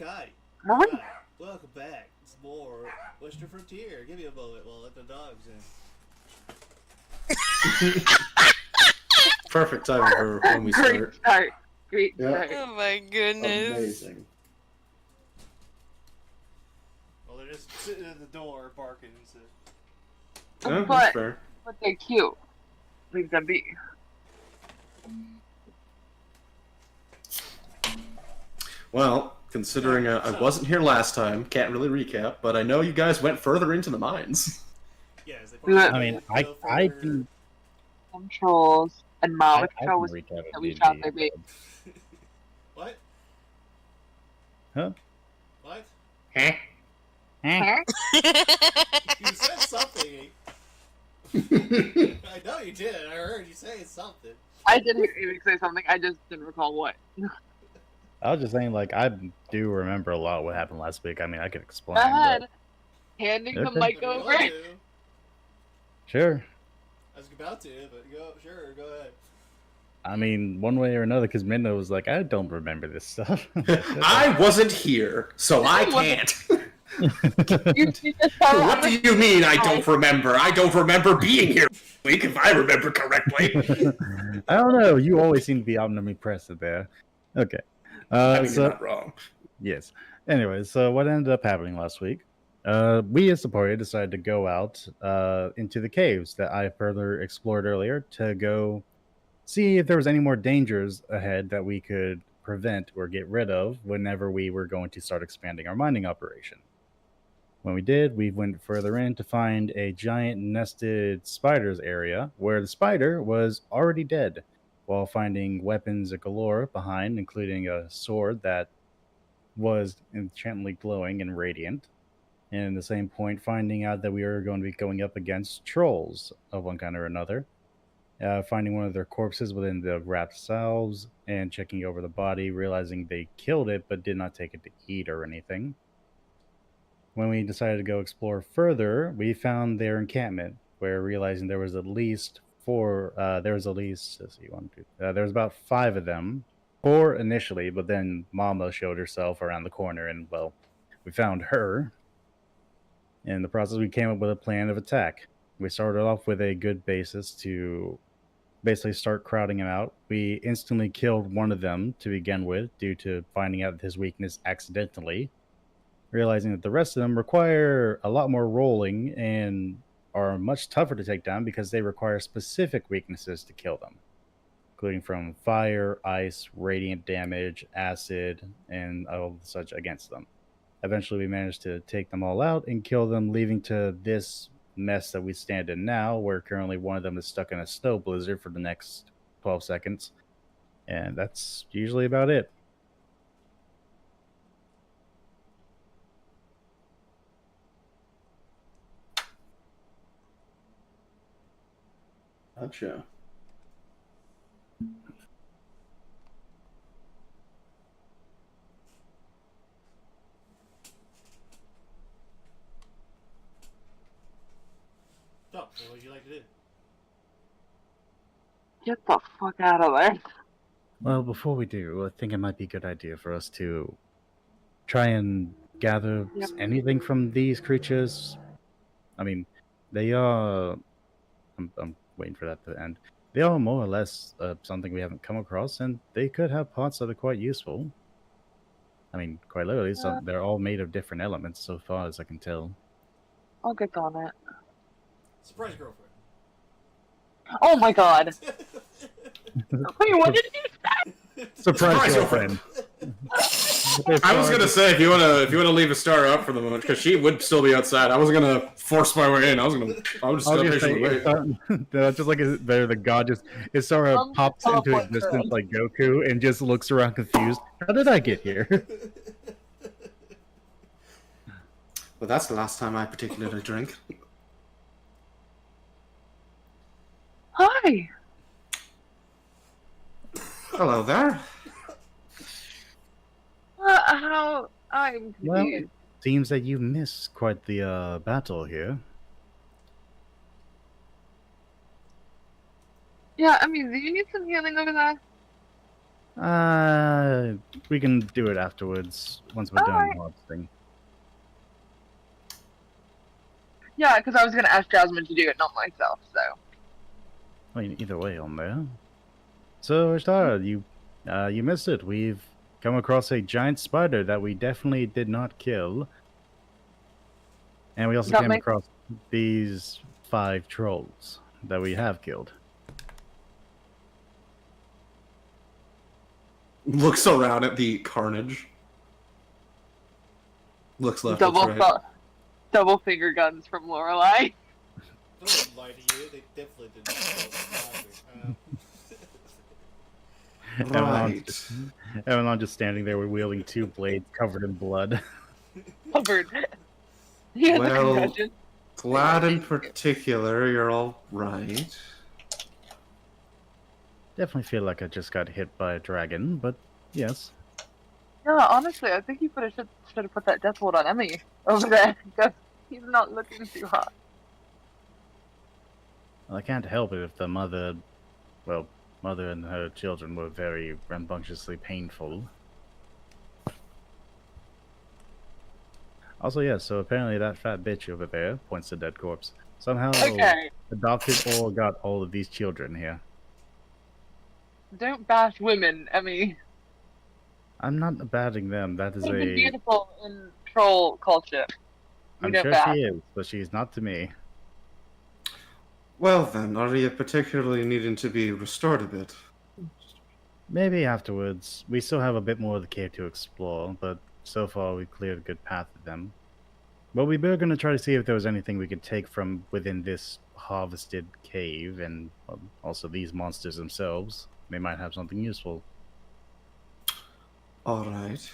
Okay. What? Right. Welcome back. It's more Western Frontier. Give me a moment while I let the dogs in. Perfect timing for when we Great start. start. Great Yeah. start. Oh my goodness. Amazing. Well, they're just sitting at the door barking. So. Yeah, But- that's fair. But they're cute. Leave them be. Well, considering I wasn't here last time, can't really recap, but I know you guys went further into the mines. Yeah, is We went- I mean, I can Some trolls and Mama I Troll was can recap it. that we shot their baby. What? Huh? What? Huh? Eh? You said something. I know you did. I heard you say something. I didn't even say something. I just didn't recall what. I was just saying, like, I do remember a lot what happened last week. I mean, I could explain. Go but- ahead. Handing the Okay. mic If you over. want to. Sure. I was about to, but go ahead. I mean, one way or another, because Minna was like, I don't remember this stuff. I wasn't here, so I can't. You just What do you mean I don't remember? I don't remember being here this week, if I remember correctly. I don't know. You always seem to be omnipresent there. Okay. I mean, So you're not wrong. yes. Anyway, so what ended up happening last week? We as the party decided to go out into the caves that I further explored earlier to go see if there was any more dangers ahead that we could prevent or get rid of whenever we were going to start expanding our mining operation. When we did, we went further in to find a giant nested spiders area where the spider was already dead, while finding weapons galore behind, including a sword that was enchantedly glowing and radiant. And at the same point, finding out that we were going to be going up against trolls of one kind or another. Finding one of their corpses within the wrapped salves and checking over the body, realizing they killed it but did not take it to eat or anything. When we decided to go explore further, we found their encampment, where realizing there was at least there was about 5 of them. 4 initially, but then Mama showed herself around the corner and, well, we found her. In the process, we came up with a plan of attack. We started off with a good basis to basically start crowding him out. We instantly killed one of them to begin with due to finding out his weakness accidentally, realizing that the rest of them require a lot more rolling and are much tougher to take down because they require specific weaknesses to kill them, including from fire, ice, radiant damage, acid, and all such against them. Eventually, we managed to take them all out and kill them, leaving to this mess that we stand in now, where currently one of them is stuck in a snow blizzard for the next 12 seconds. And that's usually about it. Gotcha. So, what would you like to do? Get the fuck out of there. Well, before we do, I think it might be a good idea for us to try and gather Yep. anything from these creatures. I mean, they are... I'm waiting for that to end. They are more or less something we haven't come across, and they could have parts that are quite useful. I mean, quite literally, they're all made of different elements so far as I can tell. I'll get on it. Surprise girlfriend. Oh my god. Wait, what did you Surprise, Surprise, girlfriend! I was gonna say if you wanna leave a star up for the moment, because she would still be outside. I wasn't gonna force my way in. I was just gonna patiently wait. Just like there, the god it sort of pops into teleport existence girl. like Goku and just looks around confused. How did I get here? Well, that's the last time I particularly drink. Hi. Hello there. How I'm Well, confused. seems that you missed quite the battle here. Yeah, I mean, do you need some healing over there? We can do it afterwards once we're done Alright. harvesting. Yeah, because I was gonna ask Jasmine to do it, not myself. So. I mean, either way on there. So, Ishtara, you missed it. We've come across a giant spider that we definitely did not kill. And we also That came makes- across these 5 trolls that we have killed. Looks around at the carnage. Looks left, looks right. Double finger guns from Lorelei. Don't lie to you. They definitely did not kill the spider. Right. Evelyn just standing there wielding 2 blades covered in blood. Covered. Yeah, the Well, concussion. Glad in particular, you're all right. Definitely feel like I just got hit by a dragon, but yes. Yeah, honestly, I think you should have put that death hold on Emmy over there because he's not looking too hot. Well, I can't help it if the mother and her children were very rambunctiously painful. Also, yeah, so apparently that fat bitch over there, points to dead corpse, somehow Okay, adopted or got all of these children here. don't bash women, Emmy. I'm not batting them. That is She's a... beautiful in troll culture. I'm don't sure bash. she is, but she's not to me. Well then, are you particularly needing to be restored a bit? Maybe afterwards. We still have a bit more of the cave to explore, but so far we've cleared a good path of them. But we were going to try to see if there was anything we could take from within this harvested cave, and also these monsters themselves. They might have something useful. Alright.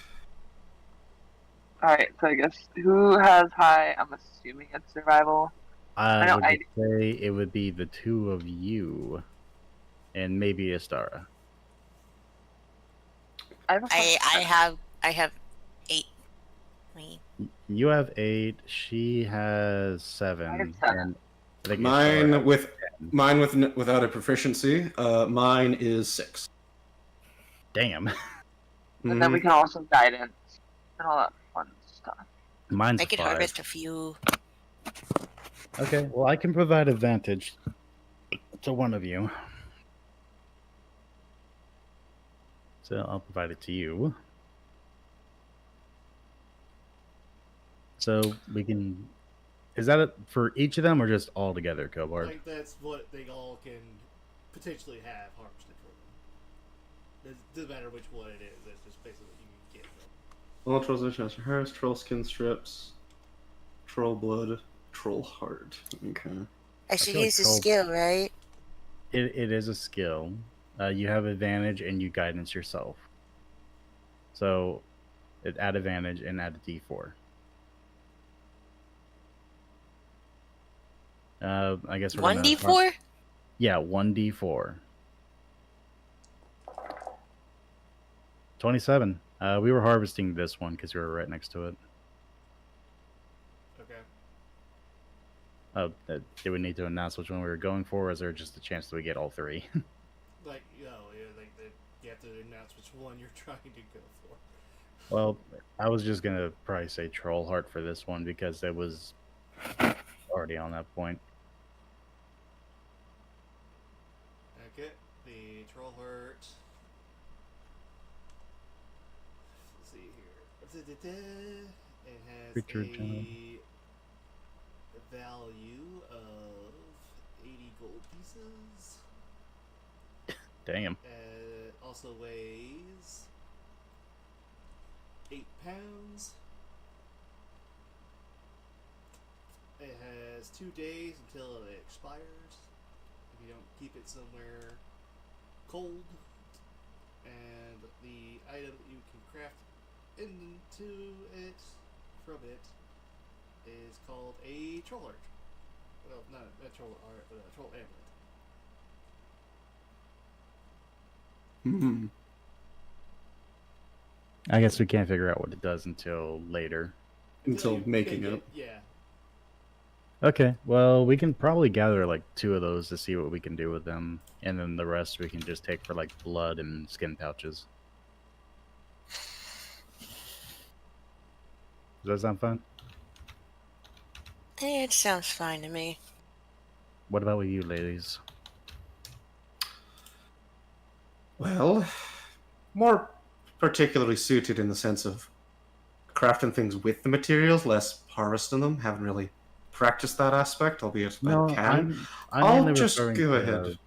Alright, so I guess who has high? I'm assuming it's survival. I know, would say it would be the 2 of you, and maybe Astara. I have a I have 8. Me. You have 8. She has 7. I have 7. And I think Astara Mine without a proficiency. Mine is 6. Damn. And then we can also guidance and all that fun stuff. Mine's I could 5. harvest a few. Okay, well, I can provide advantage to one of you. So I'll provide it to you. So we can... Is that it for each of them or just all together, Cobard? Like, that's what they all can potentially have harvested for them. It doesn't matter which one it is. That's just basically what you can get from. All trolls are hers, troll skin strips, troll blood, troll heart. Okay. I should feel like use a troll- skill, right? It is a skill. You have advantage and you guidance yourself. So add advantage and add a d4. I guess we're gonna- 1d4? Yeah, 1d4. 27. We were harvesting this one because we were right next to it. Okay. Do we need to announce which one we were going for, or is there just a chance that we get all 3? Like, you have to announce which one you're trying to go for. Well, I was just gonna probably say Troll Heart for this one because it was already on that point. Okay, the troll heart. Let's see here. It has Creature a general. value of 80 gold pieces. Damn. Also weighs 8 pounds. It has 2 days until it expires. If you don't keep it somewhere cold. And the item that you can craft into it, from it, is called a troll heart. Well, not a troll heart, but a troll amulet. Hmm. I guess we can't figure out what it does until later. Until You making make it. Yeah. Okay, well, we can probably gather like 2 of those to see what we can do with them, and then the rest we can just take for like blood and skin pouches. Does that sound fun? It sounds fine to me. What about with you, ladies? Well, more particularly suited in the sense of crafting things with the materials, less harvesting them. Haven't really practiced that aspect, albeit No, I can. I'm I'll mainly just referring go to, ahead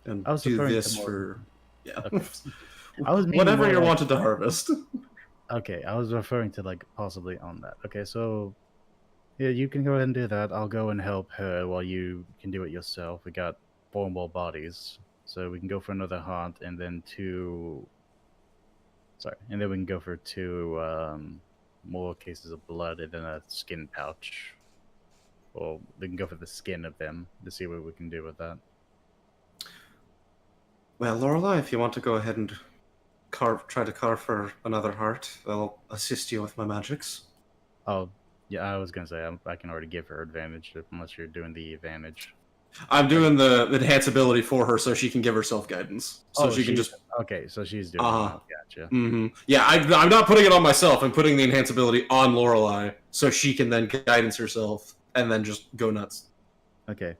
and I was do referring to this more- for Okay. I was meaning whatever more you're like- wanted to harvest. Okay, I was referring to like possibly on that. Okay, so yeah, you can go ahead and do that. I'll go and help her while you can do it yourself. We got 4 more bodies, so we can go for another hunt, and then and then we can go for 2 more cases of blood, and then a skin pouch. Or we can go for the skin of them to see what we can do with that. Well, Lorelei, if you want to go ahead and try to carve for another heart, I'll assist you with my magics. Oh, yeah, I was gonna say I can already give her advantage unless you're doing the advantage. I'm doing the enhance ability for her so she can give herself guidance. So she can just. Okay, so she's doing Uh-huh. it. Gotcha. Mm-hmm. Yeah, I'm not putting it on myself. I'm putting the enhance ability on Lorelei so she can then guidance herself and then just go nuts. Okay.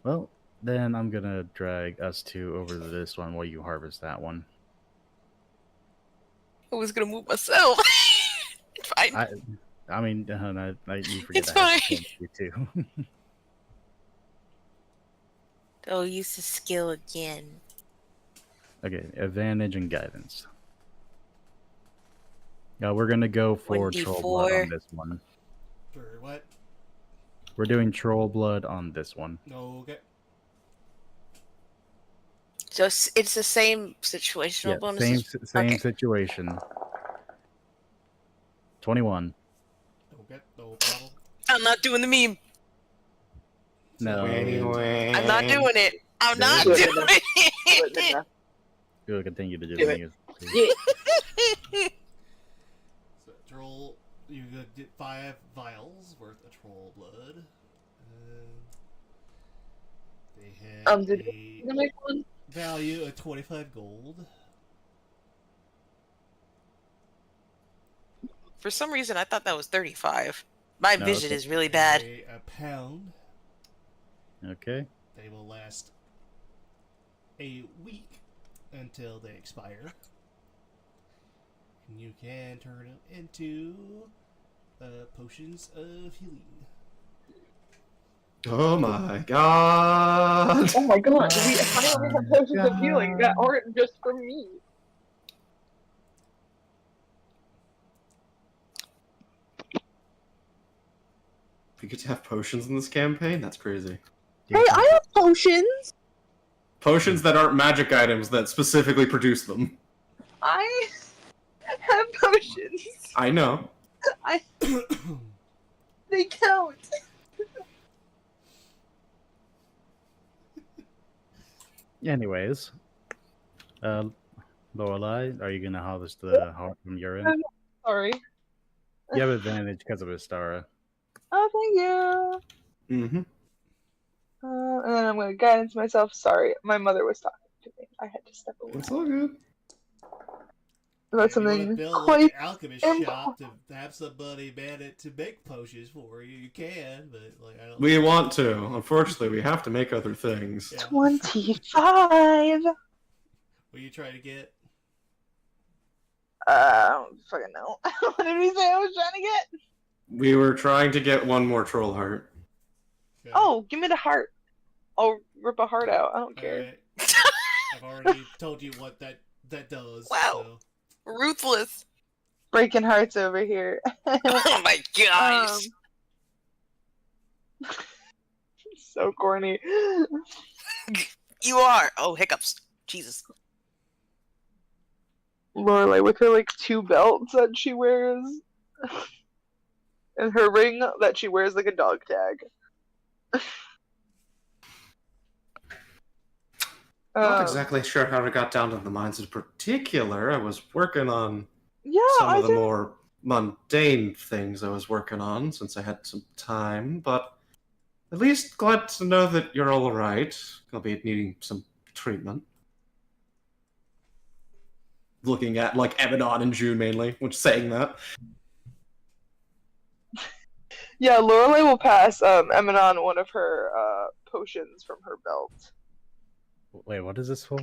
Well, then I'm gonna drag us 2 over to this one while you harvest that one. I was gonna move myself. It's fine. I mean, you forget It's that fine. you too. Go use the skill again. Okay, advantage and guidance. Now we're gonna go for troll blood 1d4. on this one. For what? We're doing troll blood on this one. Okay. So it's the same situational Yeah, bonuses. same Okay. situation. 21. Okay, no problem. I'm not doing the meme. No. Anyway. I'm not doing it. I'm not Do doing it, it. We'll continue to do Do it. So troll, you get 5 vials worth of troll blood. They have Did a you make one? value of 25 gold. For some reason, I thought that was 35. My No, vision it's- is really bad. A pound. Okay. They will last a week until they expire. And you can turn them into potions of healing. Oh my god. Oh my god, we finally have potions of healing that aren't just for me. We get to have potions in this campaign? That's crazy. Hey, I have potions! Potions that aren't magic items that specifically produce them. I have potions. I know. They count. Anyways, Lorelei, are you gonna harvest the heart from your end? Sorry. You have advantage because of Astara. Oh, thank you. Mm-hmm. And then I'm gonna guidance myself. Sorry, my mother was talking to me. I had to step away. It's all good. That's If you wanna something build quite like an alchemist important. shop to have somebody man it to make potions for you, you can, but like I don't. We want to. Unfortunately, we have to make other things. Yeah. 25. What are you trying to get? I don't fucking know. What did we say I was trying to get? We were trying to get one more troll heart. Okay. Oh, give me the heart. I'll rip a heart out. I don't care. Alright. I've already told you what that does. Wow. So. Ruthless. Breaking hearts over here. Oh my gosh. So corny. You are. Oh, hiccups. Jesus. Lorelei with her like 2 belts that she wears. And her ring that she wears like a dog tag. Not exactly sure how I got down to the mines in particular. I was working on Yeah, some I of the did. more mundane things I was working on since I had some time, but at least glad to know that you're all right, albeit needing some treatment. Looking at, like, Abaddon and June mainly, which saying that. Yeah, Lorelei will pass Eminon one of her potions from her belt. Wait, what is this for?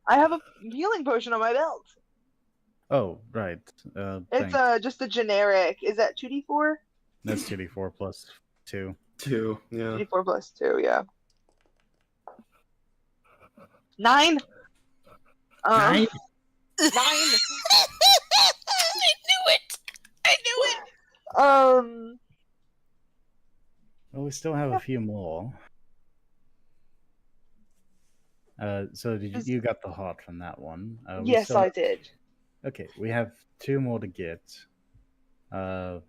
I have a healing potion on my belt. Oh, right. It's Thanks. just a generic. Is that 2d4? That's 2d4 plus 2. 2, yeah. 2d4 plus 2, yeah. 9. 9? 9. I knew it. I knew it. Well, we still have a few more. So you got the heart from that one? We Yes, still- I did. Okay, we have 2 more to get. One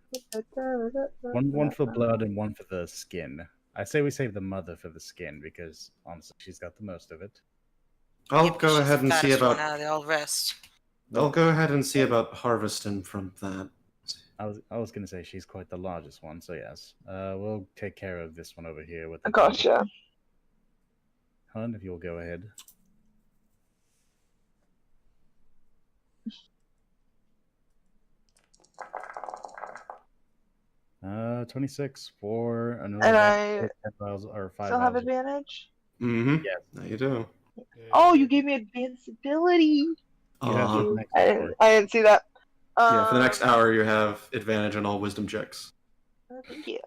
for blood and one for the skin. I say we save the mother for the skin because honestly, she's got the most of it. I'll Yeah, but go she's ahead the and see fattest one about. out of the all rest. I'll go ahead and see about harvesting from that. I was gonna say she's quite the largest one, so yes. We'll take care of this one over here with the Gotcha. Hun, if you'll go ahead. 26 for another And I 10,000 or 5,000. still have advantage? Mm-hmm. Yes. Now you do. Oh, you gave me invincibility. You have Uh-huh. the next I hour. didn't see that. Yeah, for the next hour, you have advantage on all wisdom checks. Thank you.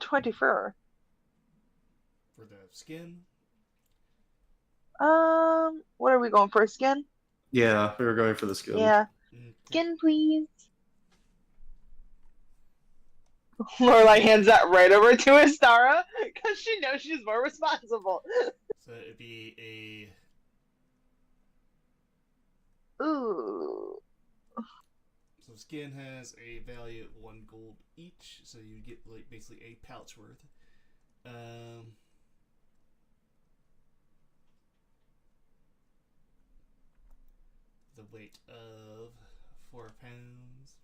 24. For the skin. What are we going for? Skin? Yeah, we were going for the skill. Yeah. Okay. Skin, please. Lorelai hands that right over to Astara because she knows she's more responsible. So it'd be Ooh. so skin has a value of 1 gold each, so you get like basically a pouch worth. The weight of 4 pounds.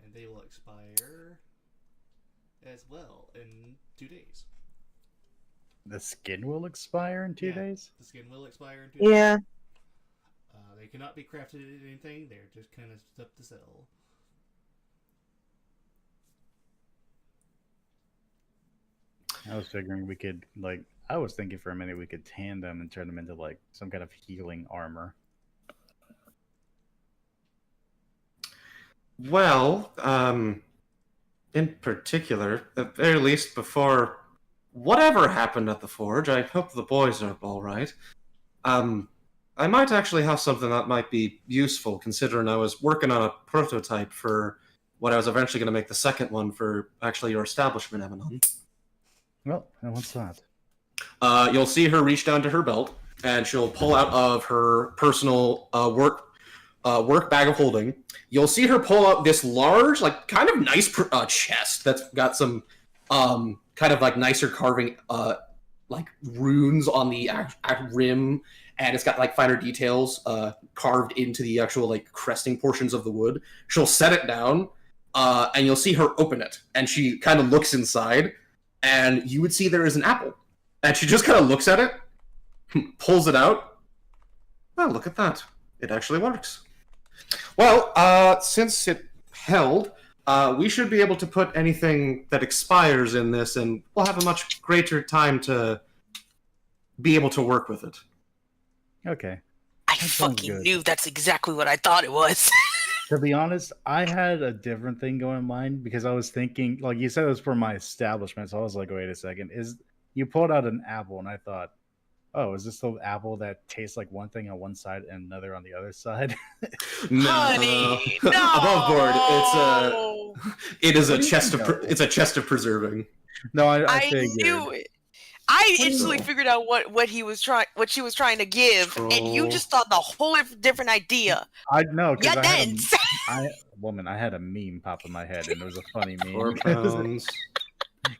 And they will expire as well in 2 days. The skin will expire in 2 Yeah. days? The skin will expire in 2 days. Yeah. They cannot be crafted into anything. They're just kind of stuff to sell. I was figuring we could, like, I was thinking for a minute we could tan them and turn them into, like, some kind of healing armor. Well, in particular, at the very least, before whatever happened at the forge, I hope the boys are all right. I might actually have something that might be useful, considering I was working on a prototype for what I was eventually going to make the second one for actually your establishment, Eminon. Well, and what's that? You'll see her reach down to her belt, and she'll pull out of her personal work bag of holding. You'll see her pull out this large, like, kind of nice chest that's got some kind of like nicer carving, like runes on the rim, and it's got like finer details carved into the actual like cresting portions of the wood. She'll set it down, and you'll see her open it, and she kind of looks inside, and you would see there is an apple, and she just kind of looks at it, pulls it out. Well, look at that. It actually works. Well, since it held, we should be able to put anything that expires in this, and we'll have a much greater time to be able to work with it. Okay. I That sounds fucking good. knew that's exactly what I thought it was. To be honest, I had a different thing going in mind because I was thinking, like you said, it was for my establishment. So I was like, wait a second, you pulled out an apple, and I thought, oh, is this the apple that tastes like one thing on one side and another on the other side? No. Honey, no! Above board, it is a What do you chest of know? it's a chest of preserving. No, I I figured. knew it. I do you instantly know? figured out what she was trying to give, and you Troll. just thought the whole different idea. I know because Yeah, then. I had a meme pop in my head, and it was a funny meme 4 pounds.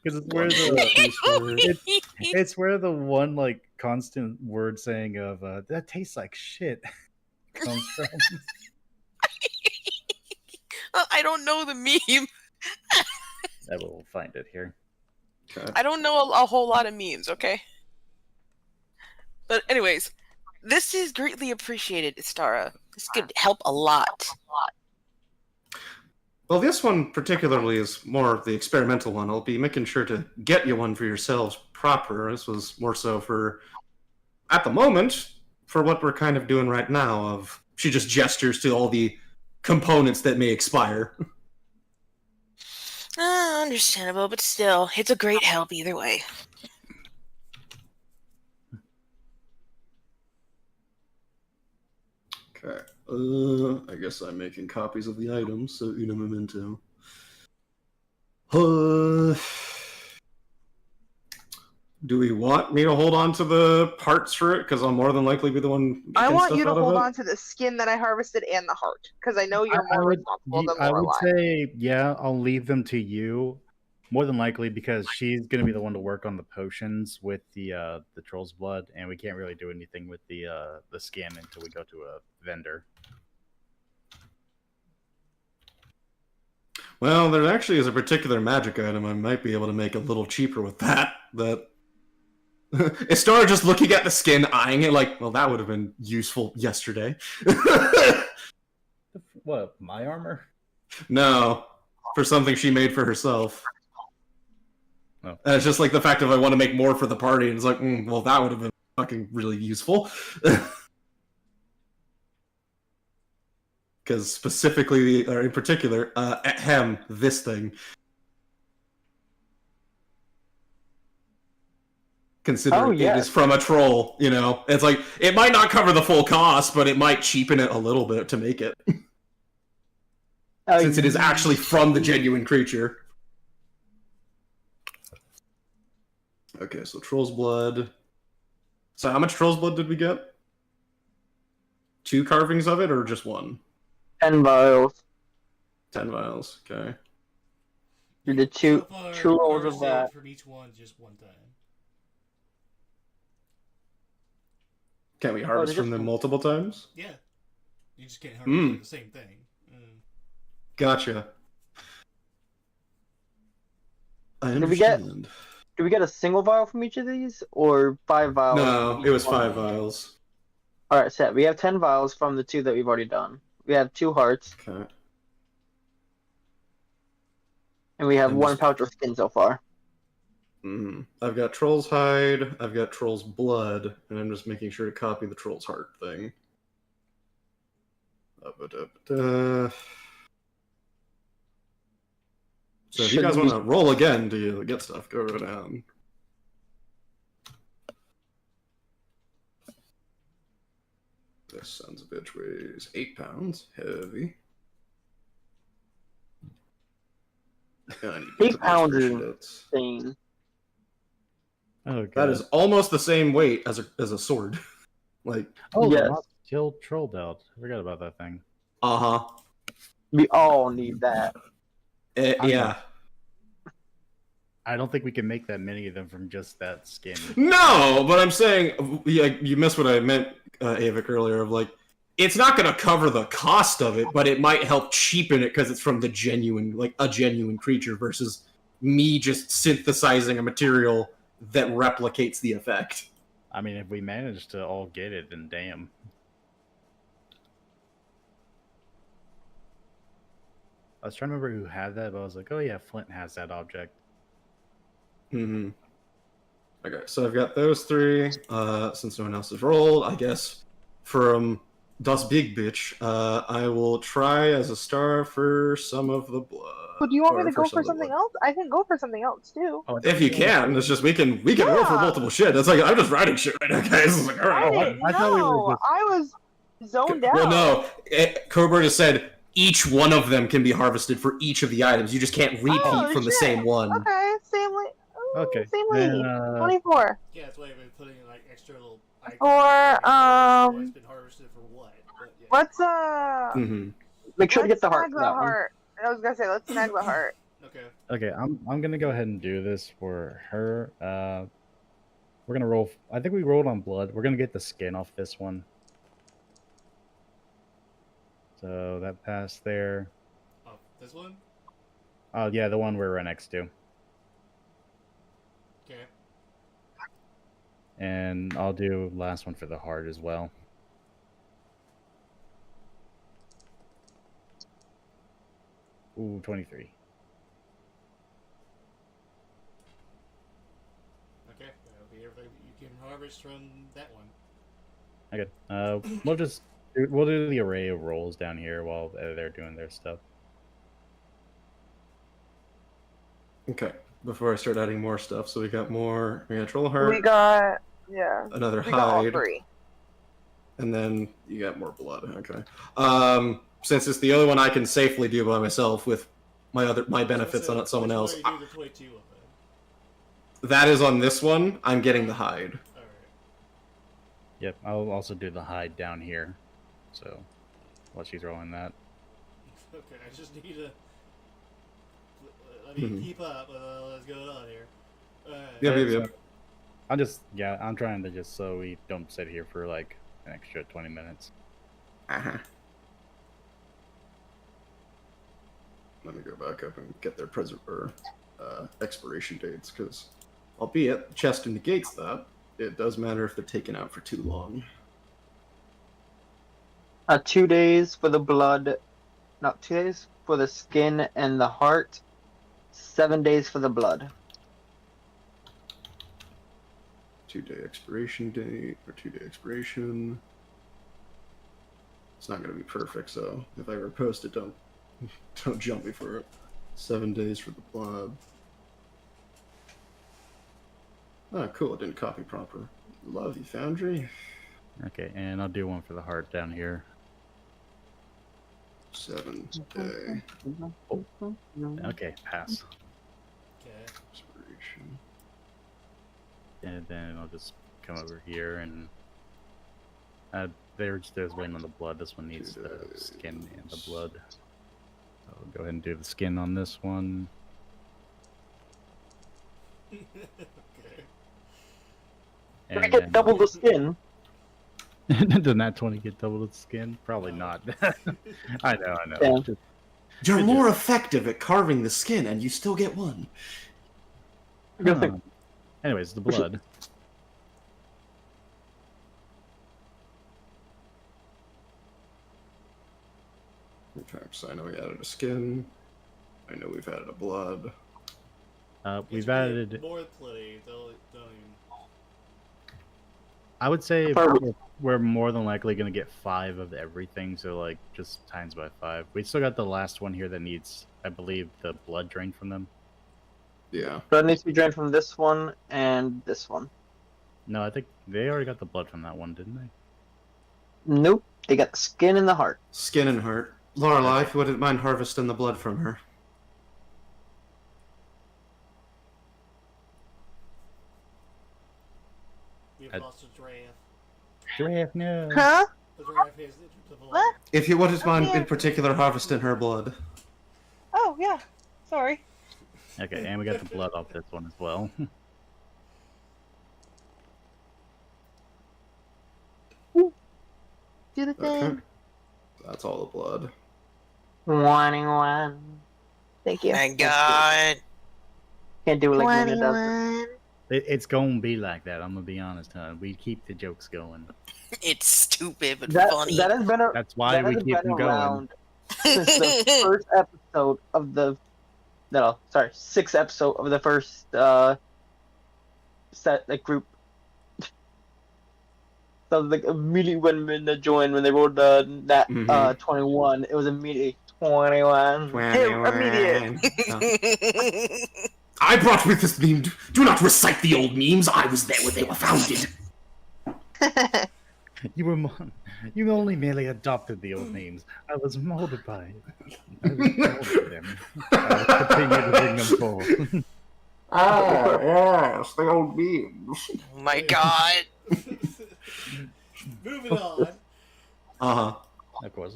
because it's where the Piece it's where the one like constant word saying of that tastes like shit comes from. I don't know the meme. I will find it here. Okay. I don't know a whole lot of memes, okay? But anyways, This is greatly appreciated, Istara. This could help a lot. Well, this one particularly is more the experimental one. I'll be making sure to get you one for yourselves proper. This was more so for, at the moment, for what we're kind of doing right now. Of she just gestures to all the components that may expire. Understandable, but still, it's a great help either way. Okay. I guess I'm making copies of the items, so una memento. Do we want me to hold on to the parts for it? Because I'll more than likely be the one making I want stuff you to out of hold it? on to the skin that I harvested and the heart, because I know you're I more would, responsible than I would Lorelai. say, yeah, I'll leave them to you. More than likely, because she's going to be the one to work on the potions with the troll's blood, and we can't really do anything with the skin until we go to a vendor. Well, there actually is a particular magic item I might be able to make a little cheaper with that. That Istara just looking at the skin, eyeing it like, well, that would have been useful yesterday. What, my armor? No, for something she made for herself. Oh. And it's just like the fact of I want to make more for the party, and it's like, well, that would have been fucking really useful. Because specifically, or in particular, this thing. Considering it is from a troll, you know? It's like, it might not cover the full cost, but it might cheapen it a little bit to make it. Since it is actually from the genuine creature. Okay, so troll's blood. So how much troll's blood did we get? 2 carvings of it, or just 1? 10 vials. 10 vials, okay. You did two So far, rolls of harvested that. from each one, just one time. Can we harvest from them multiple times? Yeah. You just can't harvest the same thing. Gotcha. I Did we get- understand. Do we get a single vial from each of these, or 5 vials? No, from it was each one? 5 vials. Alright, set. We have 10 vials from the 2 that we've already done. We have 2 hearts, Okay. and we have And 1 just- pouch of skin so far. I've got troll's hide, I've got troll's blood, and I'm just making sure to copy the troll's heart thing. So if you guys want to roll again to get stuff, go down. This son's a bitch weighs 8 pounds. Heavy. I need to get 8 to pounds those is shits. insane. Oh, That is almost the same weight as a sword. Like, oh, yes. the kill troll belt. I forgot about that thing. uh-huh. We all need that. Yeah. I don't think we can make that many of them from just that skin. No, but I'm saying, yeah, you missed what I meant, Avik, earlier, of like, it's not going to cover the cost of it, but it might help cheapen it because it's from the genuine, like, a genuine creature versus me just synthesizing a material that replicates the effect. I mean, if we manage to all get it, then damn. I was trying to remember who had that, but I was like, oh yeah, Flint has that object. Mm-hmm. Okay, so I've got those 3. Since no one else has rolled, I guess from Das Big Bitch, I will try as a star for some of the blood. But do you want me or to go some for of the something blood. else? I can go for something else too. Oh, If you can, it's just we can roll for Yeah. multiple shit. It's like I'm just writing shit right now, guys. It's like, all right. I didn't I thought we were know. just- I was zoned out. Well, no, Cobra just said each one of them can be harvested for each of the items. You just can't repeat Oh, from the shit. same one. Okay, same way. Okay, Same way. then, 24. Yeah, that's why I've been putting in, like, extra little icons. Or, What's been harvested for what. But, yeah. Let's Mm-hmm. make sure to let's get the heart. Mm-hmm. for Oh, that one. heart. I was gonna say let's snag the heart. Okay. Okay, I'm gonna go ahead and do this for her. We're gonna roll. I think we rolled on blood. We're gonna get the skin off this one. So that passed there. Oh, this one? Oh yeah, the one we're right next to. Okay. And I'll do last one for the heart as well. Ooh, 23. Okay, that'll be everything that you can harvest from that one. Okay. We'll do the array of rolls down here while they're doing their stuff. Okay. Before I start adding more stuff, so we got troll heart, We got another we got all hide, 3. and then you got more blood. Okay. Since it's the only one I can safely do by myself with my benefits on someone else, Which one do you do the 22 of then? that is on this one. I'm getting the hide. Alright. Yep, I'll also do the hide down here. So, while she's rolling that. Okay, I just need to. Let me Mhm. keep up with what's going on here. Yep. I'm trying to just so we don't sit here for like an extra 20 minutes. Uh-huh. Let me go back up and get their expiration dates, because albeit the chest negates that, it does matter if they're taken out for too long. 2 days for the blood, not 2 days for the skin and the heart. 7 days for the blood. 2-day expiration date, or 2-day expiration. It's not going to be perfect, so if I repost it, don't jump me for it. 7 days for the blood. Oh, cool, it didn't copy proper. Love you, Foundry. Okay, and I'll do one for the heart down here. 7 day Okay, pass. Okay. expiration. And then I'll just come over here and there's waiting on the blood. This one needs the skin and the blood. I'll go ahead and do the skin on this one. Okay. Can I And get double the skin? Did that 20 get double the skin? Probably not. I know. Yeah. You're more effective at carving the skin, and you still get one. Good thing. Anyways, the blood. Okay, so I know we added a skin. I know we've added a blood. We've added. more than plenty. Don't even. I would say Probably. we're more than likely going to get 5 of everything, so like just times by 5. We still got the last one here that needs, I believe, the blood drained from them. Yeah. Blood needs to be drained from this one and this one. No, I think they already got the blood from that one, didn't they? Nope. They got the skin and the heart. Skin and heart. Lorelei, if you wouldn't mind harvesting the blood from her. We've I- lost a giraffe. Giraffe, no. Huh? The giraffe has entered the blood. What? If you wouldn't mind Okay. in particular harvesting her blood. Oh, yeah. Sorry. Okay, and we got the blood off this one as well. Do the Okay. thing. That's all the blood. 21. Thank you. My God. Can't do it like Nina does. 21. It's gonna be like that. I'm gonna be honest, huh? We keep the jokes going. It's stupid but That funny. has been That's why we has keep been them going. around since the first episode of the 6th episode of the first group. So like immediately when Minna joined, when they rolled that Mhm. 21, it was immediately 21. Immediate. Oh. I brought with this meme. Do not recite the old memes. I was there when they were founded. You only merely adopted the old names. I was molded by it. I was molded them. I will continue to bring them forward. Ah, yes, the old memes. Oh my God. Moving on. Uh-huh. Of course.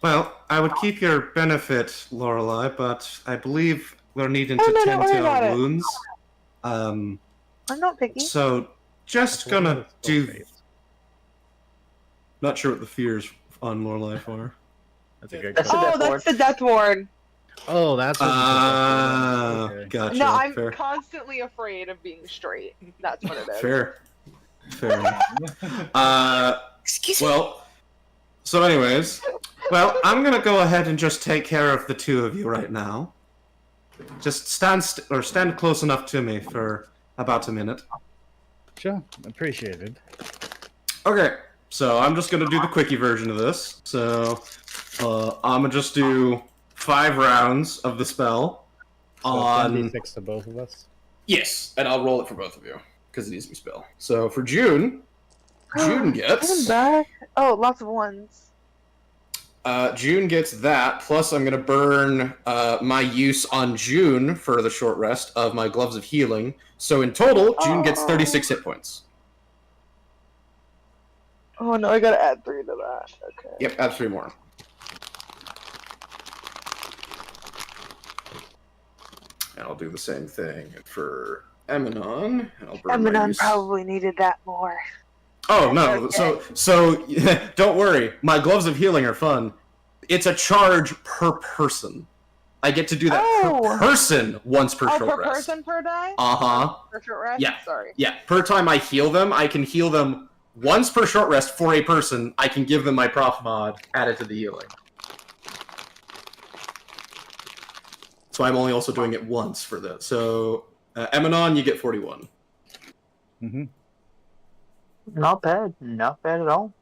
Well, I would keep your benefit, Lorelei, but I believe we're needing to Oh, no, tend don't worry to about our it. wounds. I'm not picky. So just That's one gonna of the do. fates. Not sure what the fears on Lorelei for. That's a good That's question. a death ward. the death ward. Oh, that's what okay. Gotcha. No, I'm Fair. constantly afraid of being straight. That's what it is. Fair. Fair enough. Excuse me. Well, so anyways, well, I'm gonna go ahead and just take care of the two of you right now. Just stand close enough to me for about a minute. Sure, appreciated. Okay, so I'm just gonna do the quickie version of this. So I'm gonna just do 5 rounds of the spell So on. 10d6 to both of us. Yes, and I'll roll it for both of you because it needs to be spell. So for June, June I'm gets. back. Oh, lots of ones. June gets that, plus I'm going to burn my use on June for the short rest of my Gloves of Healing. So in total, June gets 36 hit points. Oh no, I gotta add 3 to that. Okay. Yep, add 3 more. And I'll do the same thing for Eminon. And I'll burn my Eminon use. probably needed that more. Oh no! Okay. So don't worry. My Gloves of Healing are fun. It's a charge per person. I get to do that Oh. per person once per Oh, short per rest. person per die? Uh huh. Per short rest? Yeah. Sorry. Yeah. Per time I heal them, I can heal them once per short rest for a person. I can give them my prof mod added to the healing. So I'm only also doing it once for this. So Eminon, you get 41. Mm-hmm. Not bad. Not bad at all.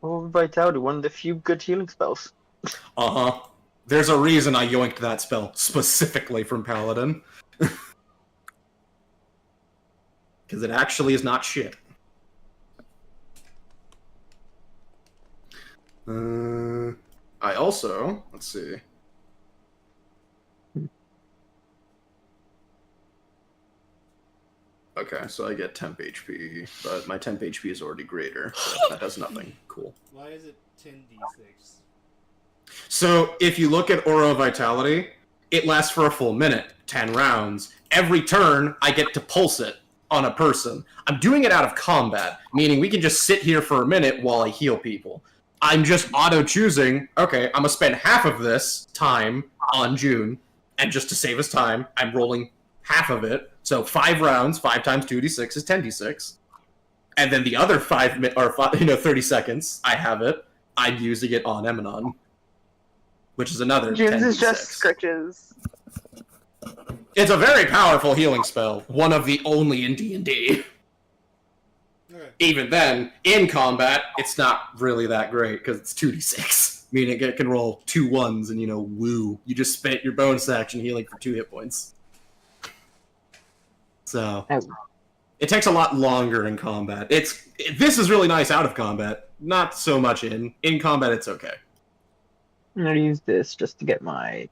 Well, Vitality, one of the few good healing spells. Uh huh. There's a reason I yoinked that spell specifically from Paladin. Because it actually is not shit. I also, let's see. Okay, so I get temp HP, but my temp HP is already greater, so that does nothing. Cool. Why is it 10d6? So if you look at Aura of Vitality, it lasts for a full minute, 10 rounds. Every turn, I get to pulse it on a person. I'm doing it out of combat, meaning we can just sit here for a minute while I heal people. I'm just auto-choosing, okay, I'm going to spend half of this time on June, and just to save us time, I'm rolling half of it. So 5 rounds, 5 times 2d6 is 10d6. And then the other 30 seconds, I have it, I'm using it on Eminon. Which is another June's 10d6. is just scritches. It's a very powerful healing spell. One of the only in D&D. Okay. Even then, in combat, it's not really that great, because it's 2d6. Meaning it can roll 2 1s and, woo. You just spent your bonus action healing for 2 hit points. So, it takes a lot longer in combat. This is really nice out of combat. Not so much in. In combat, it's okay. I'm gonna use this just to get my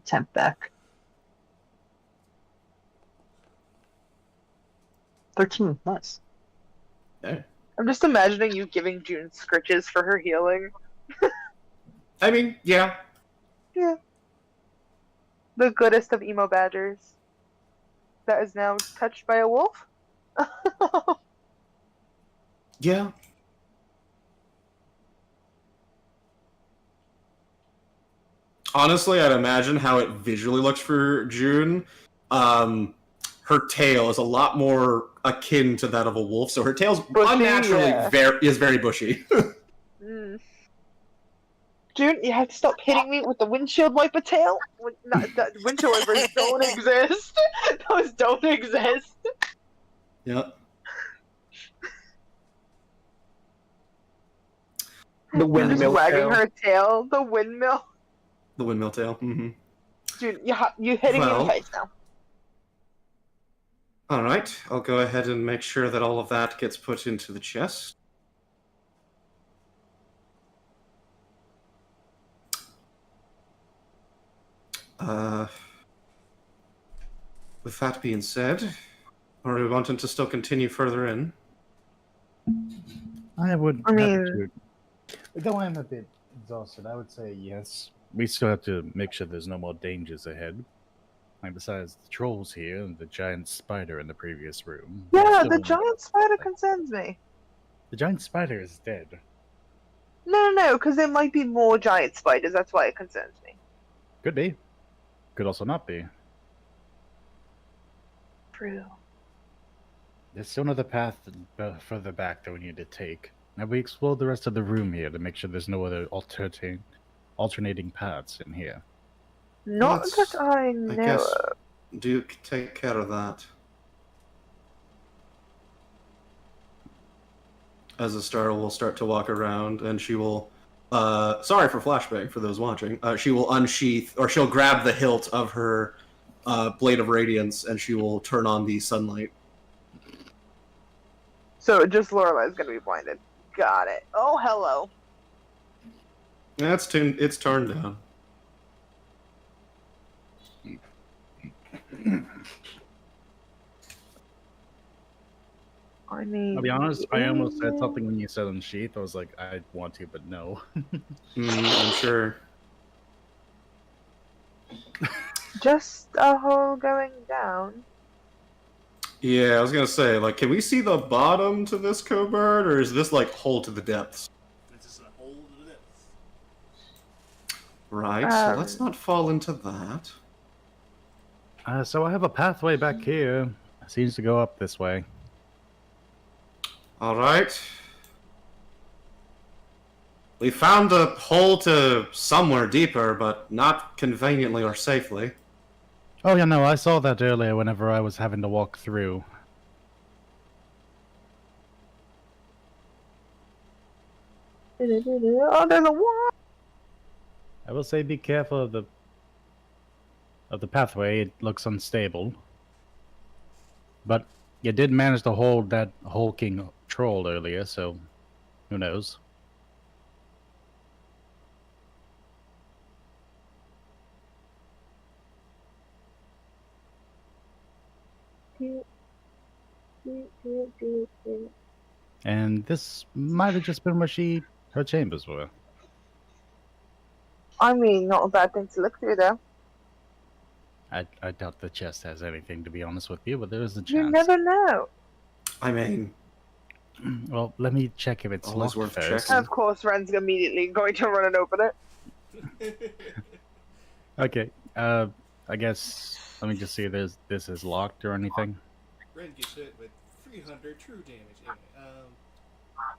temp back. 13, nice. Yeah. I'm just imagining you giving June scritches for her healing. I mean, yeah. Yeah. The goodest of emo badgers. That is now touched by a wolf? Yeah. Honestly, I'd imagine how it visually looks for June. Her tail is a lot more akin to that of a wolf, so her tail's Bushy, unnaturally yeah. is very bushy. Mm. June, you have to stop hitting me with the windshield wiper tail. Windshield wipers don't exist. Those don't exist. Yeah. The Just windmill wagging tail. her tail. The windmill. The windmill tail. Mm-hmm. June, you hitting me in Well. the face now. All right, I'll go ahead and make sure that all of that gets put into the chest. With that being said, are we wanting to still continue further in? I would. I have mean- to, though I'm a bit exhausted, I would say yes. We still have to make sure there's no more dangers ahead. Like besides the trolls here and the giant spider in the previous room. Yeah, Still the don't- giant spider concerns me. The giant spider is dead. No, because there might be more giant spiders. That's why it concerns me. Could be. Could also not be. True. There's still another path further back that we need to take. Now we explored the rest of the room here to make sure there's no other alternating paths in here. Not Let's- that I I know guess of. Duke, take care of that. As Astara will start to walk around, and she will. Sorry for flashbang for those watching. She will unsheath, or she'll grab the hilt of her blade of radiance, and she will turn on the sunlight. So just Lorelai's gonna be blinded. Got it. Oh, hello. Yeah, it's turned down. I mean, I'll be honest, I almost said something when you said unsheath. I was like, I want to, but no. I'm sure. Just a hole going down. Yeah, I was gonna say, like, can we see the bottom to this covert, or is this like hole to the depths? It's just a hole to the depths. Right. So let's not fall into that. So I have a pathway back here. It seems to go up this way. All right. We found a hole to somewhere deeper, but not conveniently or safely. Oh yeah, no, I saw that earlier whenever I was having to walk through. Oh, there's a wall. I will say be careful of the pathway. It looks unstable. But you did manage to hold that hulking troll earlier, so who knows? And this might have just been where her chambers were. I mean, not a bad thing to look through, though. I doubt the chest has anything, to be honest with you, but there is a chance. You never know. I mean, Well, let me check if it's Always locked worth first. checking. Of course, Ren's immediately going to run and open it. Okay, I guess, let me just see if this is locked or anything. Ren gets hit with 300 true damage. Anyway,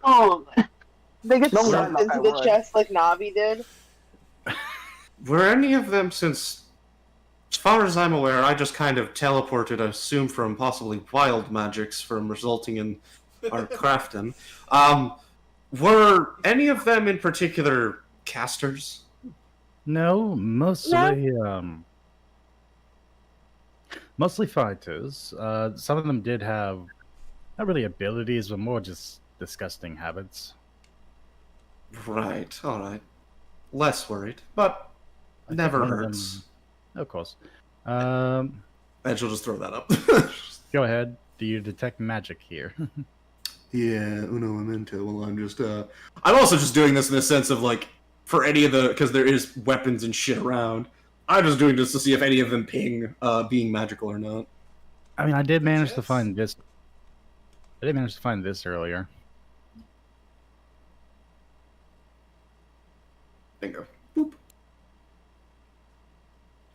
Oh, they get No, sucked no, into I the would. chest like Navi did. were any of them, since, as far as I'm aware, I just kind of teleported, I assume, from possibly wild magics from resulting in our crafting. Were any of them in particular casters? No, mostly mostly fighters. Some of them did have not really abilities, but more just disgusting habits. Right, alright. Less worried, but I think never one of them- hurts. Of course. And she'll just throw that up. Go ahead. Do you detect magic here? Yeah, uno momento. Well, I'm also just doing this in the sense of, like, for any of the, because there is weapons and shit around, I'm just doing this to see if any of them ping being magical or not. I mean, I did manage to Chest? find this. I did manage to find this earlier. Bingo. Boop.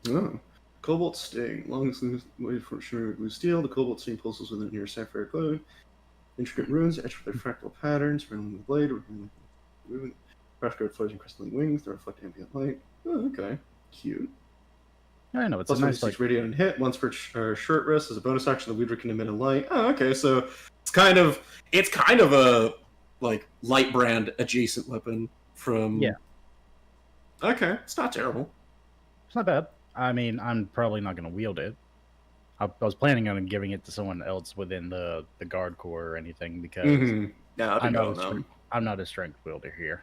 Oh. Cobalt Sting. Long sleeve wait for sure blue steel. The Cobalt Sting pulses within your sapphire glow. Intricate runes etched with fractal patterns. Running the blade. Moving. Craft guard floating crystalline wings that reflect ambient light. Oh, okay. Cute. I know it's Plus a nice 26 like. radiant hit. Once per short rest as a bonus action, the Weaver can emit a light. Oh, okay. So it's kind of a like light brand adjacent weapon from. Yeah. Okay, it's not terrible. It's not bad. I mean, I'm probably not going to wield it. I was planning on giving it to someone else within the guard corps or anything because Mm-hmm. Yeah, I'll be I'm not, going a strength, I'm not a strength wielder here.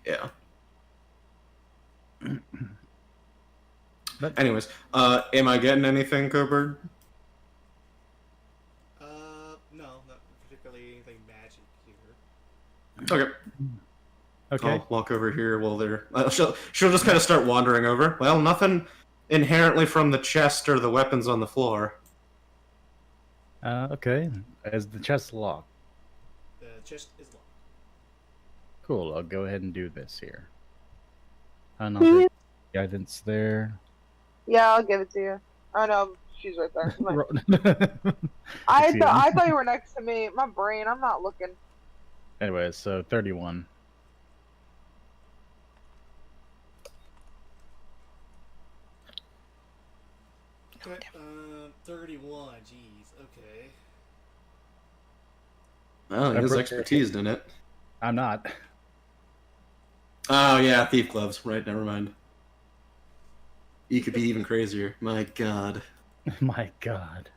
Yeah. But Anyways, am I getting anything, Cobbird? no, not particularly anything magic here. Okay. okay, I'll walk over here while they're. She'll just kind of start wandering over. Well, nothing inherently from the chest or the weapons on the floor. okay. Is the chest locked? The chest is Cool. I'll go ahead and do this here. Another guidance there. Yeah, I'll give it to you. Oh no, she's right there. Come on. I See thought you were next to me. My brain, I'm not looking. Anyway, so 31. Okay, 31. Jeez. Okay. Oh, he has Remember- expertise in it. I'm not. Oh yeah, thief gloves. Right, never mind. You could be even crazier. My God. My God.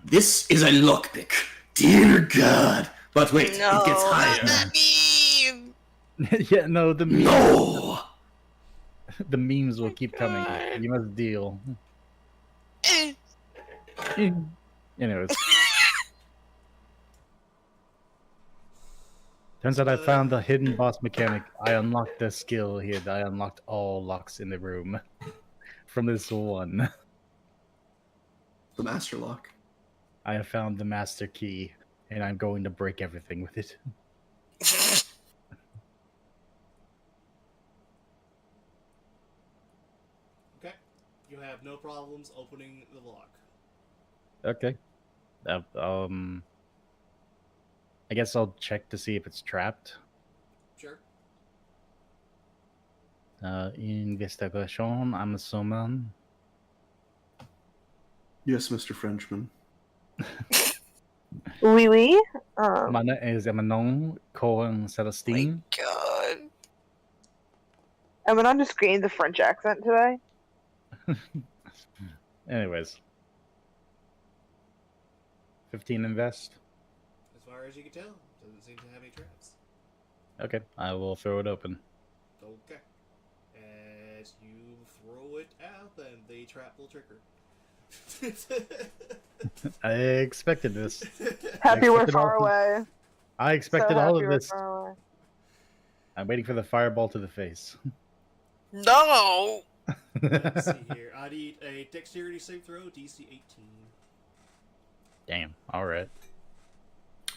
This is a lockpick. Dear God. But wait, No, it gets not higher. that mean. Yeah, no, No. the memes will keep coming. God. You must deal. Eh. Anyways. Turns out I found the hidden boss mechanic. I unlocked the skill here. I unlocked all locks in the room from this one. The master lock. I have found the master key, and I'm going to break everything with it. Okay. You have no problems opening the lock. Okay. I guess I'll check to see if it's trapped. Sure. Investigation, I'm assuming. Yes, Mr. Frenchman. Oui, oui. Mon nom est Emanon Cohen Celestine. God. I'm gonna just gain the French accent today. Anyways. 15 invest. As far as you can tell, doesn't seem to have any traps. Okay, I will throw it open. Okay. As you throw it out, then the trap will trigger. I expected this. Happy we're expected far all- away. I expected so all happy of we're this. far away. I'm waiting for the fireball to the face. No. Let's see here. I need a dexterity save throw, DC 18. Damn, alright.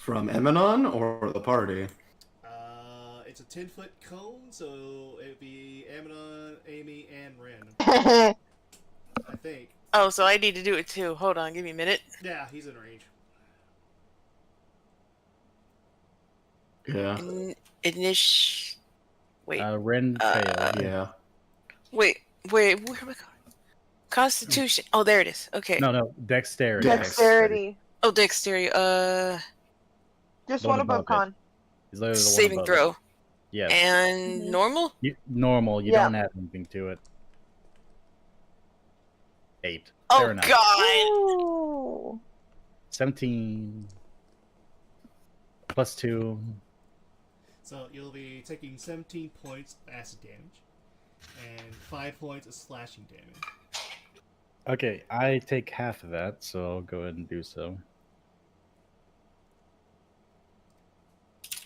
From Emanon or the party? It's a 10-foot cone, so it'd be Amnon, Amy, and Ren. I think. Oh, so I need to do it too. Hold on, give me a minute. Yeah, he's in range. Yeah. Wait. Ren failed. Yeah. Wait. Where am I going? Constitution. Oh, there it is. Okay. No, dexterity. Dexterity. Oh, dexterity. Just The one one above above it. con. He's literally the one Saving above throw. it. Yes. And Mhm. normal? Normal, you Yeah. don't add anything to it. 8. Oh, Fair enough. God. Ooh. 17 plus 2. So you'll be taking 17 points of acid damage and 5 points of slashing damage. Okay, I take half of that, so I'll go ahead and do so.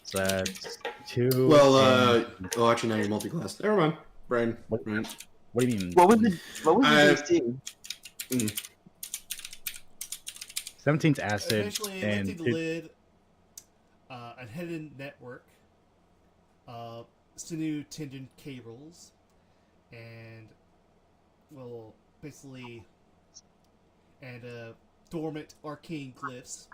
So that's 2. Well, and- oh, actually, now you're multi-class. Never mind. Brain. What? Brain. What do you mean? What was the DC? 17's acid, Eventually, and lifting the lid, a hidden network, sinew tendon cables, and, well, basically, and dormant arcane glyphs,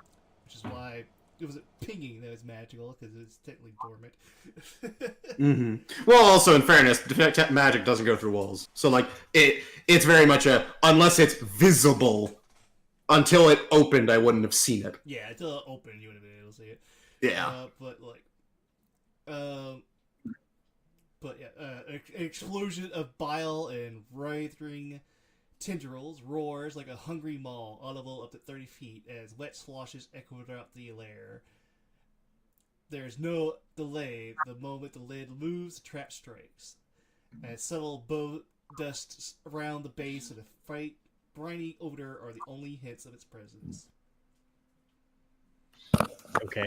which is why it wasn't pinging that was magical, because it's technically dormant. Mm-hmm. Well, also, in fairness, detect magic doesn't go through walls. So, like, it's very much unless it's visible. Until it opened, I wouldn't have seen it. Yeah, until it opened, you would have been able to see it. Yeah. An explosion of bile and writhing tendrils roars like a hungry maw, audible up to 30 feet as wet sloshes echo throughout the lair. There's no delay. The moment the lid moves, the trap strikes. As subtle dust around the base and a briny odor are the only hints of its presence. okay.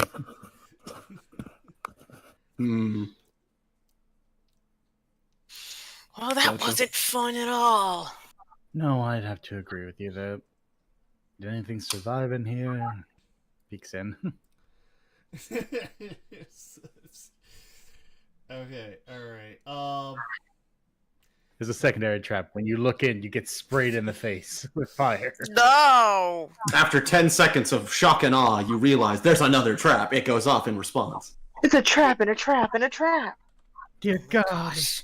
Hmm. Well, that Gotcha. wasn't fun at all. No, I'd have to agree with you that did anything survive in here? Peeks in. Okay, alright. There's a secondary trap. When you look in, you get sprayed in the face with fire. No. After 10 seconds of shock and awe, you realize there's another trap. It goes off in response. It's a trap and a trap and a trap. Dear God. Gosh.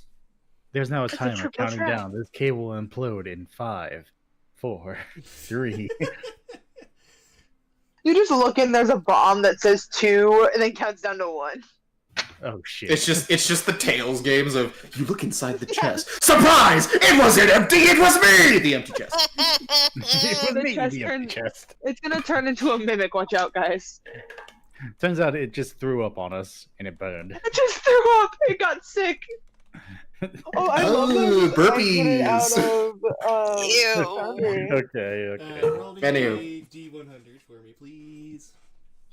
There's now a It's a timer triple counting trap. down. This cable will implode in 5, 4, 3. You just look in, there's a bomb that says 2 and then counts down to 1. Oh shit! It's just the Tails games of you look inside the chest. Surprise! It wasn't empty. It was me. The empty chest. It was The me, chest the empty turned- chest. It's gonna turn into a mimic, watch out, guys. Turns out it just threw up on us and it burned. It just threw up! It got sick! Oh, I love Oh, this. I get it out burpees. of, Ew. Foundry. Okay. roll me Anywho. a D100 for me, please.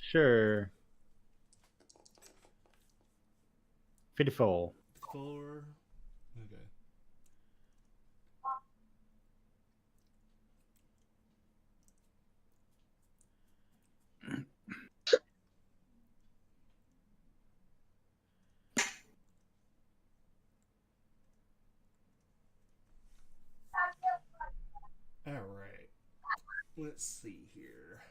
Sure. 54. 4. Okay. Alright. Let's see here.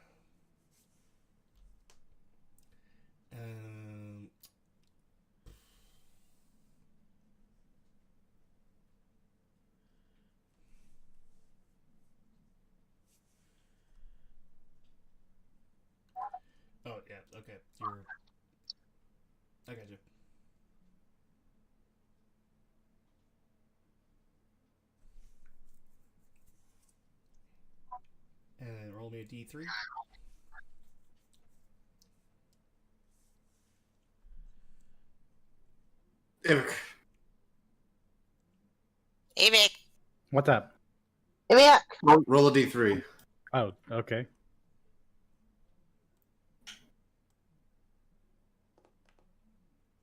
Um. Oh yeah, okay. I got you. And roll me a D3. Hey, Vic. What's up? Give me that. Roll a d3. Oh, okay.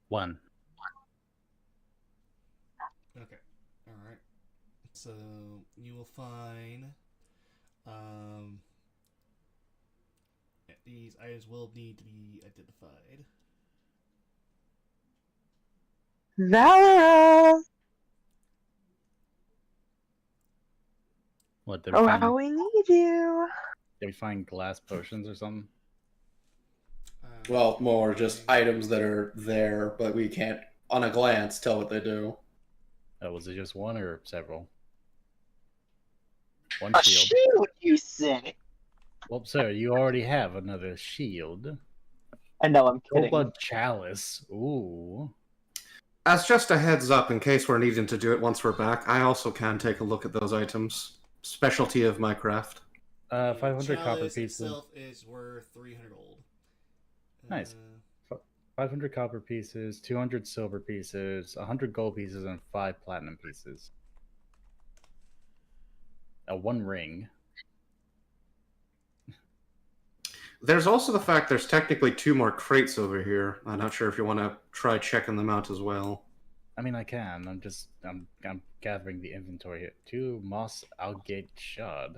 One. Okay. Alright. So you will find these items will need to be identified. Valera! What did Oh, we find? how we need you. Did we find glass potions or something? Well, more just items that are there, but we can't, on a glance, tell what they do. Oh, was it just one or several? One A shield. shield, you said. Well, sir, you already have another shield. I know, I'm Full kidding. blood chalice. Ooh. As just a heads up, in case we're needing to do it once we're back, I also can take a look at those items. Specialty of my craft. 500 copper Chalice pieces. itself is worth 300 gold. Nice. 500 copper pieces, 200 silver pieces, 100 gold pieces, and 5 platinum pieces. One ring. There's also the fact there's technically 2 more crates over here. I'm not sure if you want to try checking them out as well. I mean, I can. I'm gathering the inventory here. 2 moss algate shard.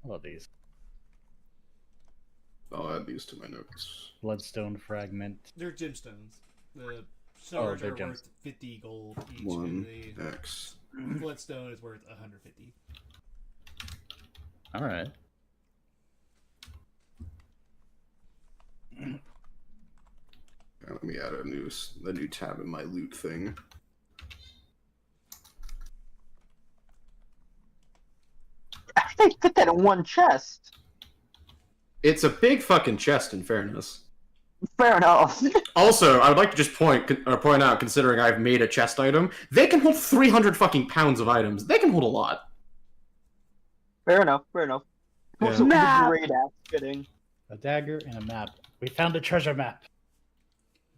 I love these. I'll add these to my notes. Bloodstone fragment. They're gemstones. The shards they're are gems. worth 50 gold each, 1 and the X. bloodstone is worth 150. All right. Let me add a new tab in my loot thing. I think they fit that in one chest. It's a big fucking chest, in fairness. Fair enough. Also, I would like to just point out, considering I've made a chest item, they can hold 300 fucking pounds of items. They can hold a lot. Fair enough. Fair enough. Yeah. Also, Map. great ass fitting. A dagger and a map. We found a treasure map.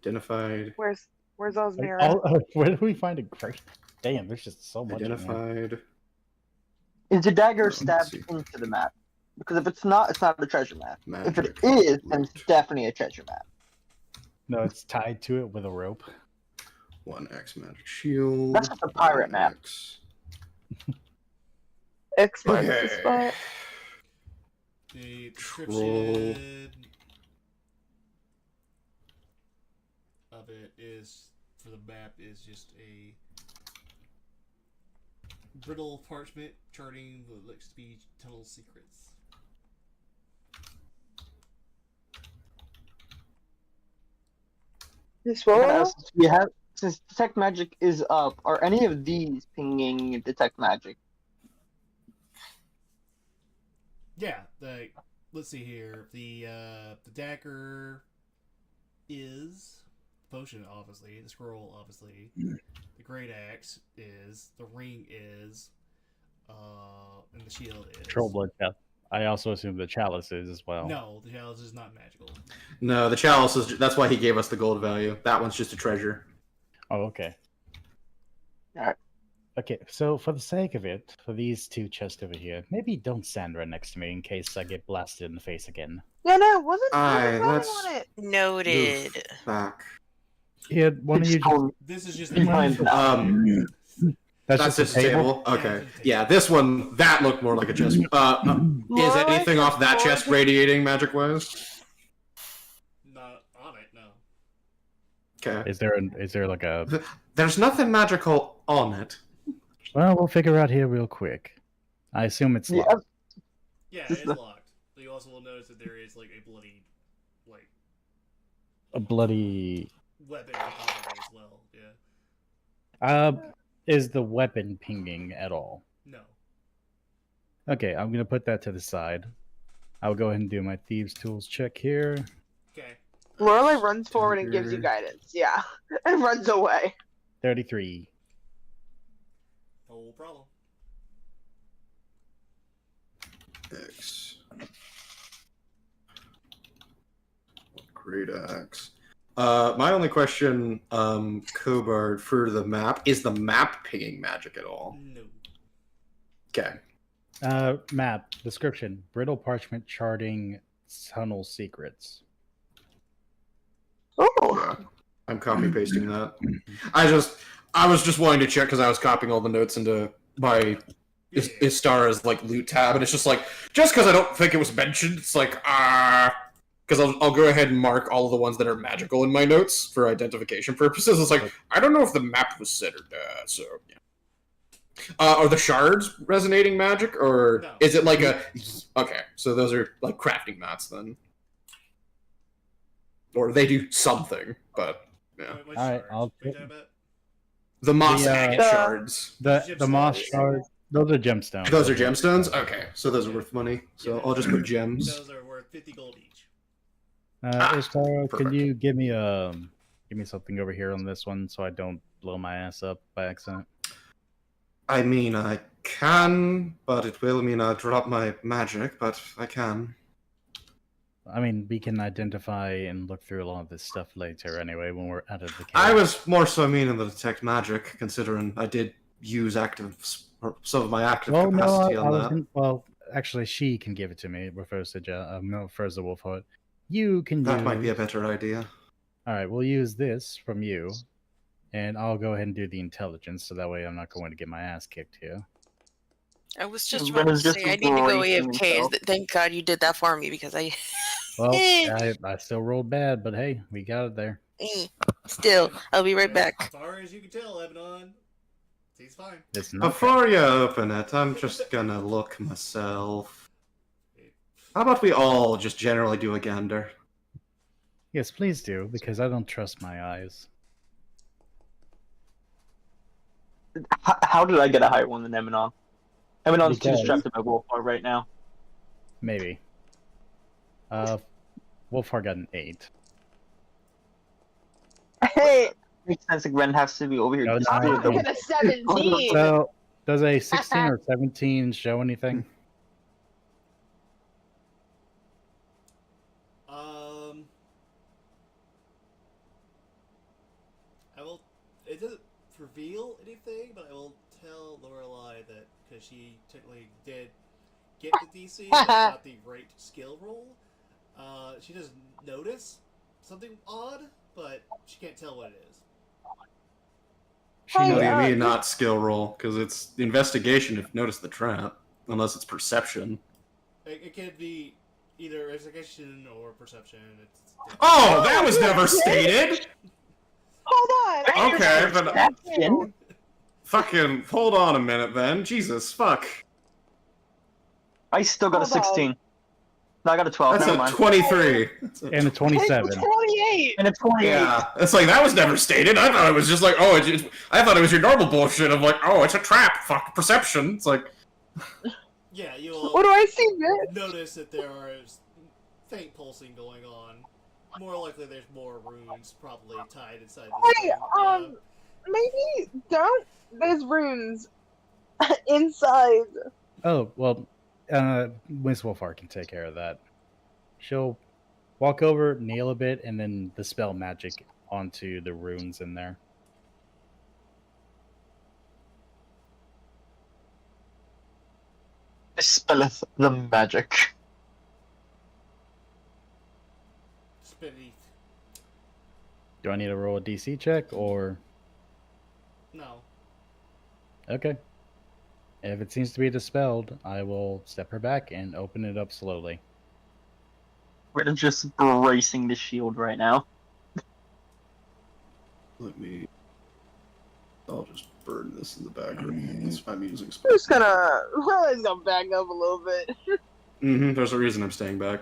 Identified. Where's Osmira? Where did we find a great? Damn, there's just so much. in there. Identified. Is the dagger Let's stabbed see. into the map? Because if it's not a treasure map. If it Magic. is, then Loot. it's definitely a treasure map. No, it's tied to it with a rope. 1x magic shield. That's just a pirate map. 1x. X marks Okay. the spot. The Troll. description of it is for the map is just a brittle parchment charting what looks to be tunnel secrets. This I'm one? gonna ask, we have, since detect magic is up, are any of these pinging detect magic? Yeah, let's see here. The dagger is the potion, obviously. The scroll, obviously. The great axe is. The ring is. And the shield is. Troll blood. Yeah. I also assume the chalice is as well. No, the chalice is not magical. No, the chalice is. That's why he gave us the gold value. That one's just a treasure. Oh, okay. Alright. Okay, so for the sake of it, for these two chests over here, maybe don't stand right next to me in case I get blasted in the face again. Yeah, no, wasn't Aye, running let's- on it. Noted. Move back. Yeah, one of you just, This is just Behind that's That's just just a a table. table. Okay. Yeah, this one that looked more like a chest. Is anything off that chest radiating magic wise? not on it, no. Okay. Is there like a? There's nothing magical on it. Well, we'll figure out here real quick. I assume it's Yeah, locked. Yeah, it's locked. You also will notice that there is like a bloody, like, A bloody. weapon on top of it as well. Yeah. Is the weapon pinging at all? No. Okay, I'm gonna put that to the side. I'll go ahead and do my thieves' tools check here. Okay. Lorelei runs forward and gives you guidance. Yeah, and runs away. 33. No problem. X. Great axe. My only question, Cobard, for the map, is the map pinging magic at all? No. Okay. Map description: brittle parchment charting tunnel secrets. Oh, Yeah. I'm copy pasting that. I was just wanting to check because I was copying all the notes into my Yeah. Istara's like loot tab, and it's just like just because I don't think it was mentioned, it's like because I'll go ahead and mark all of the ones that are magical in my notes for identification purposes. It's like I don't know if the map was centered, so yeah. Are the shards resonating magic, or No. is it like a okay? So those are like crafting mats then, or they do something, but yeah. Which All right, shards? I'll What are you put- talking about? The moss The, agate the- shards. The moss Gemstones. shards. Those are gemstones. Those are gemstones? Okay, so those are worth money. So I'll just put gems. Those are worth 50 gold each. Ishtara, can perfect. you give me something over here on this one so I don't blow my ass up by accident? I mean, I can, but it will mean I drop my magic, but I can. I mean, we can identify and look through a lot of this stuff later anyway when we're out of the cave. I was more so meaning the detect magic, considering I did use some of my active Well, no, capacity I on was that. gonna, well, actually, she can give it to me. It refers to refers to Wolfheart. You can That use... might be a better idea. All right, we'll use this from you, and I'll go ahead and do the intelligence, so that way I'm not going to get my ass kicked here. I was just Brenna's about to just say I need to go bracing AFK. himself. Thank God you did that for me because I Well, I still rolled bad, but hey, we got it there. still. I'll be right As back. far as you can tell, Lebanon, he's fine. It's not Before you open it, I'm just gonna look myself. How about we all just generally do a gander? Yes, please do, because I don't trust my eyes. How did I get a higher one than Eminon? Eminon's too Because- strapped to my Wolfhard right now. Maybe. Wolfhard got an 8. hey, Makes sense like Ren has to be over here. No, just no, I'm doing not the- looking at 17. So, does a 16 or 17 show anything? I will. It doesn't reveal anything, but I will tell Lorelei that because she technically did get the DC, but not the right skill roll. She does notice something odd, but she can't tell what it is. She Hey, What do knows- you mean not skill roll? Because it's investigation if notice the trap. Unless it's perception. It can be either investigation or perception. It's Oh, that was never stated! Hold on. Okay, but Action. fucking hold on a minute then. Jesus, fuck. I still got a Hold on. 16. No, I got a 12. That's Never a mind. 23. And a 27. 28. And a 28. Yeah, it's like that was never stated. I thought it was just like, oh, I thought it was your normal bullshit of like, oh, it's a trap. Fuck perception. It's like, Yeah, you'll What do I see, bitch? notice that there is faint pulsing going on. More likely, there's more runes probably tied inside this Hey, thing. maybe don't. There's runes inside. Oh, well, Miss Wolfhard can take care of that. She'll walk over, kneel a bit, and then dispel magic onto the runes in there. Dispelleth the magic. Beneath. Do I need to roll a DC check, or... No. Okay. If it seems to be dispelled, I will step her back and open it up slowly. We're just bracing the shield right now. I'll just burn this in the background. It's my music. I'm just gonna back up a little bit. There's a reason I'm staying back.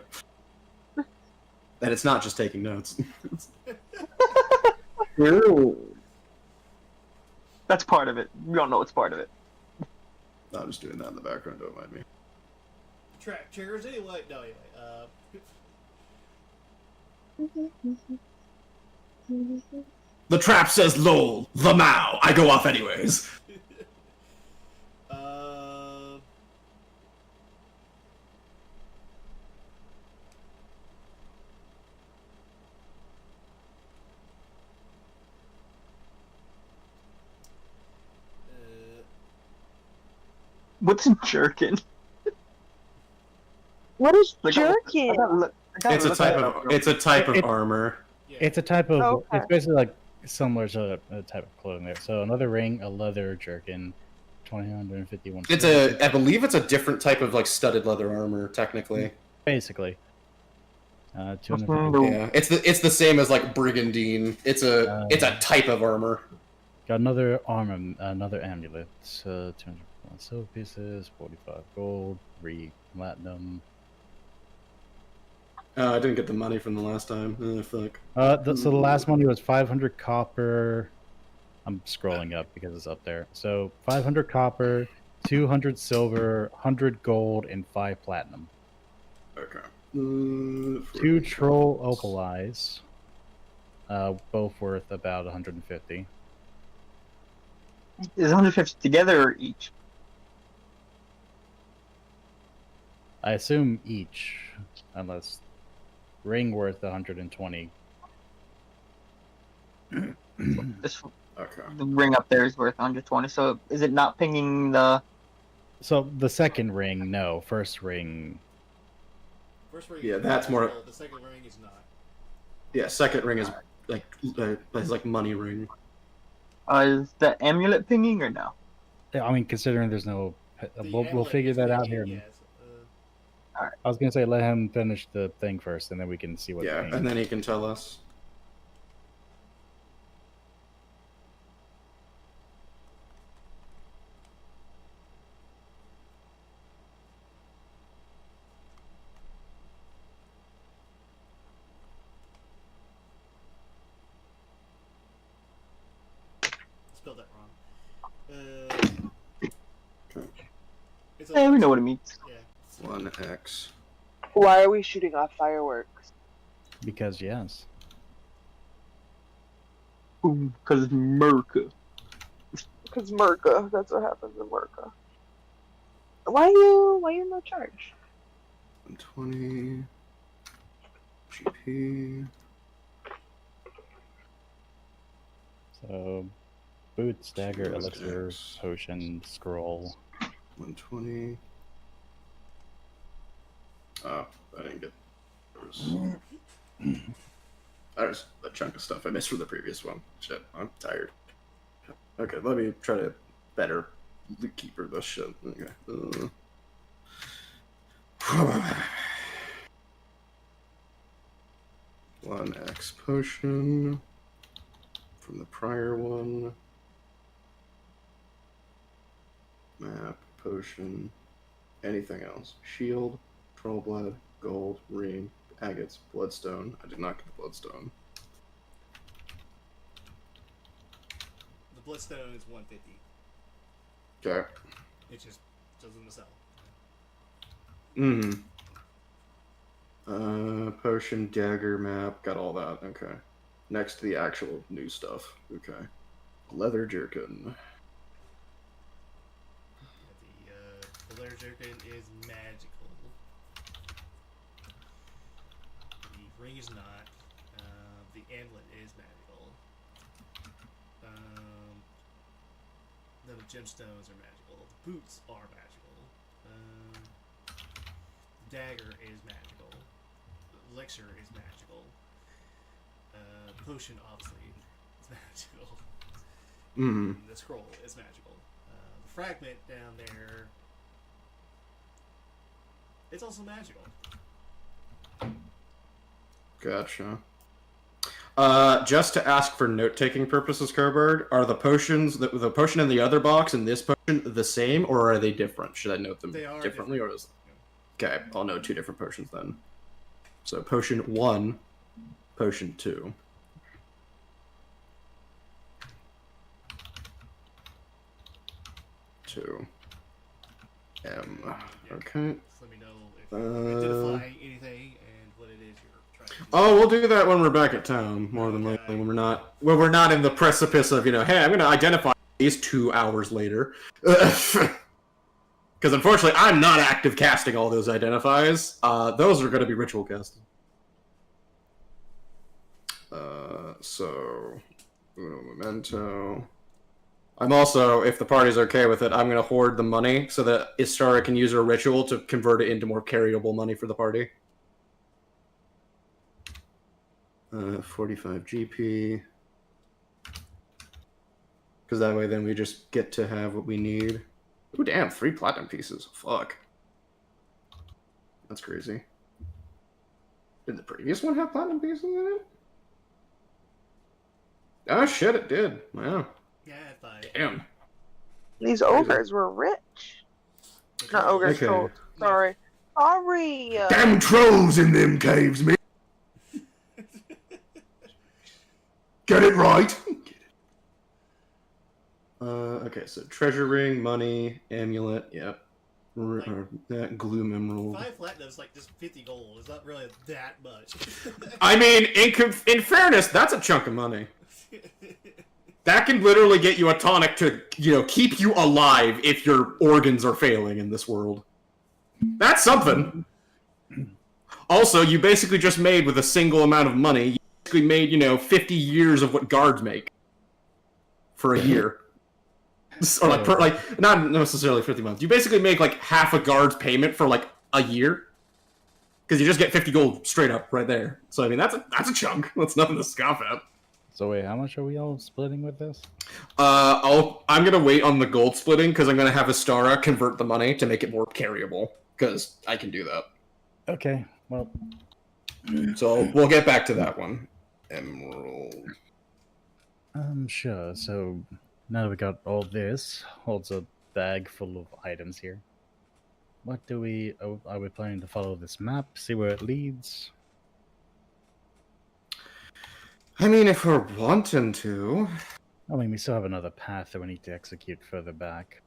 And it's not just taking notes. That's part of it. We all know it's part of it. I'm just doing that in the background, don't mind me. Track chairs anyway. No, anyway. The trap says lol, the Mao. I go off anyways. What's jerkin? What is Like, jerkin? It's a type of armor. yeah. It's a type of... Okay. It's basically like similar to a type of clothing there. So another ring, a leather jerkin, 251. It's I believe it's a different type of like studded leather armor, technically. Basically. 250. Yeah, it's the same as like brigandine. It's a type of armor. Got another armor, another amulet. 200 silver pieces, 45 gold, 3 platinum. I didn't get the money from the last time. Fuck. So the last money was 500 copper. I'm scrolling up because it's up there. So 500 copper, 200 silver, 100 gold, and 5 platinum. Okay. 2 troll opal eyes, both worth about 150. Is 150 together or each? I assume each, unless ring worth 120. This Okay. the ring up there is worth 120. So is it not pinging the? So the second ring, no. First ring, First ring Yeah, is that's more- magical, The second ring is not. Yeah, second ring is like money ring. Is the amulet pinging or no? I mean, considering there's no... The We'll amulet figure is that out pinging, here. yes. I was gonna say let him finish the thing first, and then we can see what. Yeah, and then he can tell us. Spelled that wrong. It's Hey, we know what it means. Yeah. 1x. Why are we shooting off fireworks? Because yes, Boom, because it's Merca. Because Merca. That's what happens in Merca. Why you no charge? 120. GP. so boot, dagger, Sure, elixir, X. potion, scroll. 120. Oh, I didn't get. There's a chunk of stuff I missed from the previous one. Shit, I'm tired. Okay, let me try to better keep her this shit. Okay. 1x potion. from the prior one. Map, potion, anything else. Shield, troll blood, gold, ring, agates, bloodstone. I did not get the bloodstone. The bloodstone is 150. Okay. It just doesn't sell. Potion, dagger, map, got all that. Okay. Next to the actual new stuff. Okay. Leather jerkin. The leather jerkin is magical. The ring is not. The amulet is magical. The gemstones are magical. The boots are magical. The dagger is magical. The elixir is magical. The potion, obviously, is magical. The scroll is magical. The fragment down there, it's also magical. Gotcha. Just to ask for note-taking purposes, Kerberg, are the potions, the potion in the other box and this potion the same, or are they different? Should I note them They are differently, different. or is... Okay, I'll note 2 different potions then. So potion 1, potion 2. Okay. Just let me know if you're identifying anything and what it is you're trying to do. Oh, we'll do that when we're back at town, more than likely, when we're not in the precipice of, hey, I'm gonna identify these 2 hours later. Because unfortunately, I'm not active casting all those identifies. Those are gonna be ritual casting. So, Uno Memento. I'm also, if the party's okay with it, I'm going to hoard the money so that Istara can use her ritual to convert it into more carryable money for the party. 45 GP. Because that way then we just get to have what we need. Ooh, damn, 3 platinum pieces. Fuck. That's crazy. Did the previous one have platinum pieces in it? Oh shit, it did. Wow. Yeah, fine. Damn. These ogres were rich. Not ogres, Okay. trolls. Sorry. Sorry. Damn trolls in them caves, man. Get it right. Okay, so treasure ring, money, amulet, yep. That gloom emerald. 5 platinum's like just 50 gold. It's not really that much. I mean, in fairness, that's a chunk of money. That can literally get you a tonic to, keep you alive if your organs are failing in this world. That's something. Also, you basically just made with a single amount of money, you basically made, 50 years of what guards make. For a year. Or not necessarily 50 months. You basically make half a guard's payment for a year. Because you just get 50 gold straight up right there. So I mean that's a chunk. That's nothing to scoff at. So wait, how much are we all splitting with this? I'm gonna wait on the gold splitting because I'm gonna have Istara convert the money to make it more carryable. Because I can do that. Okay, well. So we'll get back to that one. Emerald. Sure. So now that we got all this, holds a bag full of items here. What are we planning to follow this map, see where it leads? I mean, if we're wanting to. I mean, we still have another path that we need to execute further back.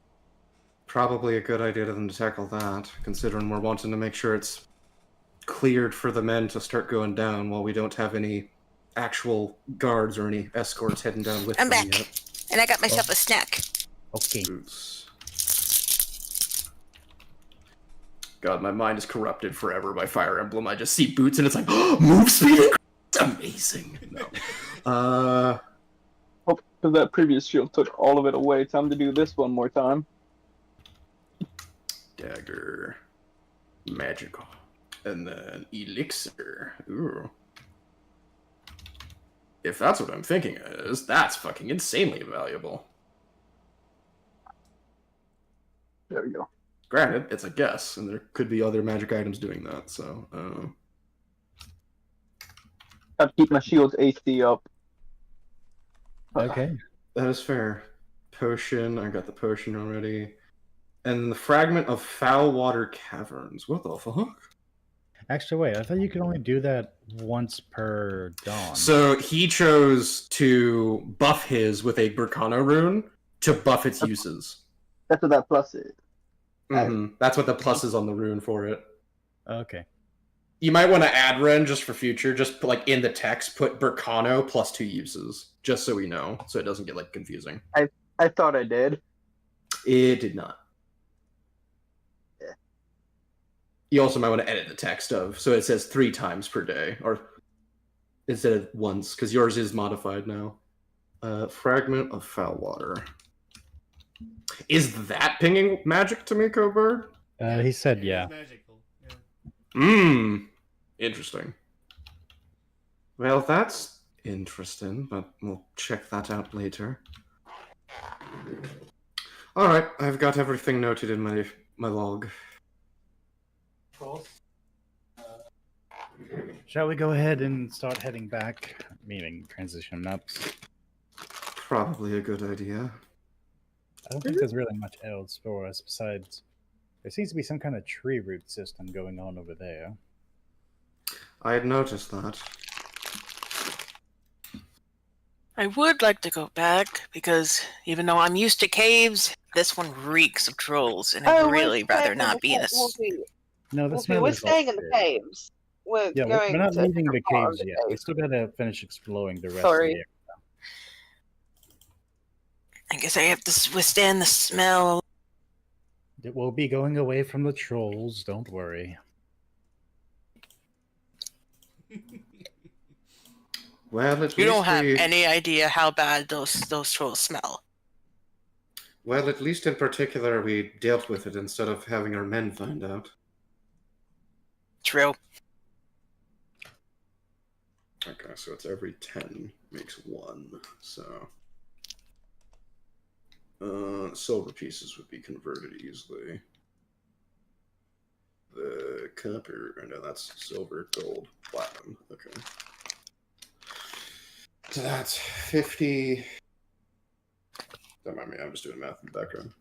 Probably a good idea to them to tackle that, considering we're wanting to make sure it's cleared for the men to start going down while we don't have any actual guards or any escorts heading down with I'm them back. yet. And I got myself a snack. Okay. Boots. God, my mind is corrupted forever by Fire Emblem. I just see boots and it's like, oh, move speed! It's amazing. No. Hope because that previous shield took all of it away. Time to do this one more time. Dagger. Magical. And then elixir. Ooh. If that's what I'm thinking it is, that's fucking insanely valuable. There we go. Granted, it's a guess, and there could be other magic items doing that, so... Gotta keep my shield's AC up. Okay. That is fair. Potion, I got the potion already. And the fragment of foul water caverns. What the fuck? Actually, wait. I thought you could only do that once per dawn. So he chose to buff his with a Berkano rune to buff its uses. That's what that plus is. That's what the plus is on the rune for it. Okay. You might want to add Ren just for future. Just put, like in the text, put Berkano plus 2 uses, just so we know, so it doesn't get like confusing. I thought I did. It did not. Yeah. You also might want to edit the text of so it says 3 times per day, or instead of once, because yours is modified now. Fragment of foul water. Is that pinging magic to me, Bird? He said It is yeah. magical. Yeah. Interesting. Well, that's interesting, but we'll check that out later. Alright, I've got everything noted in my log. Shall we go ahead and start heading back? Meaning transition maps. Probably a good idea. I don't think there's really much else for us besides there seems to be some kind of tree root system going on over there. I had noticed that. I would like to go back because even though I'm used to caves, this one reeks of trolls, and I'd really rather not be in a. No, the smell We're is all staying in the good. caves. We're Yeah, going we're not to leaving the different part of caves the yet. We cave. still gotta finish exploring the rest Sorry. of the area. I guess I have to withstand the smell. It will be going away from the trolls, don't worry. Well, at You least don't have we... any idea how bad those trolls smell. Well, at least in particular, we dealt with it instead of having our men find out. True. Okay, so it's every 10 makes 1, so... silver pieces would be converted easily. The copper... no, that's silver, gold, platinum. Okay. So that's 50... Don't mind me, I'm just doing math in the background.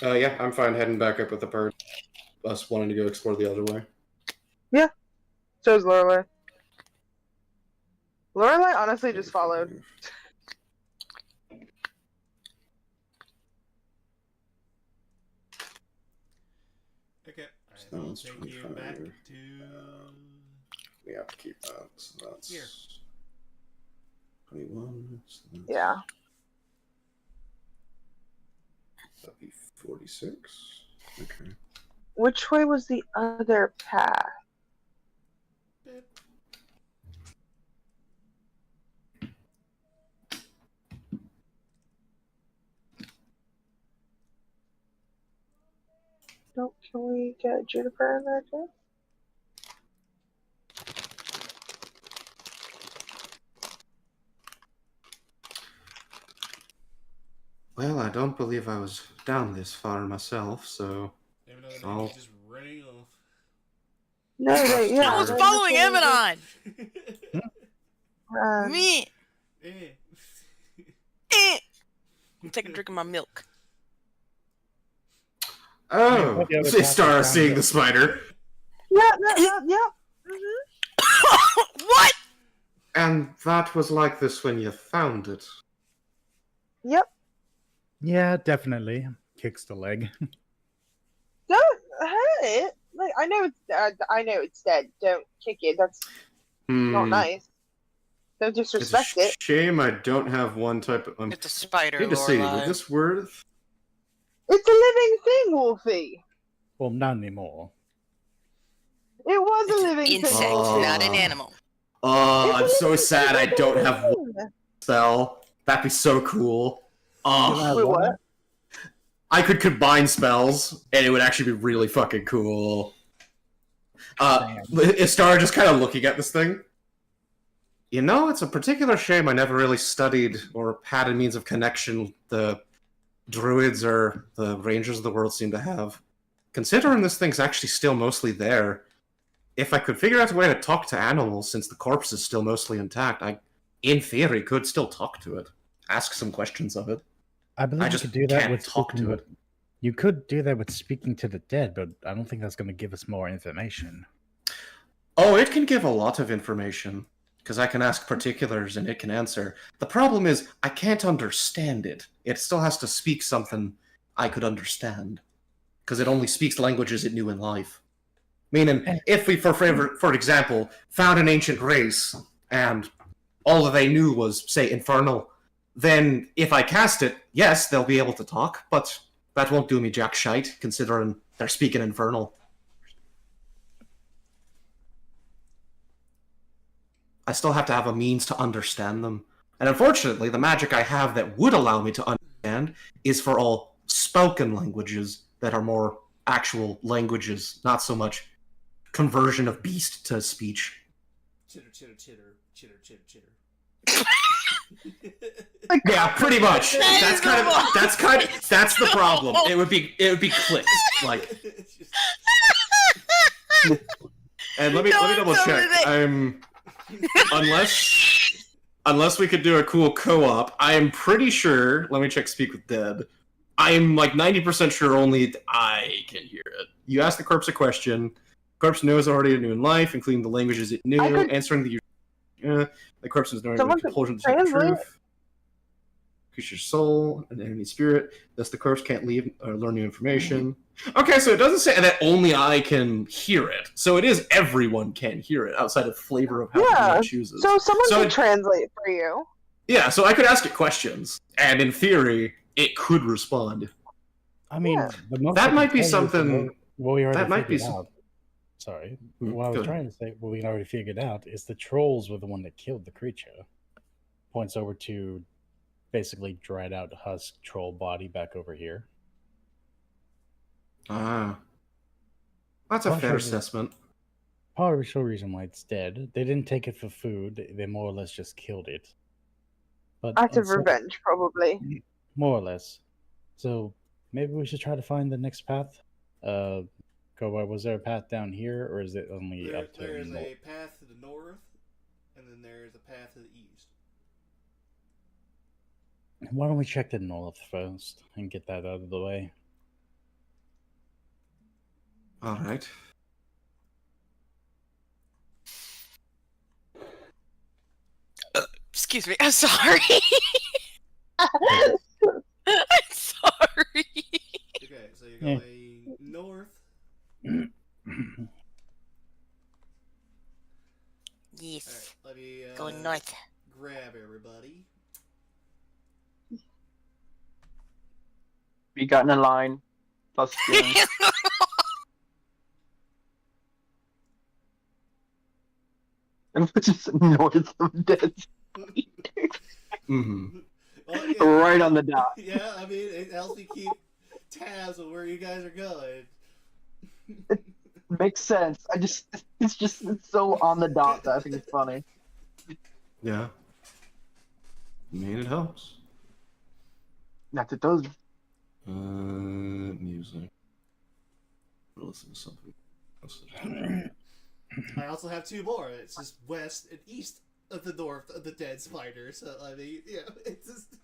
Yeah, I'm fine heading back up with the bird. Us wanting to go explore the other way. So is Lorelei. Lorelei honestly just followed. Okay. So I will that's take you 25. back to. We have to keep that, so that's... Here. 21, so that's... Yeah. That'd be 46. Okay. Which way was the other path? Can we get Juniper in there too? Well, I don't believe I was down this far myself, so... Even though Oh. he's just running off. No, yeah. I was no, following that's what Emanon! Me! Eh. Take a drink of my milk. Oh! Yeah, but Star seeing the spider. Yeah. What? And that was like this when you found it. Yep. Yeah, definitely. Kicks the leg. Don't hurt it. Like I know it's dead. Don't kick it. That's not nice. Don't It's disrespect a it. shame I don't have one type of... It's a spider, I need to see, Lorelai. was this worth... It's a living thing, Wolfie. Well, not anymore. It was It's a an living insect, thing. not an animal. Oh, I'm It's a so living sad I thing. don't have one spell. That'd be so cool. Oh, Wait, what? I could combine spells, and it would actually be really fucking cool. Istar just kind of looking at this thing. You know, it's a particular shame I never really studied or had a means of connection the druids or the rangers of the world seem to have. Considering this thing's actually still mostly there, if I could figure out a way to talk to animals since the corpse is still mostly intact, I in theory, could still talk to it, ask some questions of it. I believe I you just could do that can't with talk speaking to it. You could do that with speaking to the dead, but I don't think that's going to give us more information. Oh, it can give a lot of information, because I can ask particulars and it can answer. The problem is, I can't understand it. It still has to speak something I could understand, because it only speaks languages it knew in life. Meaning, if we, for example, found an ancient race, and all that they knew was, say, Infernal, then if I cast it, yes, they'll be able to talk, but that won't do me jack shite, considering they're speaking Infernal. I still have to have a means to understand them. And unfortunately, the magic I have that would allow me to understand is for all spoken languages that are more actual languages, not so much conversion of beast to speech. Chitter, chitter, chitter, chitter, chitter, chitter. Yeah, pretty much. That's the problem. It would be clicks, like. And let me double check. Unless we could do a cool co-op, I am pretty sure. Let me check. Speak with Dead. I'm like 90% sure only I can hear it. You ask the corpse a question. Corpse knows already it knew in life, including the languages it knew, answering the corpse is knowing the compulsion to the truth. Creature's soul, an enemy spirit. Thus, the corpse can't leave or learn new information. Okay, so it doesn't say that only I can hear it. So it is everyone can hear it outside of flavor of how one chooses. So someone can translate for you. Yeah, so I could ask it questions, and in theory, it could respond. I mean, that might be something. That might be out. Sorry, what I was trying to say, what we already figured out is the trolls were the one that killed the creature. Points over to basically dried out husk troll body back over here. That's a fair assessment. Partial reason why it's dead. They didn't take it for food. They more or less just killed it. But out of revenge, probably. More or less. So maybe we should try to find the next path. Kobar, was there a path down here, or is it only up to There is a path to the north, and then there's a path to the east. Why don't we check the north first and get that out of the way? All right. Excuse me, I'm sorry. I'm sorry. Okay, so you're going north. Yes. Right, let me going north. Grab everybody. We got in a line. Plus and which is north of Dead. Mm-hmm. Well, yeah, right on the dot. Yeah, I mean, it helps you keep tabs on where you guys are going. It makes sense. It's so on the dot that I think it's funny. Yeah. I mean, it helps. Yes, it does. Music. Listen to something else. I also have two more. It's just west and east of the north of the dead spider. So I mean, yeah, it's just.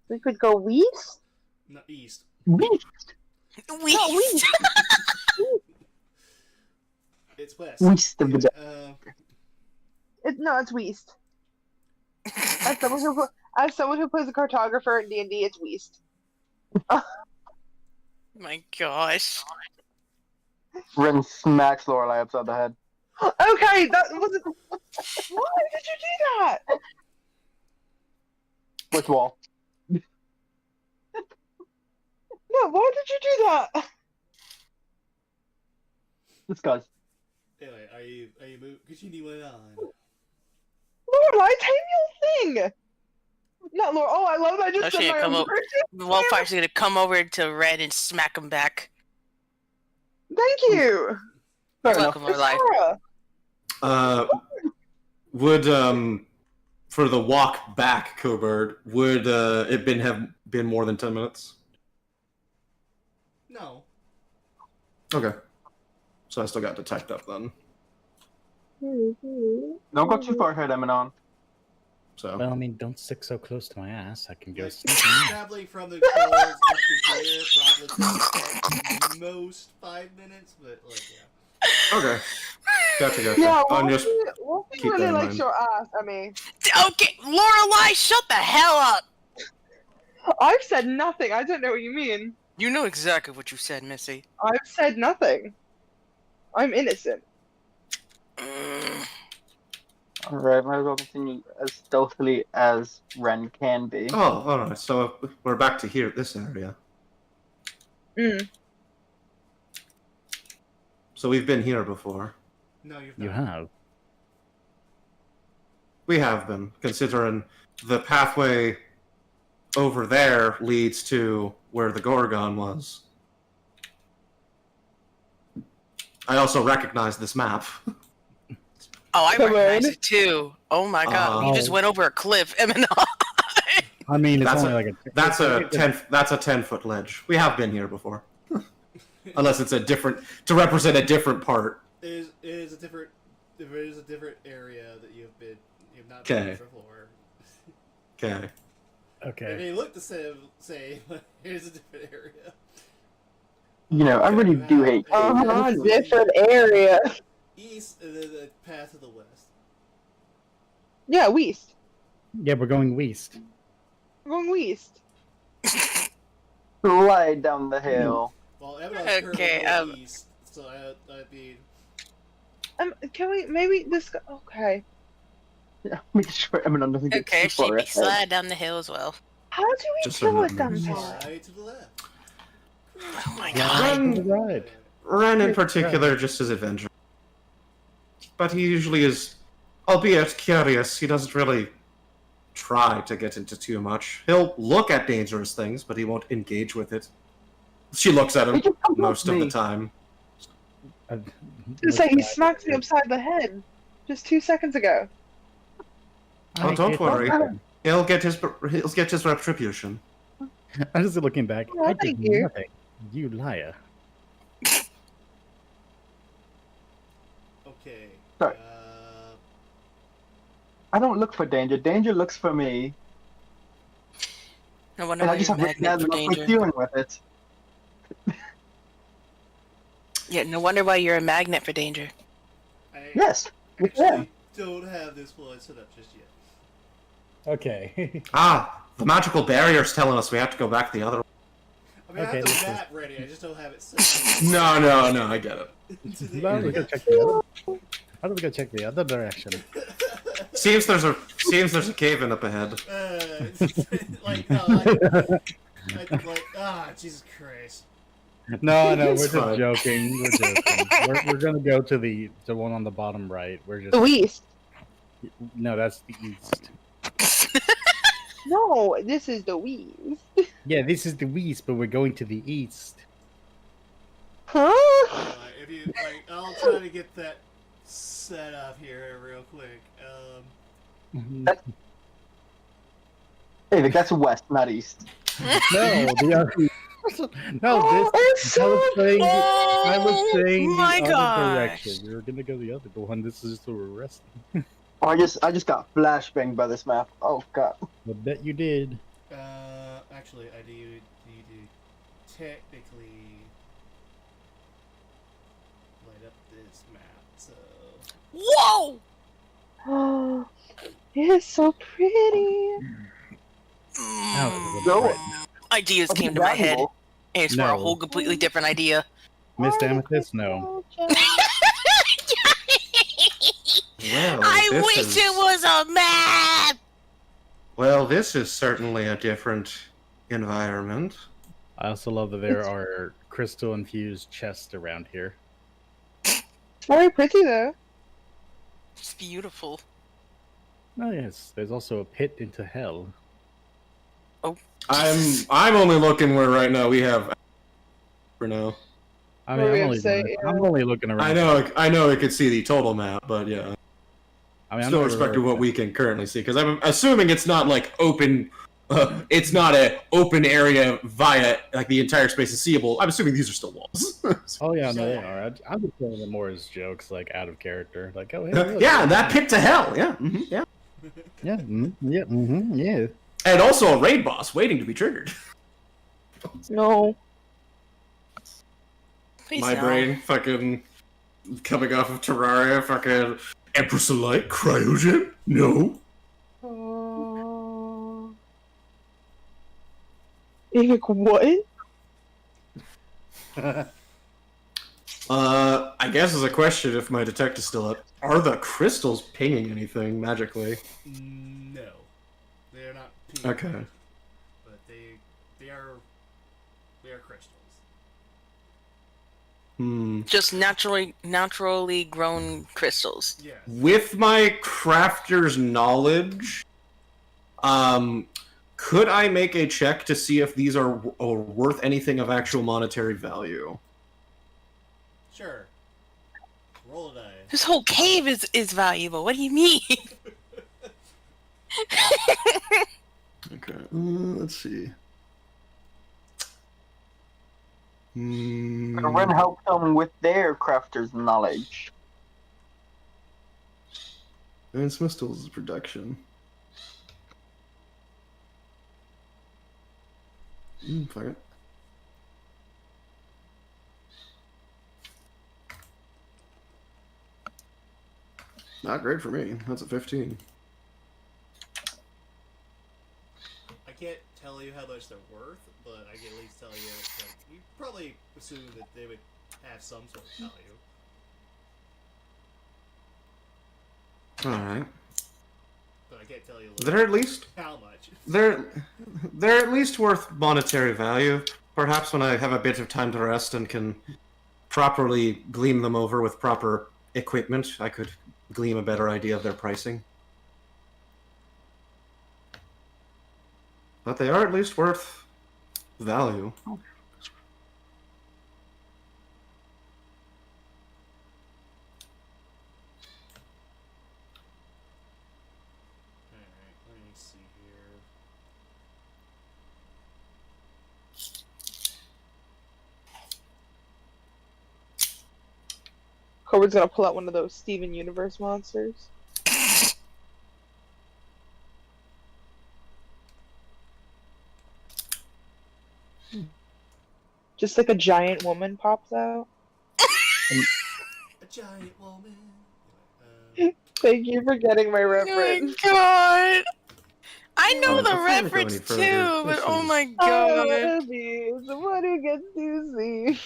We could go west. Not east. West. West. It's west. West of the dead. No, it's west. As someone who plays a cartographer in D&D, it's west. My gosh. Ren smacks Lorelei upside the head. Okay, that wasn't. Why did you do that? Which wall? No, why did you do that? Discuss. Anyway, are you moving? Continuing on. Lorelei, tame your thing. Not Laura. Oh, I love that. I just said my own person. Wildfire's gonna come over to Red and smack him back. Thank you. Welcome, Lorelei. Would for the walk back, Cobird, would it have been more than 10 minutes? No. Okay. So I still got detect up then. Don't go too far ahead, Eminon. So Well, I mean, don't stick so close to my ass. I can go Like, sneaking. traveling from the coals up to here probably takes at most 5 minutes, but like yeah. okay, gotcha. Yeah, I'm just Wolfie keep that really in likes mind. your ass. I mean, Okay, Lorelai, shut the hell up. I've said nothing. I don't know what you mean. You know exactly what you said, Missy. I've said nothing. I'm innocent. Mm. Alright, might as well continue as stealthily as Ren can be. Oh, alright, so we're back to here, this area. Mm. So we've been here before. No, you've You not. have. We have been, considering the pathway over there leads to where the Gorgon was. I also recognize this map. Oh, I Come recognize on. it too. Oh my god, Oh. you just went over a cliff, Eminem. I mean, it's That's only a- like a. That's it's- a 10-foot ledge. We have been here before. Unless it's a different to represent a different part. It is a different area that you've not Okay. been before. Okay. They Okay. may look the same, but it is a different area. You know, I really do hate caves. Different area. East and then the path to the west. Yeah, west. Yeah, we're going west. We're going west. Slide down the hill. Well, Eminon's Okay, currently going east, so I'd be. Can we maybe discuss? Okay. Yeah, make sure Eminon doesn't get Okay, too far she'd be ahead. slide down the hill as well. How do we Just so kill a that dumb moves. part? Slide to the left. Oh my Slide god. to the right. Ren in particular just is adventurous. But he usually is, albeit curious, he doesn't really try to get into too much. He'll look at dangerous things, but he won't engage with it. She looks at him He just comes most up of to the me. time. Just say he smacked me upside the head just 2 seconds ago. Oh, don't worry. He'll get his retribution. I'm just looking back. Oh, I did thank you. nothing. You liar. Okay. Sorry. I don't look for danger. Danger looks for me, No wonder and why I just you're a have magnet for luck with danger. dealing with it. Yeah, no wonder why you're a magnet for danger. I Yes. actually don't have this one set up just yet. Okay. Ah, the magical barrier's telling us we have to go back the other way. I mean, I Okay, have this the is- map ready. I just don't have it set. No, I get it. to the How do we go area. check the other? How do we go check the other direction? Seems there's a cave in up ahead. Like, no, like, Jesus Christ. No, we're It's just fine. joking. We're joking. We're gonna go to the one on the bottom right. We're just The west. no, that's the east. No, this is the west. Yeah, this is the west, but we're going to the east. Huh? If you like, I'll try to get that set up here real quick. Hey, Vic, that's west, not east. No, the other. No, Oh, this. I'm I was so saying. I was saying my the gosh. other direction. We were gonna go the other one. This is just where we're resting. Oh, I just got flashbanged by this map. Oh god. I bet you did. Actually, I need to technically light up this map. So Whoa! Oh, it's so pretty. Oh, Go right. Ideas came to my head. And it's for a No. whole completely different idea. Miss Amethyst, no. Well, I this wish is- it was a map! Well, this is certainly a different environment. I also love that there are crystal infused chests around here. Very pretty though. It's beautiful. Oh yes, there's also a pit into hell. I'm only looking where right now we have for now. I What mean, were we I'm gonna say, I'm only looking around. I know it could see the total map, but yeah, I mean, I'm still not respect to really- what we can currently see because I'm assuming it's not like open it's not a open area via like the entire space is seeable. I'm assuming these are still walls. Oh yeah, no, they are. I'm just saying it more as jokes, like out of character. Like, oh hey, look. Yeah, that pit to hell. Yeah, yeah. Yeah, yeah. And also a raid boss waiting to be triggered. No. Please My no. brain fucking coming off of Terraria, fucking Empress of Light, Cryogen? No. Like, what? I guess as a question, if my detective's still up, are the crystals pinging anything magically? No, they're not. Pink, Okay. but they are crystals. Just naturally grown crystals. Yes. With my crafter's knowledge, could I make a check to see if these are worth anything of actual monetary value? Sure. Roll a die. This whole cave is valuable. What do you mean? Okay, let's see. Ren helped them with their crafter's knowledge. And Smith Tools is production. Fuck it. Not great for me. That's a 15. I can't tell you how much they're worth, but I can at least tell you that you probably assume that they would have some sort of value. Alright. But I can't tell you They're at least how much. they're at least worth monetary value. Perhaps when I have a bit of time to rest and can properly gleam them over with proper equipment, I could gleam a better idea of their pricing. But they are at least worth value. Alright, let me see here. Corbin's gonna pull out one of those Steven Universe monsters. Just like a giant woman pops out. A giant woman. Thank you for getting my Oh my reference. god! I know Oh, the before we go reference any too, further, but this oh is- my I god! wanna be the one who gets to see.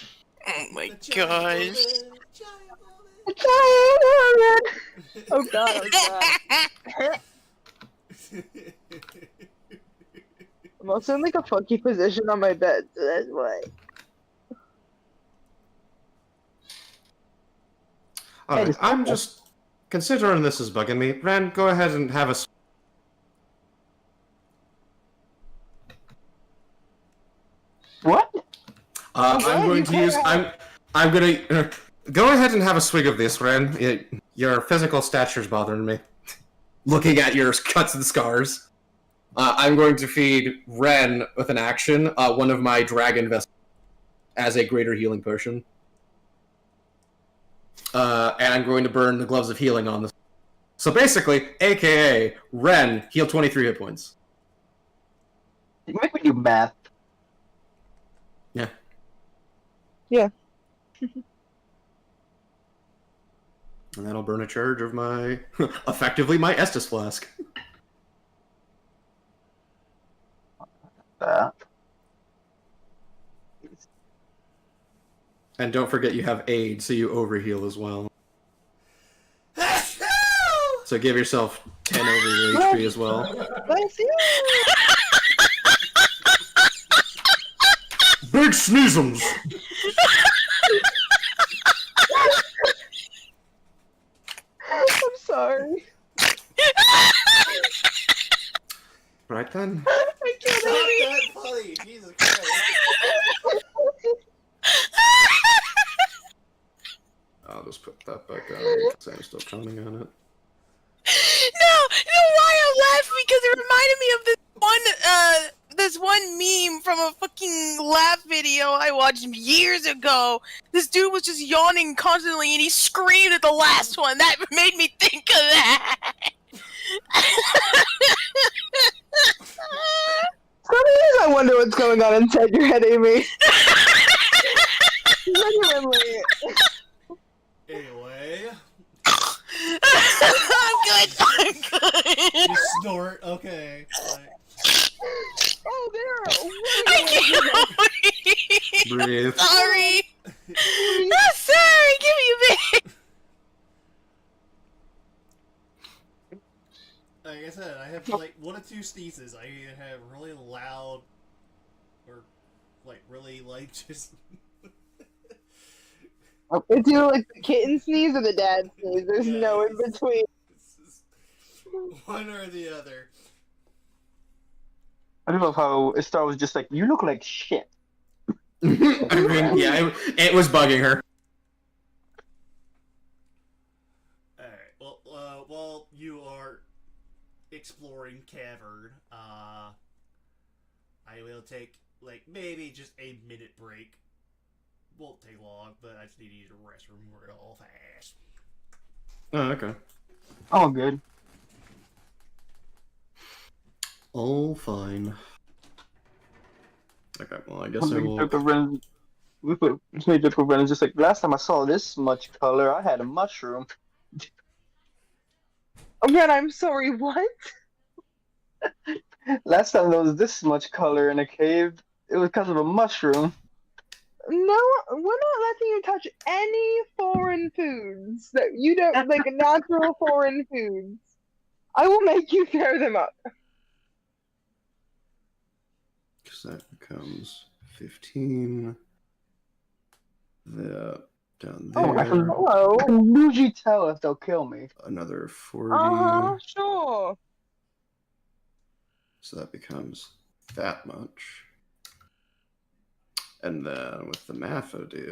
Oh my A giant gosh! woman, giant A giant woman! Oh god, oh god. I'm also in like a funky position on my bed, so that's why. Alright, I'm just considering this is bugging me. Ren, go ahead and have a. What? I'm ahead, going you to can use. have- I'm gonna go ahead and have a swig of this, Ren. Your physical stature's bothering me. Looking at your cuts and scars, I'm going to feed Ren with an action one of my dragon vessels as a greater healing potion, and I'm going to burn the gloves of healing on this. So basically, AKA Ren, heal 23 hit points. You make me do math. Yeah. Yeah. And that'll burn a charge of my, effectively my Estus flask. That. And don't forget you have aid, so you overheal as well. So give yourself 10 over your HP as well. Bless you! Big sneezums! I'm sorry. Right then. I can't It's not that funny. Jesus Christ. I'll just put that back on because I'm still counting on it. No, you know why I'm laughing? Because it reminded me of this one a fucking laugh video I watched years ago. This dude was just yawning constantly and he screamed at the last one. That made me think of that. Sometimes I wonder what's going on inside your head, Amy. Genuinely. Anyway, I'm good. I'm good. you snort. Okay. Oh, there. I can't breathe. Breathe. Sorry. Oh, sorry. Give me a minute. Like I said, I have like 1 or 2 sneezes. I either have really loud, or like really like just. It's either like the kitten sneeze or the dad sneeze. There's no in between. It's just one or the other. I love how Star was just like, you look like shit. I mean, yeah, it was bugging her. Alright, well, while you are exploring cavern, I will take, like, maybe just a minute break. Won't take long, but I just need to use the restroom real fast. Oh, okay. Oh, good. All fine. Okay, well, I guess I will. Ren's just like, last time I saw this much color, I had a mushroom. Oh, Ren, I'm sorry, what? Last time there was this much color in a cave, it was because of a mushroom. No, we're not letting you touch any foreign foods that you don't like. Natural foreign foods. I will make you throw them up. Because that becomes 15. That down there. Oh, I can usually tell if they'll kill me. Another 40. Sure. So that becomes that much. And then with the math I did.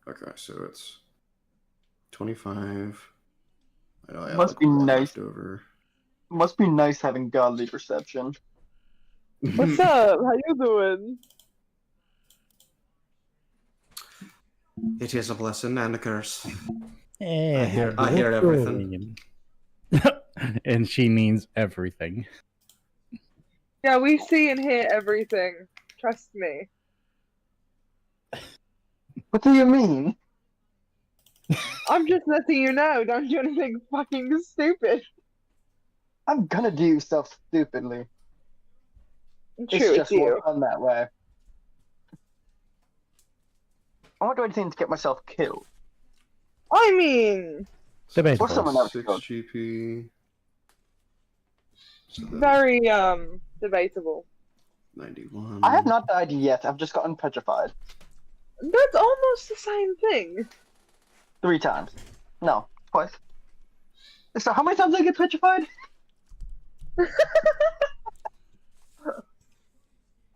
Okay, so it's 25. I know I have Must like be one nice. left over. Must be nice having godly perception. What's up? How you doing? It is a blessing and a curse. Yeah, I hear everything. And she means everything. Yeah, we see and hear everything. Trust me. What do you mean? I'm just letting you know. Don't do anything fucking stupid. I'm gonna do stuff stupidly. True, It's it's just you. more fun that way. I won't do anything to get myself killed. I mean, Debatable. Or someone else 6 killed. GP. So then very debatable. 91. I have not died yet. I've just gotten petrified That's almost the same thing. 3 times. No, twice. So how many times did I get petrified? I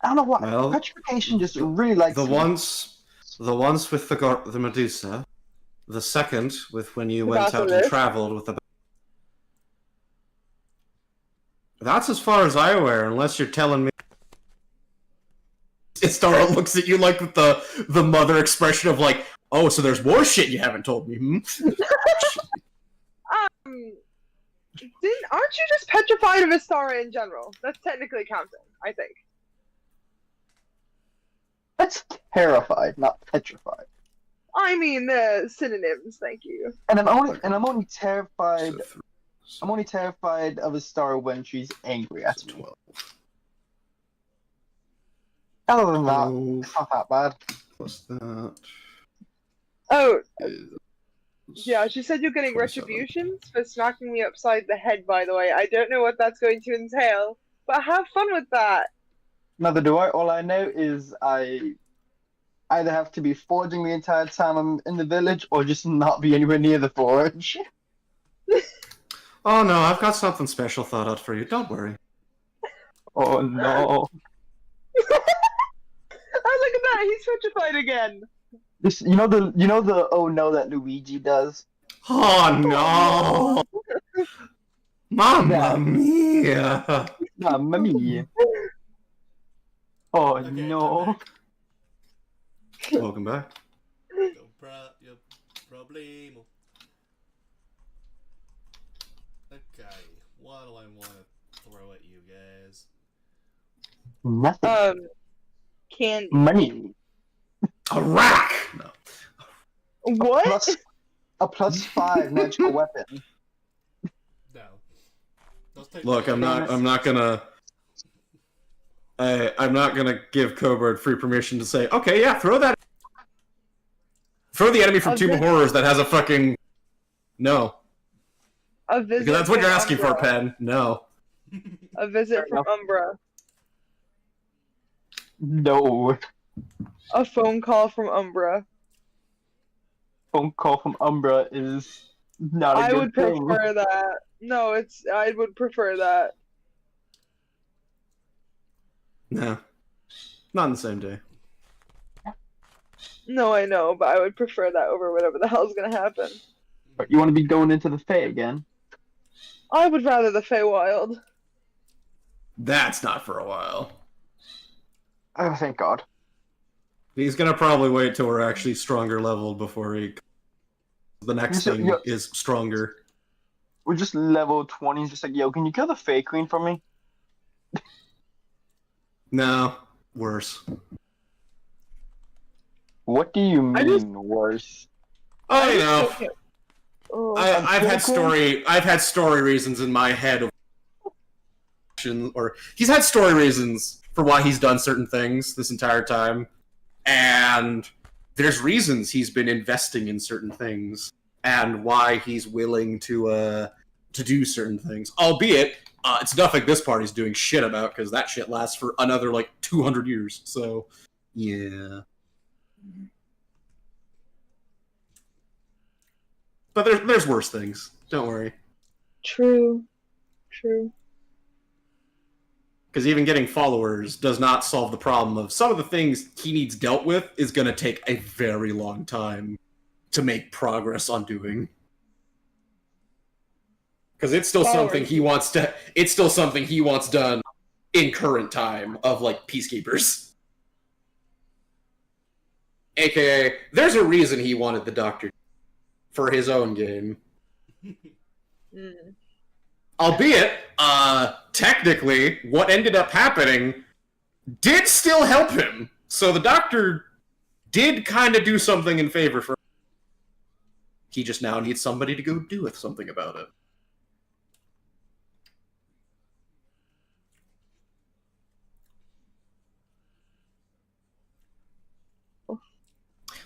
don't know why. Well, Petrification just really likes the me. ones with the Medusa. The second with when you The went out and basilisk. traveled with the. That's as far as I'm aware, unless you're telling me. Istara looks at you like with the mother expression of like, oh, so there's more shit you haven't told me, hmm? Aren't you just petrified of Astara in general? That's technically counting, I think. That's terrified, not petrified. I mean the synonyms, thank you. And I'm only terrified. So I'm only terrified of a star when she's angry at me. 12. Other than that, 12 it's not that bad. plus that Oh, is yeah, she said you're getting 27. retributions for smacking me upside the head, by the way. I don't know what that's going to entail, but have fun with that. Neither do I. All I know is I either have to be foraging the entire time I'm in the village, or just not be anywhere near the forge. Oh no, I've got something special thought out for you. Don't worry. Oh no! Oh, look at that! He's petrified again. This, you know the oh no that Luigi does. Oh no! Mamma mia! Mamma mia. Oh Okay, I'm no. back. Welcome back. No problemo. Okay, what do I want to throw at you guys? Nothing. Candy. Money. A rack! No. What? A +5 magical weapon. No. Those take Look, I'm not gonna give Cobard free permission to say, okay, yeah, throw the enemy from A Tomb of visit- Horrors that has a fucking... No. A visit. Because that's what from you're asking for, Umbra. Pen. No. A visit from Umbra. No. A phone call from Umbra. Phone call from Umbra is not a I good would thing. prefer that. No, I would prefer that. No. Not on the same day. No, I know, but I would prefer that over whatever the hell's gonna happen. You want to be going into the Fae again? I would rather the Feywild. That's not for a while. Oh, thank God. He's gonna probably wait till we're actually stronger leveled before he... The next So, thing yeah. is stronger. We're just level 20, just like, yo, can you kill the Fae Queen for me? No. Worse. What do you mean I just- worse? I know. Okay. Oh, I've had story reasons in my head of... Or he's had story reasons for why he's done certain things this entire time. And there's reasons he's been investing in certain things and why he's willing to do certain things. Albeit, it's nothing this party's doing shit about because that shit lasts for another like 200 years. So, yeah. But there's worse things. Don't worry. True. True. Because even getting followers does not solve the problem of some of the things he needs dealt with is going to take a very long time to make progress on doing. Because it's still something he wants to. It's still something he wants done in current time of like peacekeepers. AKA, there's a reason he wanted the Doctor for his own game. Mm. Albeit, technically, what ended up happening did still help him. So the Doctor did kind of do something in favor for him. He just now needs somebody to go do with something about it.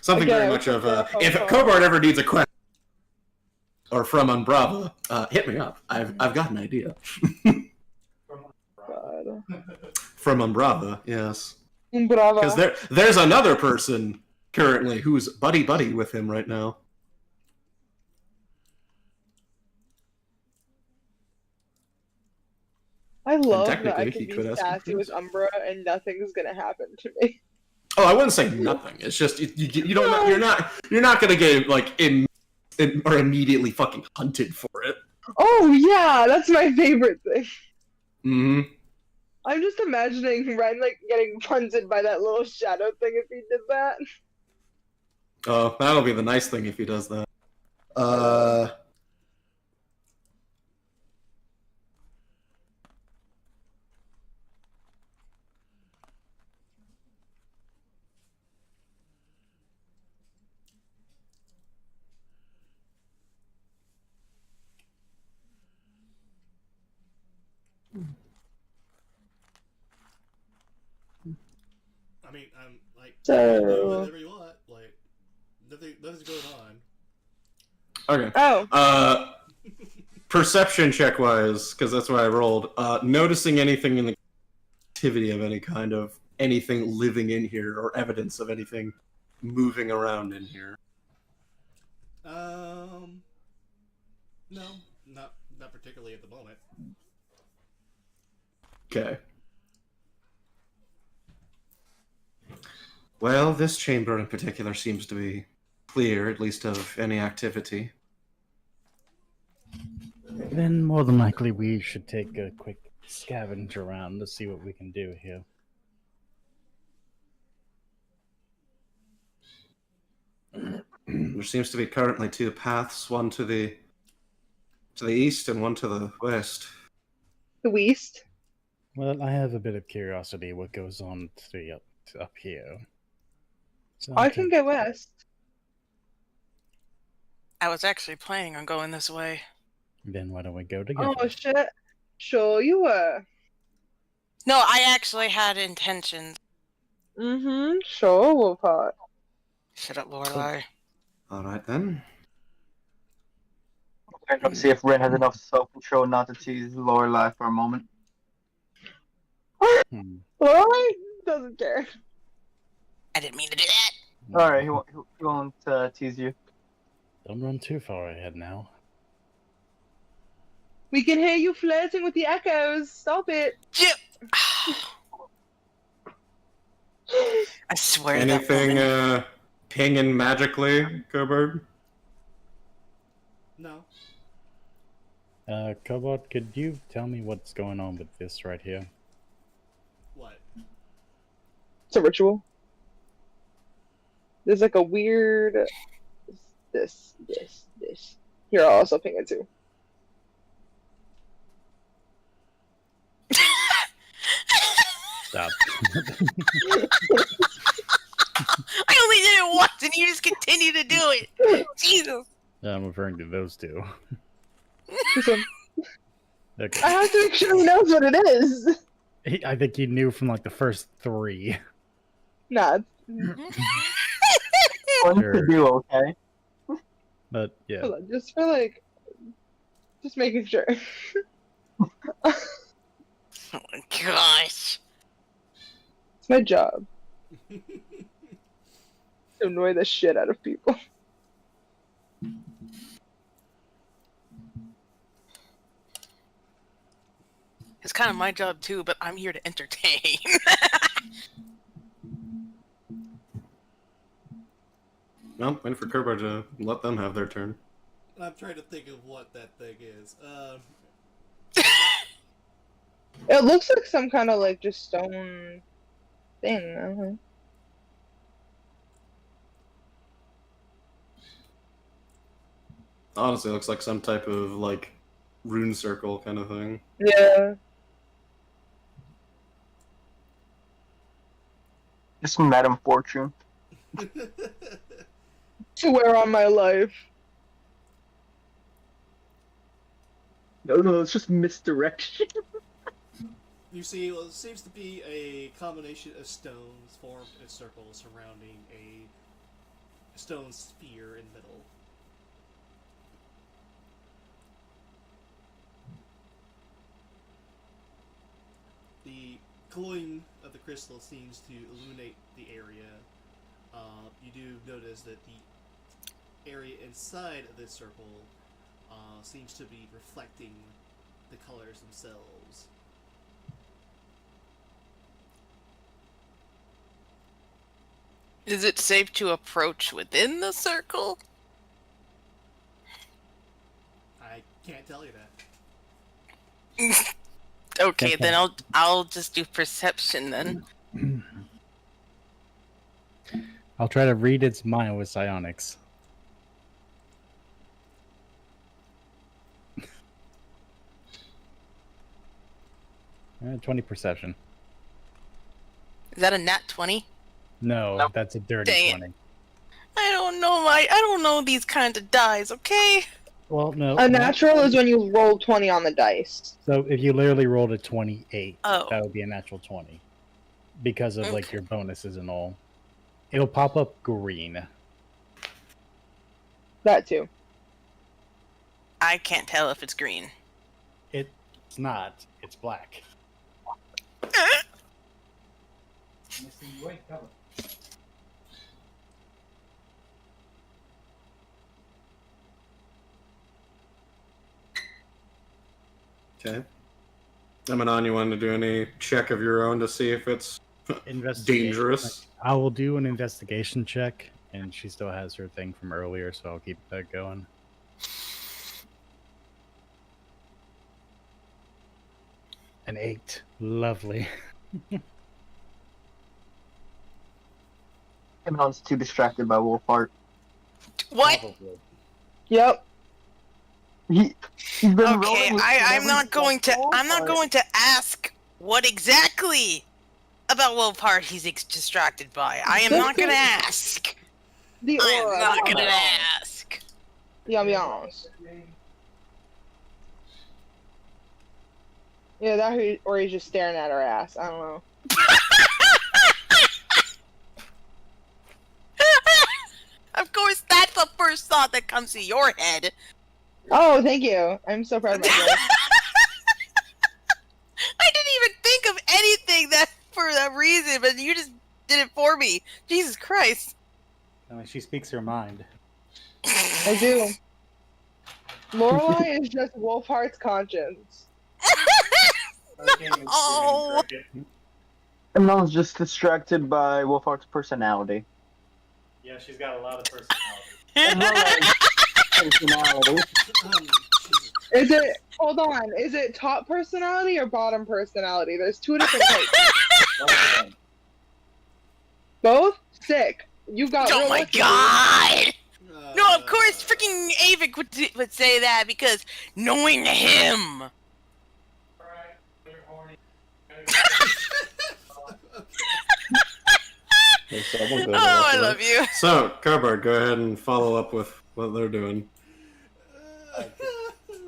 Something Again, very I much would of, prefer a if phone Cobard ever needs a quest, or from Umbrava, hit me up. I've got an idea. God. From Umbrava, yes. Brava. Because there's another person currently who's buddy-buddy with him right now. I love that technically, I he can could be ask sassy him with Umbra and nothing's gonna happen to me. Oh, I wouldn't say nothing. It's just you don't you're not gonna get like or immediately fucking hunted for it. Oh yeah, that's my favorite thing. Hmm. I'm just imagining Ren like getting punted by that little shadow thing if he did that. Oh, that'll be the nice thing if he does that. I mean, I'm like, So- do whatever you want. Like, nothing's going on. Okay. Oh, Perception check wise, because that's what I rolled. Noticing anything in the activity of any kind of anything living in here or evidence of anything moving around in here. No, not particularly at the moment. Okay. Well, this chamber in particular seems to be clear, at least of any activity. Then more than likely we should take a quick scavenge around to see what we can do here. There seems to be currently two paths, one to the east and one to the west. The West. Well, I have a bit of curiosity what goes on to the up here. So I can go west. I was actually planning on going this way. Then why don't we go together? Oh shit. Sure you were. No, I actually had intentions. Mm-hmm. Sure, Wolfheart. Shut up, Lorelai. All right then. I'm going to see if Ren has enough self-control not to tease Lorelai for a moment. Hmm. Lorelai doesn't care. I didn't mean to do that. Alright, he won't tease you. Don't run too far ahead now. We can hear you flirting with the echoes. Stop it. Chip. I swear that Anything woman... pinging magically, Cobard? No. Cobalt, could you tell me what's going on with this right here? What? It's a ritual. There's like a weird... This. Here, I'll also ping it too. Stop. I only did it once and you just continue to do it. Jesus. I'm referring to those two. Listen, Okay. I have to make sure he knows what it is. I think he knew from like the first three. Nah. One Sure. to do, okay? But yeah. Hold on, just for like... Just making sure. Oh my gosh. It's my job. To annoy the shit out of people. It's kind of my job too, but I'm here to entertain. No, waiting for Cobard to let them have their turn. I'm trying to think of what that thing is. It looks like some kind of like just stone thing. I don't know. Honestly, it looks like some type of like rune circle kind of thing. Yeah. Just Madam Fortune. To wear on my life. No, it's just misdirection. You see, well, it seems to be a combination of stones formed in a circle surrounding a stone sphere in the middle. The glowing of the crystal seems to illuminate the area. You do notice that the area inside of this circle seems to be reflecting the colors themselves. Is it safe to approach within the circle? I can't tell you that. Okay, Okay. then I'll just do perception then. I'll try to read its mind with psionics. 20 perception. Is that a nat 20? No, Nope. that's a dirty Dang it. 20. I don't know these kinds of dice, okay? Well, no. A no. natural is when you roll 20 on the dice. So if you literally rolled a 28, Oh. that would be a natural 20. Because of like Okay. your bonuses and all. It'll pop up green. That too. I can't tell if it's green. It's not. It's black. Okay. Emanon, you want to do any check of your own to see if it's Investigation. dangerous? I will do an investigation check, and she still has her thing from earlier, so I'll keep that going. An 8. Lovely. Abaddon's too distracted by Wolfheart. What? Probably. Yep. He's been Okay, rolling with I'm not celebrities going to. like I'm not Wolfheart. going to ask what exactly about Wolfheart he's distracted by. I am not going to ask. The I aura. am not the going to ambiance. ask. The ambiance. Yeah, that or he's just staring at her ass. I don't know. Of course, that's the first thought that comes to your head. Oh, thank you. I'm so proud of myself. I didn't even think of anything that for that reason, but you just did it for me. Jesus Christ. I mean, she speaks her mind. I do. Lorelai is just Wolfheart's conscience. Oh. Abaddon's just distracted by Wolfheart's personality. Yeah, she's got a lot of personality. As well as personality. Jesus. Is it? Hold on. Is it top personality or bottom personality? There's two different types. Both? Sick. You got. Oh real my lucky. god! No, of course, freaking Avik would say that because knowing him. Oh, I love you. So, Carbard, go ahead and follow up with what they're doing. By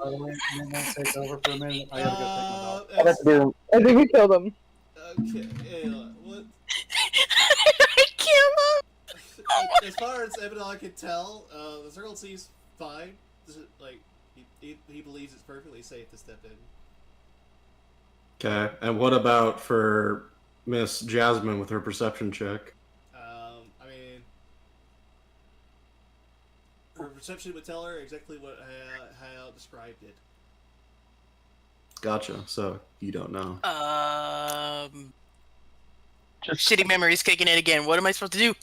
the way, can you guys take over for a minute? I gotta go take my dog. Let's do I think we killed him. Okay, what? I kill him. As far as Abaddon can tell, the Circle C's fine. Like, he believes it's perfectly safe to step in. Okay, and what about for Miss Jasmine with her perception check? I mean, her perception would tell her exactly what how described it. Gotcha. So you don't know. Shitty memories kicking in again. What am I supposed to do?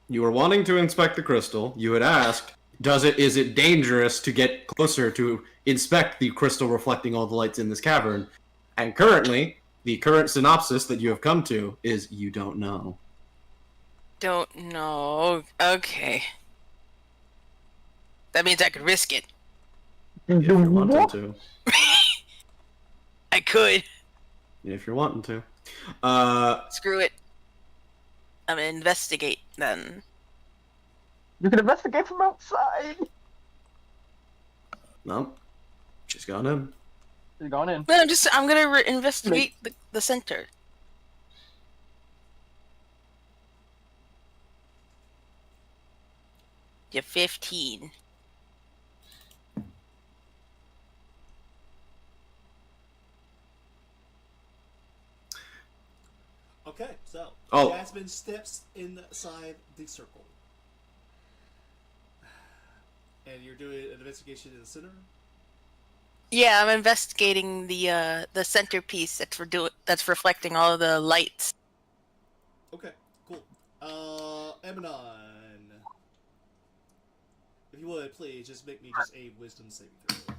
You were wanting to inspect the crystal. You had asked, is it dangerous to get closer to inspect the crystal reflecting all the lights in this cavern? And currently, the current synopsis that you have come to is you don't know. Don't know. Okay. That means I could risk it. If you're wanting to. I could. If you're wanting to. Screw it. I'm gonna investigate then. You can investigate from outside. No. She's gone in. She's gone in. No, I'm gonna investigate the center. You're 15. Okay, so Oh. Jasmine steps inside the circle, and you're doing an investigation in the center. Yeah, I'm investigating the centerpiece that's reflecting all of the lights. Okay, cool. Emanon, if you would please just make me just a wisdom saving throw.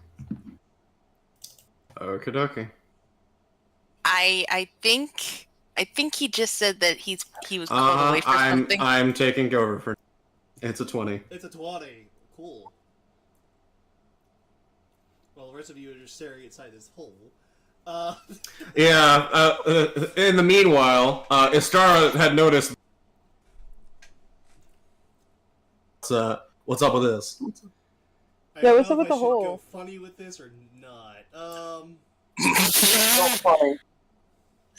Okie dokie. I think he just said that he was called away for something. I'm taking over for. It's a 20. It's a 20. Cool. Well, the rest of you are just staring inside this hole. Yeah, in the meanwhile, Istara had noticed. What's up with this? I Yeah, don't what's know up with if I the should hole? Go funny with this or not. So funny.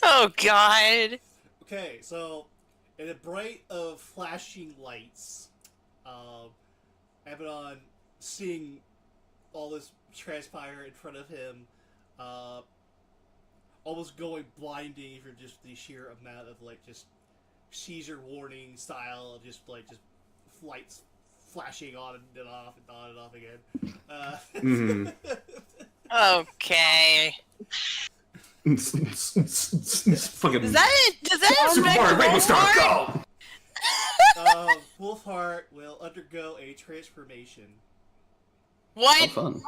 Oh God! Okay, so in a bright of flashing lights, Abaddon seeing all this transpire in front of him, almost going blinding for just the sheer amount of like just seizure warning style of just lights flashing on and off and on and off again. Okay. Fucking. Does that Super affect Mario Rainbow Star, Wolfheart? go! Wolfheart will undergo a transformation. Oh, What? fun.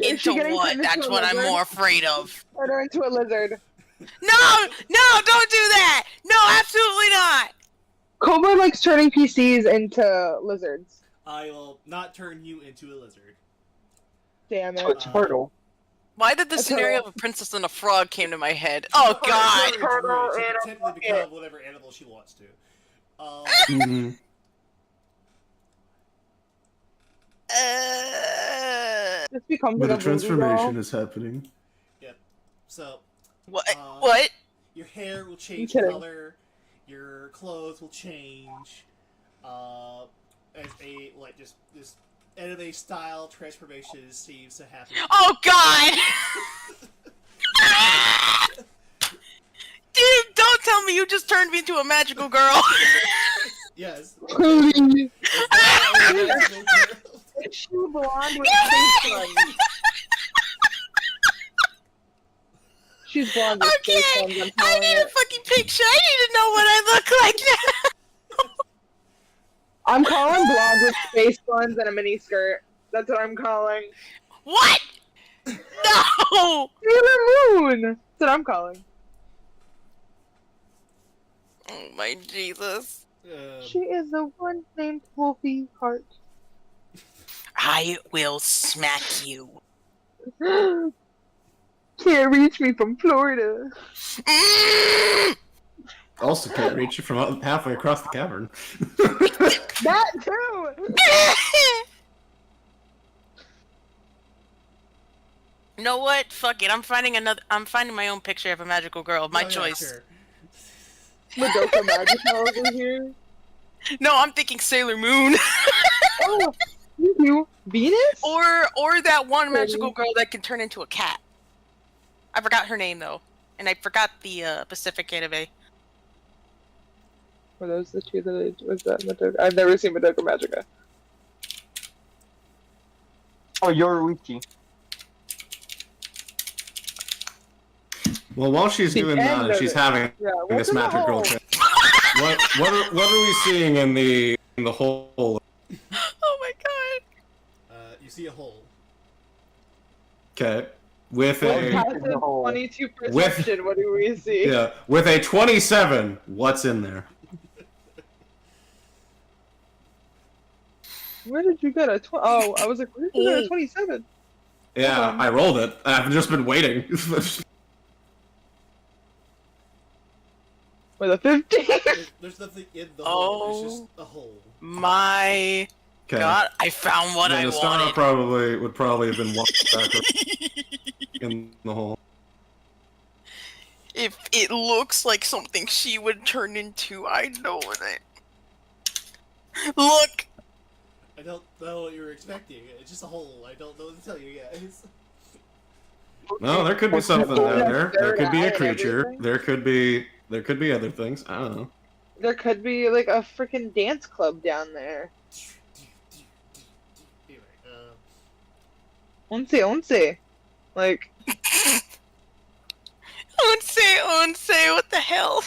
Is she Into getting what? turned into That's a what I'm lizard? more afraid of. Turn her into a lizard. No! No, don't do that! No, absolutely not! Cobra likes turning PCs into lizards. I will not turn you into a lizard. Damn To a it. turtle. Why did the That's scenario all. of a princess and a frog came to my head? Oh god! She Turtle can and a technically bucket. become whatever animal she wants to. Mhm. This becomes But like a a transformation voodoo is happening. So, What? Uh, What? your hair will change kidding. color, your clothes will change, as a, like, just this anime-style transformation seems to happen. Oh god! Dude, don't tell me you just turned me into a magical girl. Yes. doll. Cody, It's is she blonde with face buns? She's blonde with Okay, face buns, I'm I telling need a it. fucking picture. I need to know what I look like now. I'm calling blonde with face buns and a mini skirt. That's what I'm calling. What? No! Sailor Moon! That's what I'm calling. Oh my Jesus. She is the one named Wolfie Heart. I will smack you. Can't reach me from Florida. Mm! Also can't reach you from halfway across the cavern. That too! You know what? Fuck it. I'm finding my own picture of a magical girl of my Oh, yeah, choice. sure. Madoka Magica over here. No, I'm thinking Sailor Moon. Oh, you Venus? or that one Pretty. magical girl that can turn into a cat. I forgot her name though. And I forgot the Pacific anime. Were those the two that was that Madoka? I've never seen Madoka Magica. Oh, Yoruichi. Well, while she's The doing end that, of she's it. having Yeah, this what's in the magic girl hole? trip. What are we seeing in the hole? Oh my god. You see a hole. Okay, with With a passive the hole. 22 perception, what do we see? yeah, with a 27. What's in there? Where did you get a Oh, I was like, where did you get a 27? Yeah, I rolled it. I've just been waiting. With a 15? There's nothing in the hole. It's just Oh. a hole. My Okay. god, I found what Then I the star wanted. would probably have been walked back in the hole. If it looks like something she would turn into, I know it. Look! I don't know what you were expecting. It's just a hole. I don't know what to tell you guys. No, there could be something down there. There could be a Third eye and creature. everything. There could be other things. I don't know. There could be like a freaking dance club down there. Anyway, Once. Like, Onse, what the hell?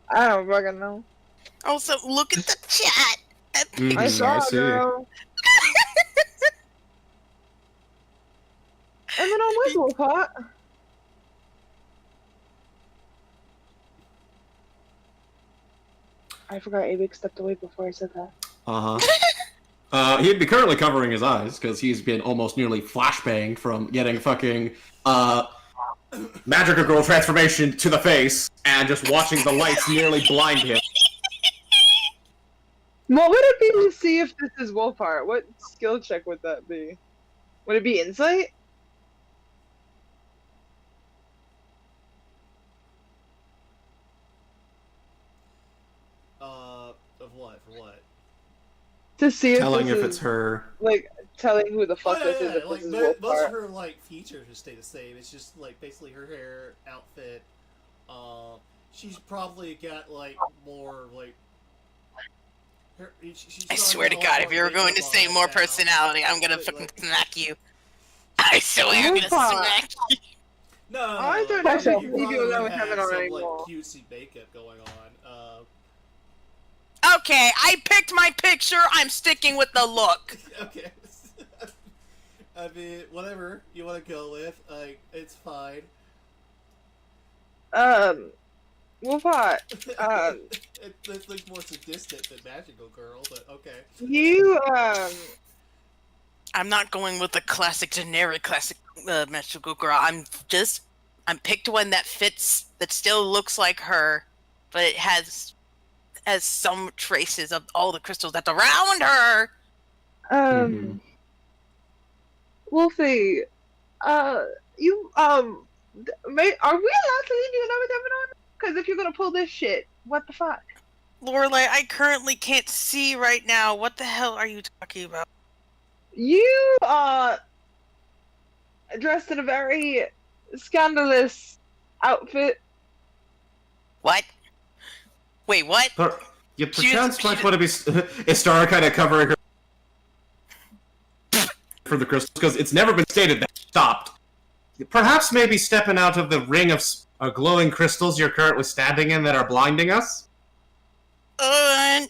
I don't fucking know. Also, look at the chat! Mhm, I saw see. it, girl. And then on Wiggle Pot. I forgot Avik stepped away before I said that. He'd be currently covering his eyes because he's been almost nearly flashbanged from getting fucking magical girl transformation to the face and just watching the lights nearly blind him. What would it be to see if this is Wolfheart? What skill check would that be? Would it be insight? of what? For what? To see if Telling this if is, it's her. like, telling who the fuck Oh, this yeah, is yeah, if like this is most of Wolfheart. her like features just stay the same. It's just like basically her hair, outfit. She's probably got like more like. She's I probably swear to got a lot God, more if you were going to makeup say on more now. personality, I'm gonna fucking Like- smack you. I swear I'm gonna Wolfheart. smack you. No, I don't I know think if you you probably know would him have or some anymore. like cutesy makeup going on. Okay, I picked my picture. I'm sticking with the look. Okay. I mean, whatever you want to go with, like, it's fine. Wolfheart, It's like more sadistic than magical girl, but okay. you, I'm not going with the generic classic magical girl. I'm picked one that fits, that still looks like her, but it has some traces of all the crystals that's around her. Wolfie, you, are we allowed to leave you alone with Evanon? Because if you're gonna pull this shit, what the fuck? Lorelei, I currently can't see right now. What the hell are you talking about? You are dressed in a very scandalous outfit. What? Wait, what? You perchance might want to be Istara kind of covering her for the crystals, because it's never been stated that she stopped. Perhaps maybe stepping out of the ring of glowing crystals you're currently standing in that are blinding us? Oh,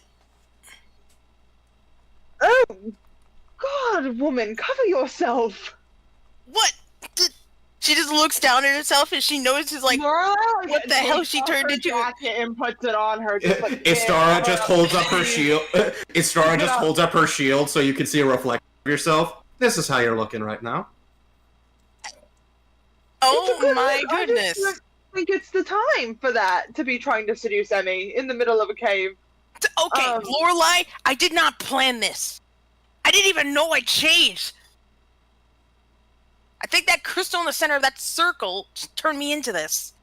God, woman, cover yourself. What? She just looks down at herself and she notices, like, what the hell she turned into? And puts it on her. Just like, Istara just holds up her shield. Istara just holds up her shield so you can see a reflection of yourself. This is how you're looking right now. Oh my goodness. I think it's the time for that, to be trying to seduce Emmy in the middle of a cave. Okay, Lorelei, I did not plan this. I didn't even know I changed. I think that crystal in the center of that circle just turned me into this.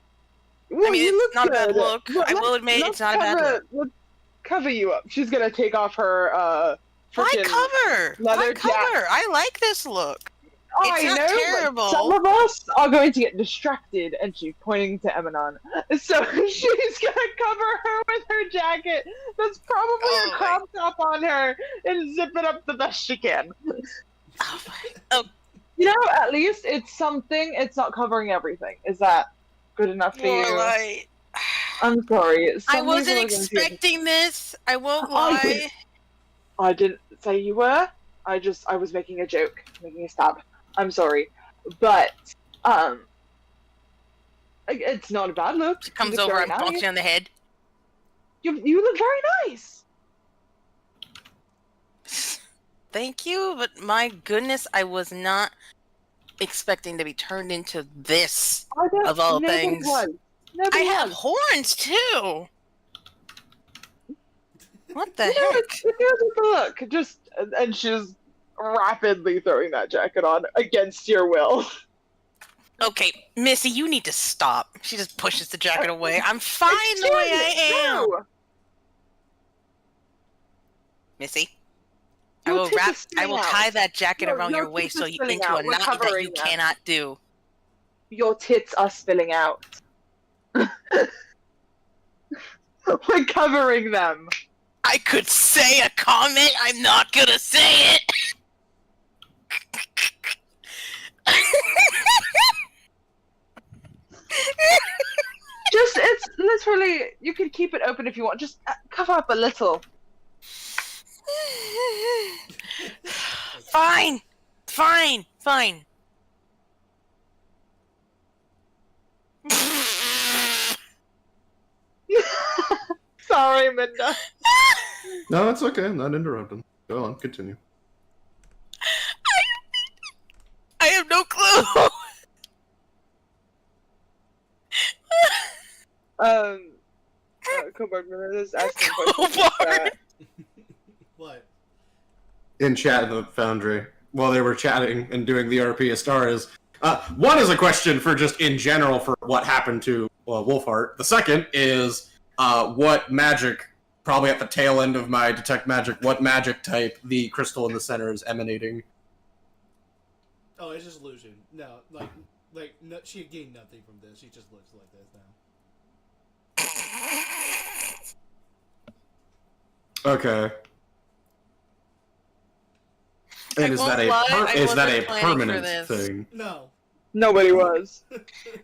Well, I mean, you it's not good. a bad look. Well, I will admit it's not a bad look. Let's cover you up. She's gonna take off her, Why frickin' cover? leather Why cover? I like this look. It's not terrible. But some of us are going to get distracted, and she's pointing to Emanon. So she's gonna cover her with her jacket. That's probably a crop top on her, and zip it up the best she can. Oh. You know, at least it's something. It's not covering everything. Is that good enough for you? Lorelei. I'm sorry. I wasn't expecting this. I won't lie. I didn't say you were. I was making a joke, making a stab. I'm sorry, but it's not a bad look. She comes over and bonks you on the head. You look very nice. Thank you, but my goodness, I was not expecting to be turned into this of all things. I have horns too. What the heck? It doesn't look. And she's rapidly throwing that jacket on against your will. Okay, Missy, you need to stop. She just pushes the jacket away. I'm fine the way I am. No. Missy, I will tie that jacket around your waist so you into a knot that you cannot do. Your tits are spilling out. We're covering them. I could say a comment. I'm not gonna say it. It's literally, you can keep it open if you want. Just cover up a little. Fine. Sorry, Minda. No, it's okay. I'm not interrupting. Go on, continue. I have no clue. Cobart, just asking Cobart. What? In chat in the Foundry, while they were chatting and doing the RP Astaras, one is a question for just in general for what happened to Wolfheart. The second is what magic, probably at the tail end of my detect magic, what magic type the crystal in the center is emanating. Oh, it's just illusion. No, no, she gained nothing from this. She just looks like this now. Okay. And is that a permanent thing? No. Nobody was.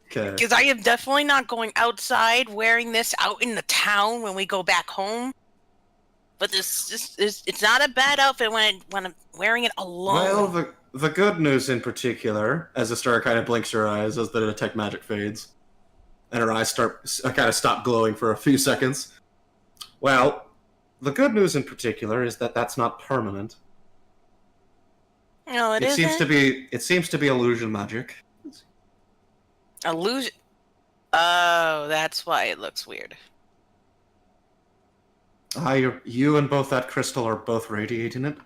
Okay. Because I am definitely not going outside wearing this out in the town when we go back home. But it's not a bad outfit when I'm wearing it alone. Well, the good news in particular, as Astara kind of blinks her eyes as the detect magic fades, and her eyes kind of stop glowing for a few seconds. Well, the good news in particular is that that's not permanent. No, it seems isn't. It seems to be illusion magic. Illusion. Oh, that's why it looks weird. You and both that crystal are both radiating it.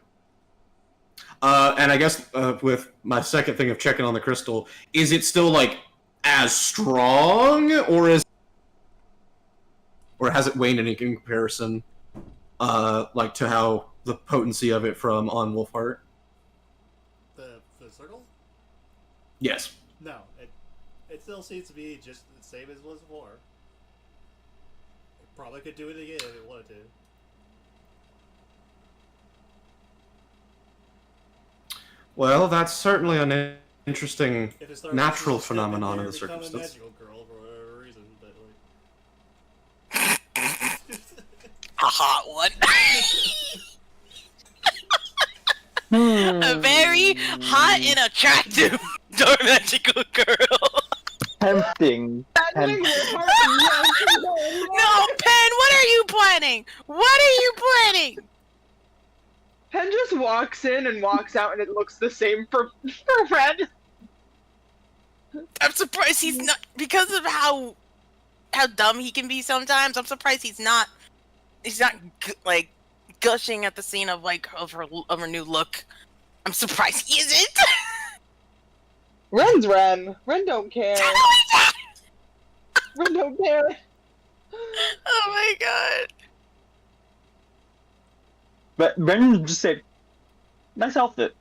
And I guess with my second thing of checking on the crystal, is it still like as strong, or has it waned any comparison, like to how the potency of it from on Wolfheart? The circle? Yes. No, it still seems to be just the same as it was before. It probably could do it again if it wanted to. Well, that's certainly an interesting If it starts natural to step in phenomenon there in the and become a circumstance. magical girl for whatever reason, but A hot one. Hmm. A very hot and attractive dark magical girl. Tempting. Imagining Tempting. No, Pen, what are you planning? What are you planning? Pen just walks in and walks out, and it looks the same for Red. I'm surprised he's not, because of how dumb he can be sometimes. I'm surprised he's not like gushing at the scene of like of her new look. I'm surprised he isn't. Ren's Ren. Ren don't care. Ren don't care. Oh my god. But Brendan just said, "Nice outfit."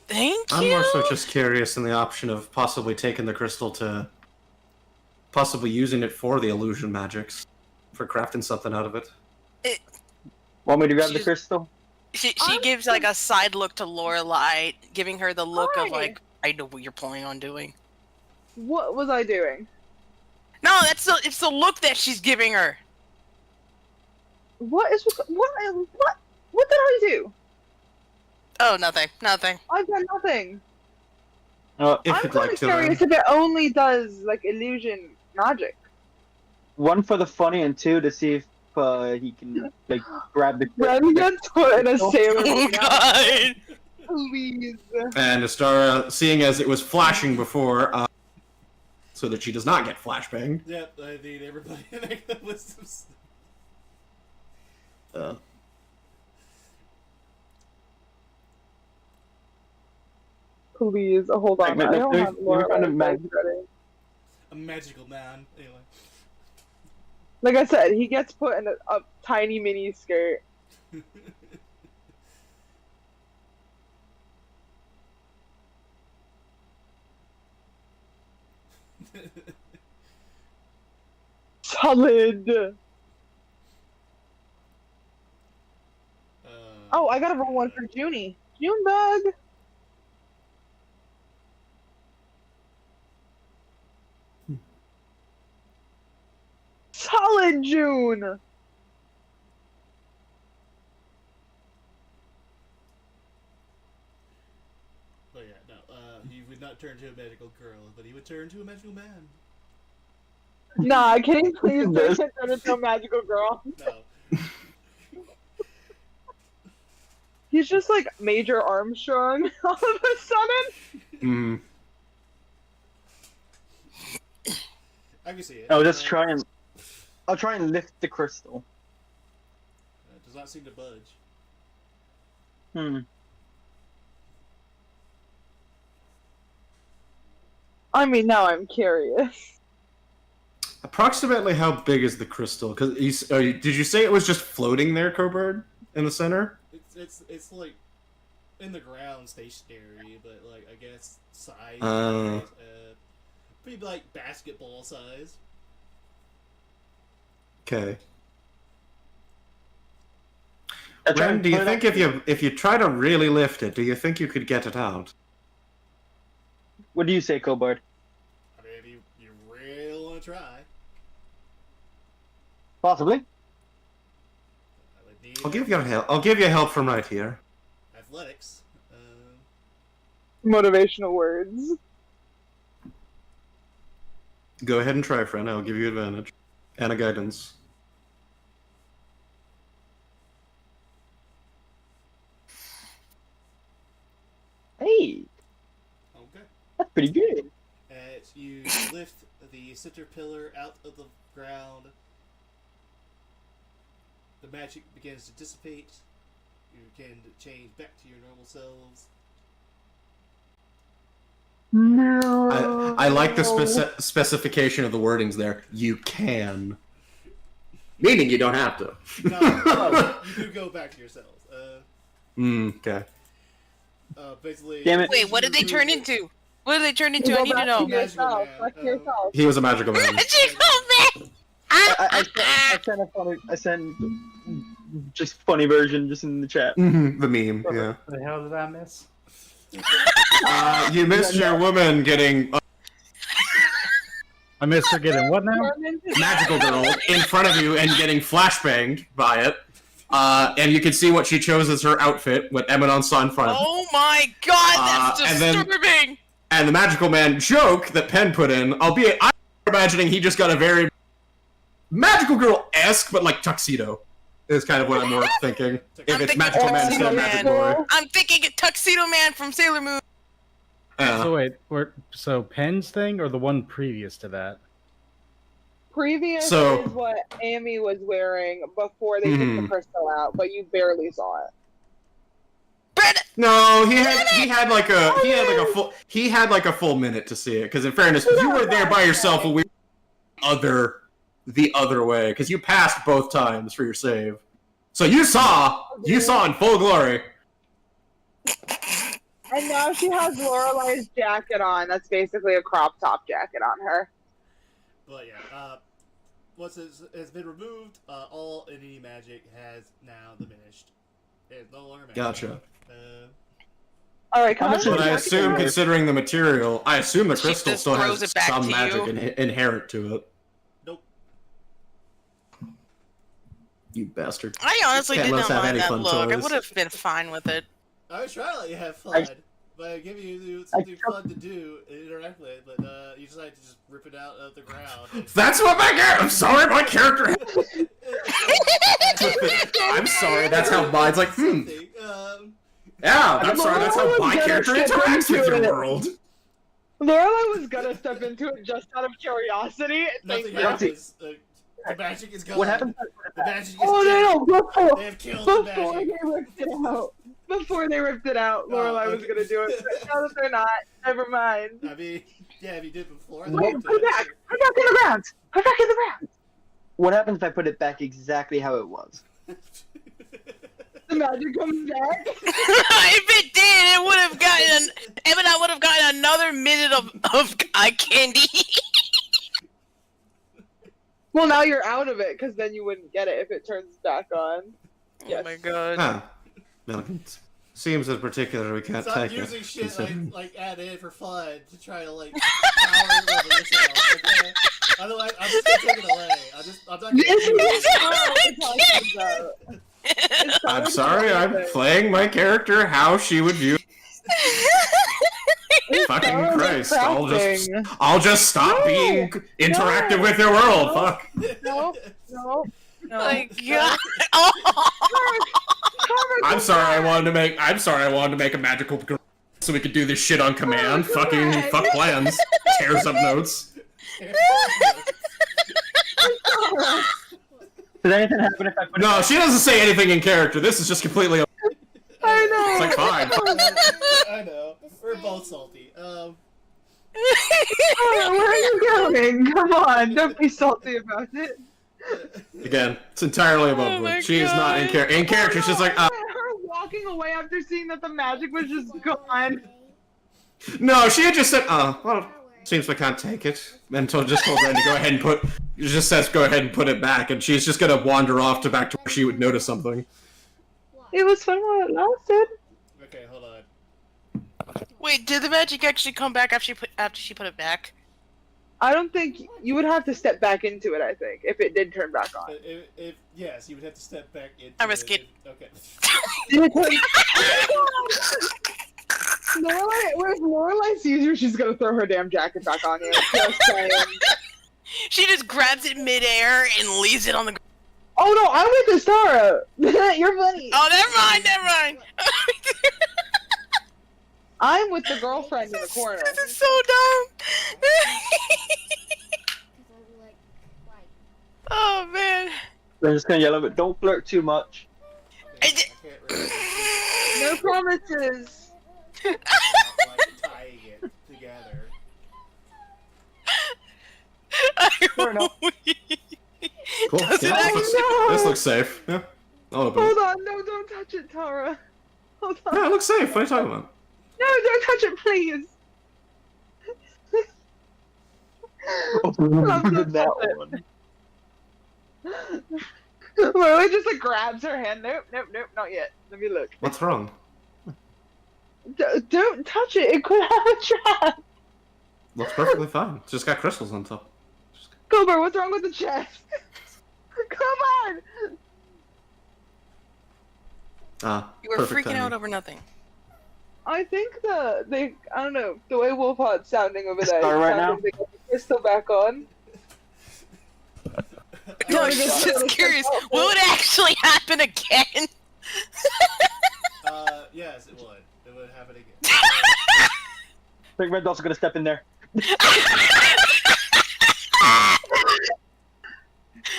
Thank I'm you. more so just curious in the option of possibly taking the crystal to possibly using it for the illusion magics, for crafting something out of it. Want me to grab the She's- crystal? She gives like a side look to Lorelai, giving her the look of like, I know what you're planning on doing. What was I doing? No, it's the look that she's giving her. What did I do? Oh, nothing. I've done nothing. If I'm you'd kind like of to, curious if it only does like illusion magic. One for the funny, and two to see if he can like grab the. Ren gets put in a Sailor Oh Moon outfit. god. Please. and Astara, seeing as it was flashing before, so that she does not get flashbang. yep, I need everybody to make the wisdoms. Please, hold on. Wait, I don't let me- have let me Laura find a ready. mag- A magical man. Anyway. Like I said, he gets put in a tiny mini skirt. Solid. Oh, I gotta roll one for Junie. Junebug. Solid June. But yeah, no, he would not turn to a magical girl, but he would turn to a magical man. Nah, can you please This- turn it into a magical girl? No. He's just like Major Armstrong all of a sudden. Hmm. I can see it. I'll just try and. I'll try and lift the crystal. It does not seem to budge. I mean, now I'm curious. Approximately how big is the crystal? Because did you say it was just floating there, Coburn, in the center? It's like in the ground, stationary, but like I guess size. Pretty like basketball size. Okay. I'll try Ren, and do you put it think up- if you try to really lift it, do you think you could get it out? What do you say, Cobard? I mean, if you really want to try. Possibly. I would need I'll give you help. I'll give you help from right here. athletics. Motivational words. Go ahead and try, friend. I'll give you advantage and a guidance. Hey, Okay. that's pretty good. As you lift the center pillar out of the ground, the magic begins to dissipate. You can change back to your normal selves. No. I like the specification of the wordings there. You can. Meaning you don't have to. No, you do go back to yourselves. Okay. Basically. Damn it. Wait, what did they turn into? What did they turn into? I need to know. Magical Back to man. yourself. He was a magical man. Magical man! I sent a funny. I sent just funny version just in the chat. The meme, yeah. The hell did I miss? You missed your woman getting a I missed her getting what now? magical girl in front of you and getting flashbanged by it. And you can see what she chose as her outfit when Emanon saw in front of her. Oh my god, that's and then- disturbing! And the magical man joke that Penn put in, albeit I'm imagining he just got a very magical girl-esque, but like tuxedo, is kind of what I'm more thinking. If I'm it's thinking magical man instead of Tuxedo magical Man. boy. I'm thinking a Tuxedo Man from Sailor Moon. So wait, so Penn's thing or the one previous to that? Previous So- is what Amy was wearing before they took the crystal out, but you barely saw it. Brenda! No, he had like a full minute to see it. Because in fairness, you were there by yourself when we were the other way. Because you passed both times for your save, so you saw in full glory. And now she has Lorelai's jacket on. That's basically a crop top jacket on her. But yeah, once it has been removed, all any magic has now diminished. It's no longer magic. Gotcha. All right, How much come But I assume, considering the material, I assume the She crystal just still throws has it back some to magic you. inherent to it. Nope. You bastard. I honestly Can't did let not us have mind any that fun look. I toys. would have been fine with it. I was trying to let you have fun by giving you something fun to do and interact with, but you decided to just rip it out of the ground. That's what my character. I'm sorry, my character. I'm sorry. That's how mine's like. Something, Yeah, I'm sorry. That's how my character interacts with your world. Lorelai was gonna step into it just out of curiosity. nothing Thank you. happens. The magic is gone. What happened? The magic is Oh dead. no! Before, They have killed the before magic. they ripped it out. Before they ripped it out, Oh, Lorelai was okay. gonna do it. But now that they're not, never mind. I mean, yeah, if you did before, I Wait, liked put it back! Put it back in the ground! Put it back in the ground! What happens if I put it back exactly how it was? The magic comes back. If it did, it would have gotten. Eminem would have gotten another minute of eye candy. Well, now you're out of it, because then you wouldn't get it if it turns back on. Yes. Oh my god. Huh. No, it seems in particular we can't Stop take using it. shit considering- like add in for fun to try to like power level yourself. Okay? Otherwise, I'm just gonna take it away. I'm not gonna. This do is it. how it comes out. It's I'm so sorry, I'm embarrassing. playing my character how she would view. It's Fucking so Christ! embarrassing. I'll just stop being interactive with your world. Fuck. No, no. Oh my god. Oh. I'm sorry. I wanted to make a magical girl so we could do this shit on command. Fucking fuck plans. Tears up notes. Does anything happen if I put it No, back? she doesn't say anything in character. This is just completely. I know. It's like fine. I know. We're both salty. Oh, where are you going? Come on, don't be salty about it. Again, it's entirely above Oh her. my She is not in God. character. In character, she's like, Her walking away after seeing that the magic was just gone. no. She had just said, well, seems we can't take it. And just told Ren to go ahead and put. It just says go ahead and put it back, and she's just gonna wander off to back to where she would notice something. It was fun while it lasted. Okay, hold on. Wait, did the magic actually come back after she put it back? I don't think you would have to step back into it. I think if it did turn back on. But if yes, you would have to step back into I risk it. Okay. If Lorelai sees you, she's gonna throw her damn jacket back on you. Just saying. She just grabs it midair and leaves it on the ground. Oh no, I'm with this Tara. You're funny. Oh, never mind, never mind. I'm with the girlfriend in the corner. This is so dumb. Oh man. I'm just gonna yell at it. Don't flirt too much. I can't remember. No promises. Like tying it together. Fair enough. Cool. Does it Yeah, actually- this looks safe. Yeah. I'll open Hold it. on, no, don't touch it, Tara. Hold on. Yeah, it looks safe. What are you talking about? No, don't touch it, please. Open Love that one. Lily just like grabs her hand. Nope, not yet. Let me look. What's wrong? Don't touch it. It could have a trap. Looks perfectly fine. It's just got crystals on top. Cobra, what's wrong with the chest? Come on. Ah, You were perfect freaking out timing. over nothing. I think I don't know, the way Wolfhard's sounding over there. Start right now? They got the crystal back on. No, I Yeah, was it's just curious. Will it actually happen again? Yes, it would. It would happen again. I think Red Dot's gonna step in there.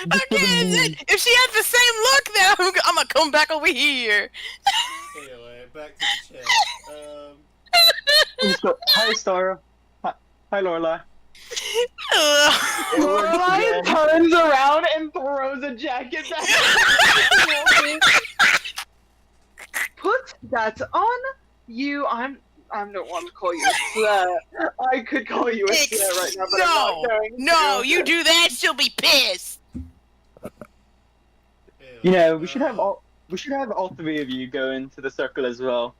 Okay, if she has the same look, then I'm gonna come back over here. Anyway, back to the chat. Hi, Star. Hi, Lorelai. Ugh. Lorelai turns around and throws a jacket back. Put that on you. I don't want to call you a slur. I could call you a slur right now, but I'm not going No, to. you do that, she'll be pissed. You know, we should have all three of you go into the circle as well.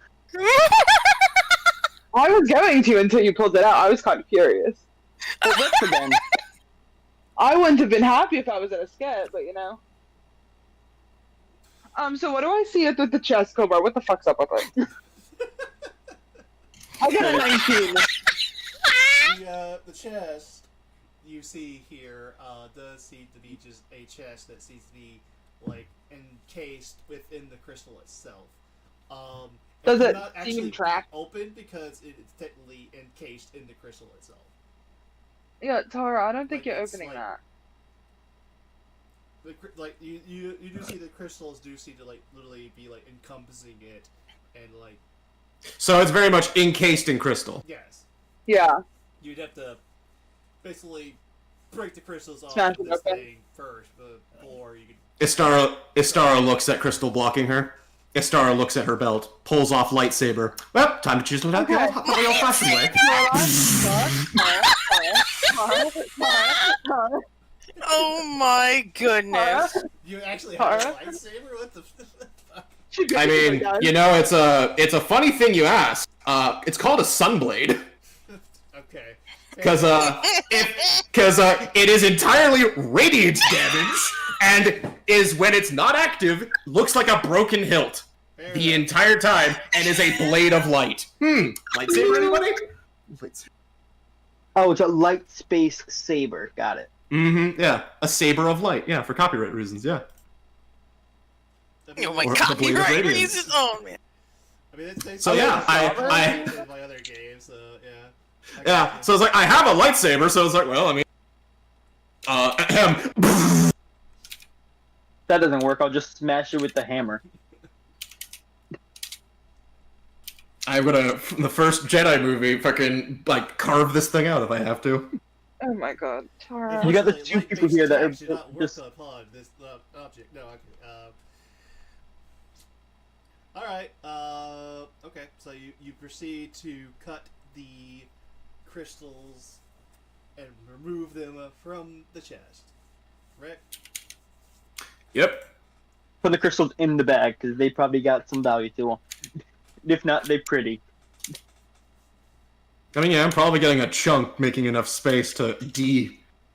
I was going to until you pulled it out. I was kind of curious. It works for them. I wouldn't have been happy if I was in a skit, but you know. So what do I see with the chest, Cobra? What the fuck's up with it? I got a 19. The chest you see here does seem to be just a chest that seems to be like encased within the crystal itself. Does it not seem actually trapped? open because it is technically encased in the crystal itself. Yeah, Tara, I don't think Like, you're it's opening like- that. Like you do see the crystals do seem to like literally be like encompassing it, and like So it's very much encased in crystal. yes, Yeah. you'd have to basically break the crystals off Smash of it this open. thing first before you could. Istara looks at Crystal blocking her. Istara looks at her belt, pulls off lightsaber. Well, time to choose to attack Okay. the old-fashioned way. Oh my goodness. You actually have a Tara? lightsaber? What the fuck? I mean, you know, it's a funny thing you ask. It's called a sunblade. Okay. Because it is entirely radiant damage, and is, when it's not active, looks like a broken hilt Fair the enough. entire time, and is a blade of light. Lightsaber, anybody? Oh, it's a light space saber. Got it. Yeah, a saber of light. Yeah, for copyright reasons. Yeah. I mean, Oh my Or god, the Blade you're of right. Radiance. Reasons. Oh man. I mean, it's So yeah, I in my other games, so yeah. I yeah. got So it's like I have a lightsaber, so it's like, well, I mean, That doesn't work. I'll just smash it with the hammer. I'm gonna, from the first Jedi movie, fucking like carve this thing out if I have to. Oh my god, Tara. You got the Unfortunately, two people light-based here that attacks are do not work just- upon this object. No, okay. All right. Okay. So you proceed to cut the crystals and remove them from the chest. Rick. Yep. Put the crystals in the bag because they probably got some value to them. If not, they're pretty. I mean, yeah, I'm probably getting a chunk, making enough space to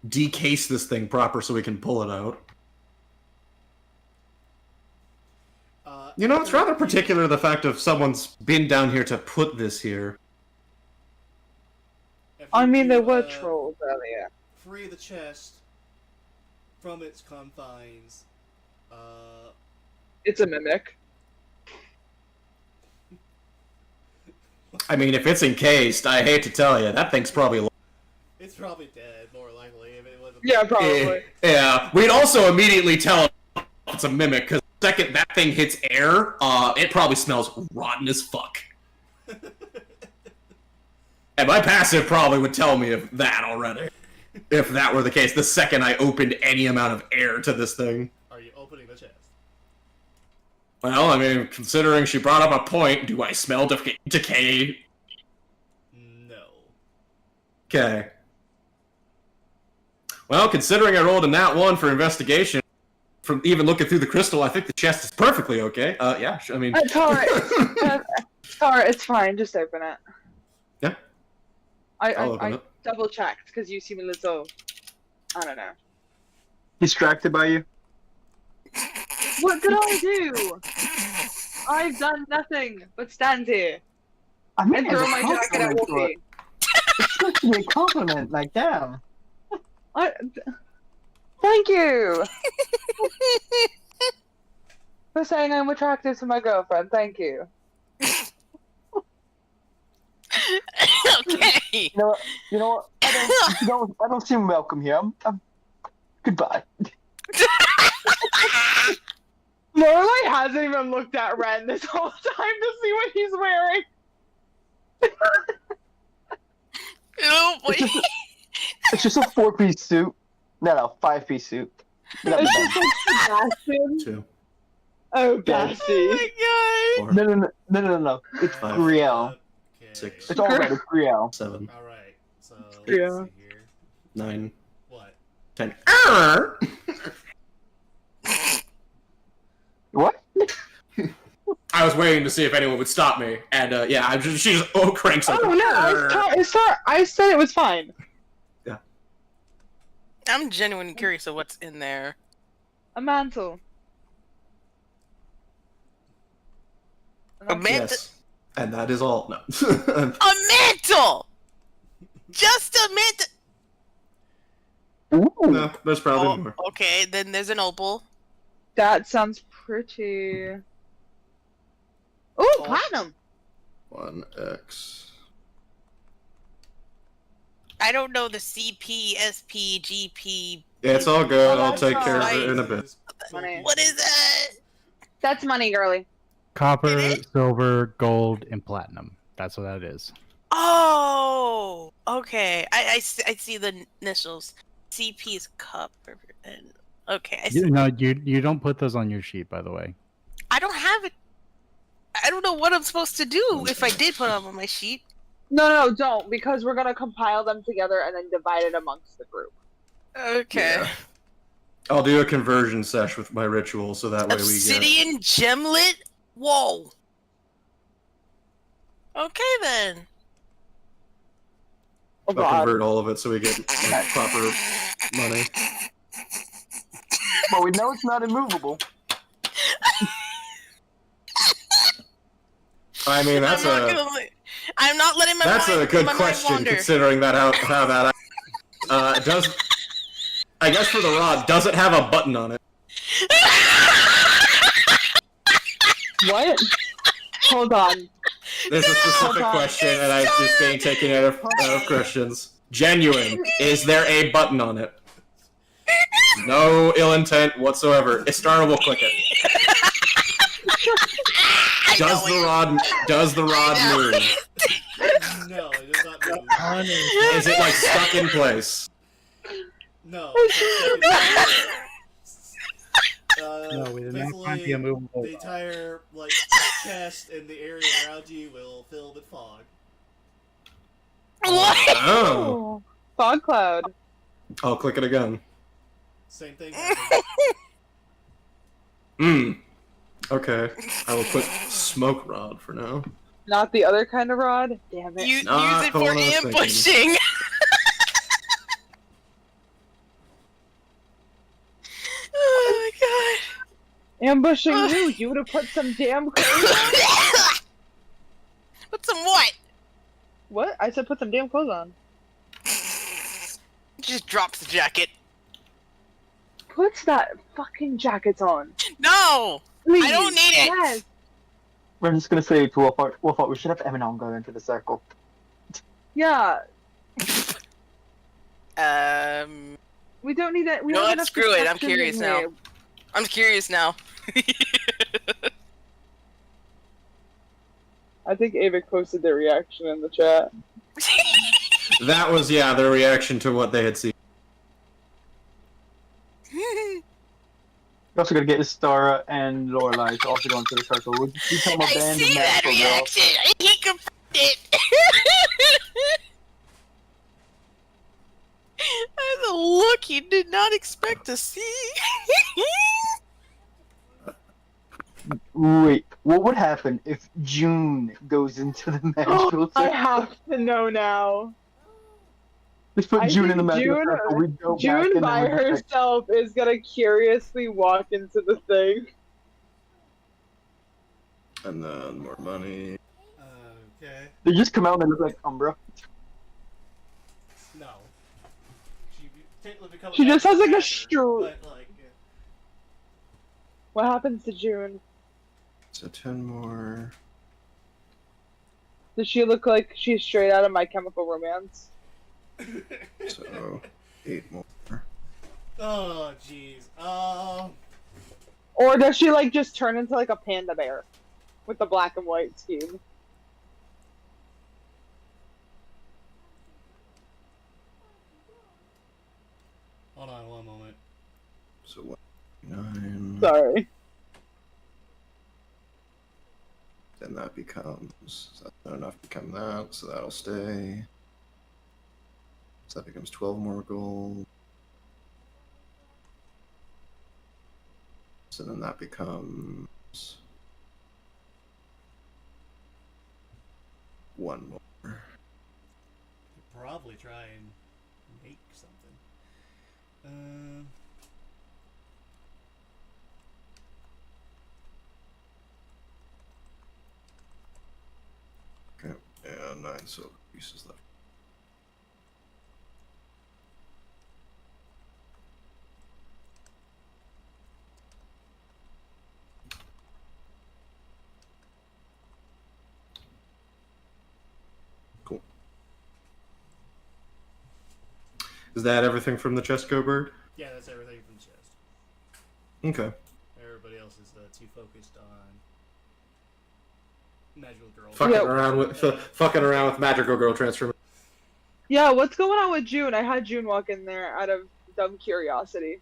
decase this thing proper so we can pull it out. You know, it's rather particular, the fact of someone's been down here to put this here. I mean, there were trolls earlier. Free the chest from its confines. It's a mimic. I mean, if it's encased, I hate to tell you, that thing's probably... It's probably dead, more likely, if it wasn't... Yeah, probably. Yeah, we'd also immediately tell it's a mimic, because the second that thing hits air, it probably smells rotten as fuck. And my passive probably would tell me of that already. If that were the case, the second I opened any amount of air to this thing. Are you opening the chest? Well, I mean, considering she brought up a point, do I smell decay? No. Okay. Well, considering I rolled a nat 1 for investigation, from even looking through the crystal, I think the chest is perfectly okay. Yeah, I mean... Tara, it's fine. Just open it. Yeah. I'll open I it. double checked because you seem a little. I don't know. Distracted by you? What did I do? I've done nothing but stand here I mean, and throw my jacket at Wolfie. It's supposed to be a compliment, like, damn. Thank you for saying I'm attractive to my girlfriend. Thank you. Okay. You know what? I don't seem welcome here. I'm goodbye. Lorelai hasn't even looked at Ren this whole time to see what he's wearing. Oh boy. It's just a 4-piece suit. No, 5-piece suit. Get It's out just like Sebastian. 2. Oh, Yeah. Bessie. Oh 4. of bed. No. It's 5. Griel. Okay. 6. It's all right. It's Griel. 7. Alright, so Yeah. let's see here. 9. What? 10. What? I was waiting to see if anyone would stop me, and yeah, she just cranks up. Oh no, it's sorry. I said it was fine. I'm genuinely curious of what's in there. A mantle. A mantle. Yes. And that is all. No. A mantle. Just a mantle. Ooh. No, there's probably Oh, more. okay, then there's an opal. That sounds pretty. Ooh, platinum. 1x. I don't know the CP, SP, GP. Yeah, it's all good. Oh, I'll that's take care of right. it in a bit. Money. What is that? That's money, girly. Copper, It is? silver, gold, and platinum. That's what that is. Oh, okay. I see the initials. CP is cup. And okay, I see. You don't put those on your sheet, by the way. I don't have it. I don't know what I'm supposed to do if I did put them on my sheet. No, don't, because we're gonna compile them together and then divide it amongst the group. Okay. Yeah. I'll do a conversion sesh with my ritual, so that way we get. Obsidian gemlet? Whoa. Okay then. Oh I'll god. convert all of it so we get like, proper money. But we know it's not immovable. I mean, that's I'm not letting my that's mind, a good my mind question wander. considering that how that does. I guess for the rod, does it have a button on it? What? Hold on. There's a specific Hold on. question, and I'm just being taken out of Christians. Genuine. Is there a button on it? No ill intent whatsoever. Istarna will click it. Does the rod move? No, it does not move. Is it like stuck in place? No. No, we did not basically, find the immovable the entire chest and the area around you will fill with fog. What? Oh. Fog cloud. I'll click it again. Same thing. Okay. I will put smoke rod for now. Not the other kind of rod? Damn it. Use Not it the for one I was thinking. ambushing. Oh my Ambushing who? You would have put some damn clothes on? god. Put some what? What? I said put some damn clothes on. Just drops the jacket. Puts that fucking jacket on. No! Please. I don't need it! Yes. We're just gonna say to Wolfhart, we should have Eminon go into the circle. Yeah. We We don't need it. We know have what? enough Screw it. I'm protection curious in now. here. I'm curious now. I think Avik posted their reaction in the chat. That was, yeah, their reaction to what they had seen. We're also gonna get Astara and Lorelai to also go into the circle. We'll become a I band see of that magical girls. reaction. He confirmed it. That's a look he did not expect to see. Wait, what would happen if June goes into the magical I circle? have to know now. Let's put I June in the think magical June- circle. We go back June and then by we just, like, herself is gonna curiously walk into the thing. And then more money. Okay. They just come out and look like Umbra. No. She technically becomes She just has like a Badger, stru. but, like, What happens to June? So 10 more. Does she look like she's straight out of My Chemical Romance? So 8 more. oh, jeez. Or does she like just turn into like a panda bear with the black and white scheme? Hold on one moment. So what? 9. Sorry. Then that becomes. That's not enough to become that, so that'll stay. So that becomes 12 more gold. So then that becomes 1 more. Could probably try and make something. Okay, and 9 silver pieces left. Cool. Is that everything from the chest, Go Bird? Yeah, that's everything from the chest. Okay. Everybody else is too focused on Magical Girl. Fucking around with Magical Girl transformation. Yeah, what's going on with June? I had June walk in there out of dumb curiosity.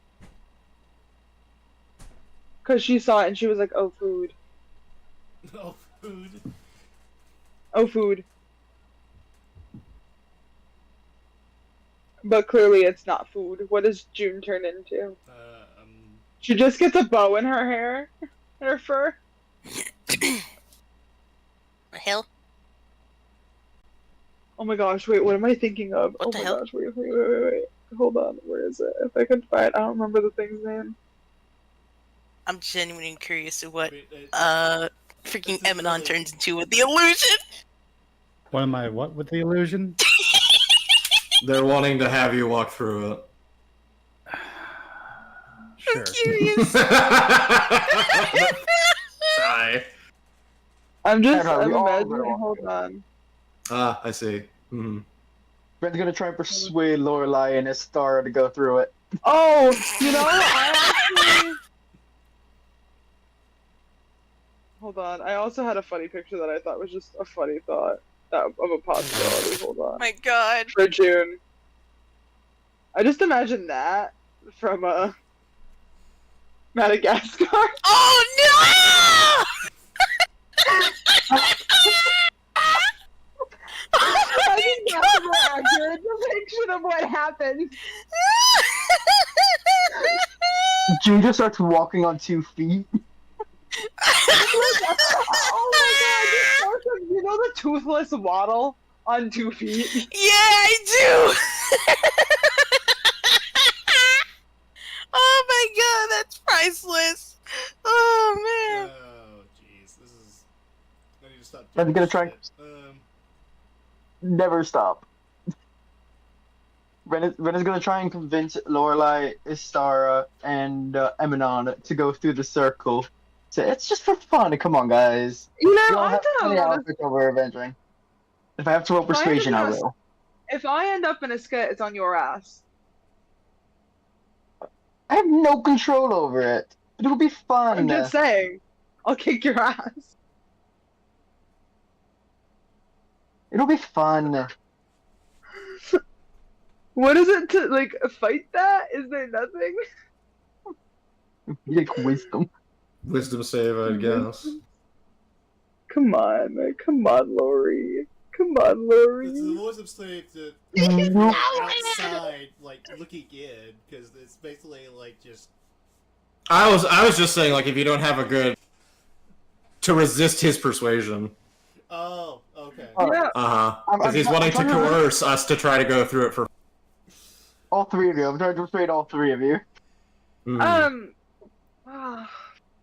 Because she saw it and she was like, oh, food. Oh, food. Oh, food. But clearly it's not food. What does June turn into? She just gets a bow in her hair. In her fur. The hell? Oh my gosh, wait, what am I thinking of? What Oh the my hell? gosh, wait. Hold on, where is it? If I can find I don't remember the thing's name. I'm genuinely curious to what Wait, freaking this is Eminon really- turns into with the illusion. What am I? What with the illusion? They're wanting to have you walk through it. Sure. I'm curious. Sigh. I'm we all imagining, go. hold on. Ah, I see. Hmm. We're gonna try and persuade Lorelai and Astara to go through it. Oh, you know, I actually... Hold on, I also had a funny picture that I thought was just a funny thought of a possibility. Hold on. My god. For June. I just imagined that from Madagascar. Oh no! I think that's a more accurate depiction of what happened. June just starts walking on 2 feet. Oh my god, this person, you know know the toothless waddle on 2 feet? Yeah, I do. Oh my god, that's priceless. Oh man. Oh, jeez. This is. I need to stop. I'm doing gonna this try- shit. Never stop. Ren is gonna try and convince Lorelai, Istara, and Eminon to go through the circle. So it's just for fun. Come on, guys. You We know, don't I've have done a any lot of. outfits over avenging. If I have to roll If I had to persuasion, I do a- will. If I end up in a skit, it's on your ass. I have no control over it. But it'll be fun. I'm just saying. I'll kick your ass. It'll be fun. What is it to, like, fight that? Is there nothing? Like wisdom. Wisdom save, I guess. Come on, Lori. Come on, Lori. It's the voice of slave to Nope. outside, like looking in, because it's basically like just. I was just saying, like, if you don't have a good to resist his persuasion. Oh, okay. Oh. Yeah. Because he's wanting to I'm trying to- coerce us to try to go through it for. All 3 of you. I'm trying to persuade all 3 of you.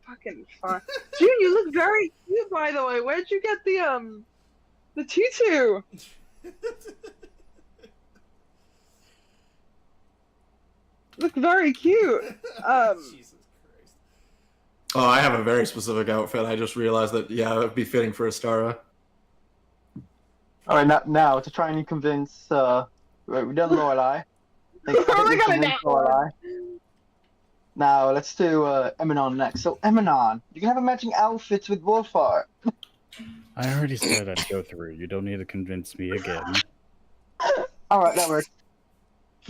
Fucking fun. June, you look very cute, by the way. Where'd you get the tutu? Look very cute. Jesus Christ. Oh, I have a very specific outfit. I just realized that, yeah, it would be fitting for Astara. Alright, now to try and convince, right, we've done Lorelai. I think We're only we gonna convinced do one. Lorelai. Now, let's do Eminon next. So, Eminon, you can have matching outfits with Wolfar. I already said I'd go through. You don't need to convince me again. Alright, that works.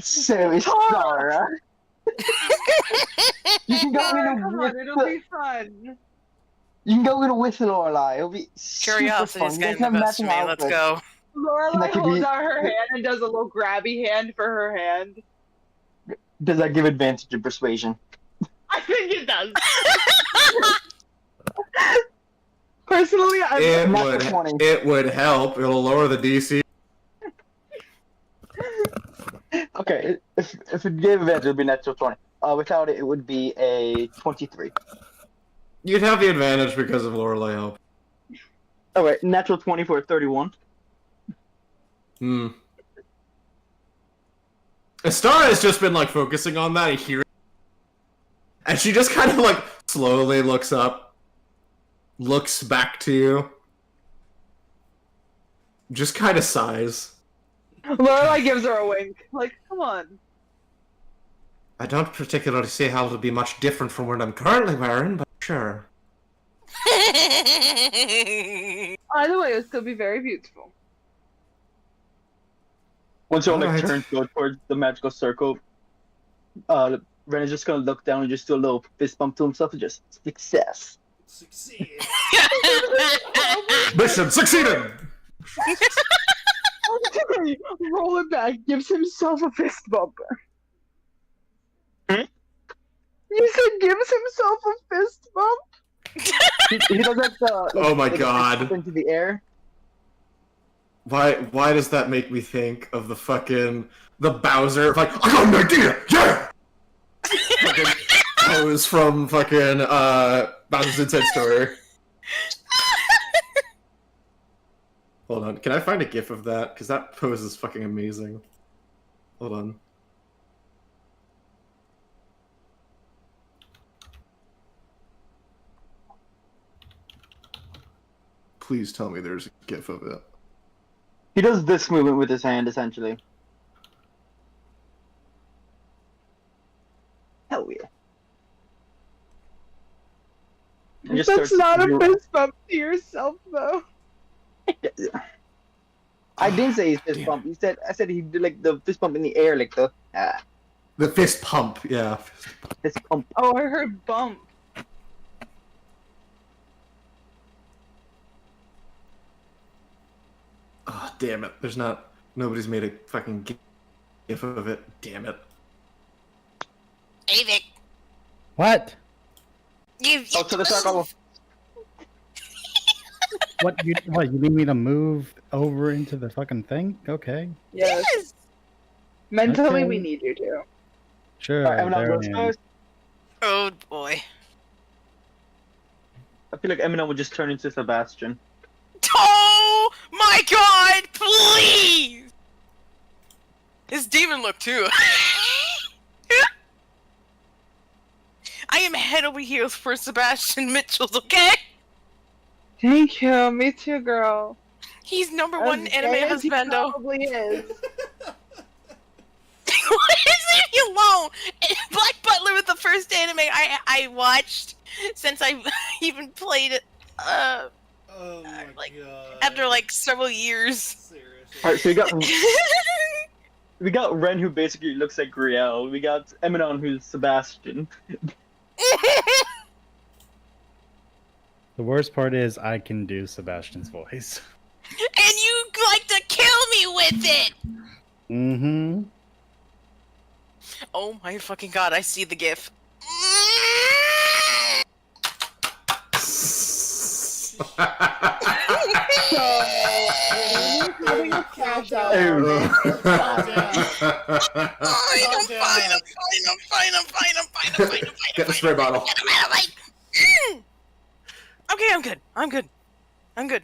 So, Istara. You can go in Come with on, it'll be fun. You can go in with Lorelai. It'll be super Curiosity is fun. You guys getting the have best of matching me. Let's outfits. go. Lorelai That could holds be- out her hand and does a little grabby hand for her hand. Does that give advantage in persuasion? I think it does. Personally, It Natural would. 20. It would help. It'll lower the DC. Okay, if it gave advantage, it would be natural 20. Without it, it would be a 23. You'd have the advantage because of Lorelei help. Alright, natural 20 for a 31. Hmm. Astara has just been like focusing on that and hearing, and she just kind of like slowly looks up, looks back to you, just kind of sighs. Lorelai gives her a wink. Like, come on. I don't particularly see how it'll be much different from what I'm currently wearing, but sure. Either way, it'll still be very beautiful. Once you all like Alright. turn to go towards the magical circle, Ren is just gonna look down and just do a little fist bump to himself and just success. Succeed. Mission succeeded! Roll it back, gives himself a fist bump. Hmm? You said gives himself a fist bump? He does like the Oh my like, God. fist into the air. Why does that make me think of the Bowser, like, I got an idea, yeah! Fucking pose from fucking, Bowser's Inside Story. Hold on, can I find a gif of that? Because that pose is fucking amazing. Hold on. Please tell me there's a gif of it. He does this movement with his hand, essentially. Hell yeah. And just That's starts not a do- fist bump to yourself, though. I didn't say his fist Damn. bump. I said he did like the fist bump in the air, like the The fist pump, yeah. fist pump. Oh, I heard bump. Oh, damn it. Nobody's made a fucking gif of it. Damn it. Hey, Vic. What? You Oh, to the circle. What you need me to move over into the fucking thing? Okay, Yes. Yes. Mentally, Okay. we need you to. sure. Alright, Eminem there goes I am. first. Oh boy. I feel like Eminem would just turn into Sebastian. Oh my god! Please. His demon look too. I am head over heels for Sebastian Mitchell's. Okay. Thank you. Me too, girl. He's number As one gay anime as he husbando. probably is. Leave me alone. Black Butler was the first anime I watched since I even played it. Oh my Like, god. After like several years. Seriously. Alright, so we got Ren, who basically looks like Griel. We got Eminem, who's Sebastian. The worst part is I can do Sebastian's voice. And you like to kill me with it. Mm-hmm. Oh my fucking god! I see the gif. Having a crash out. Oh. I'm fine. Get the spray bottle. Okay, I'm good. I'm good. I'm good.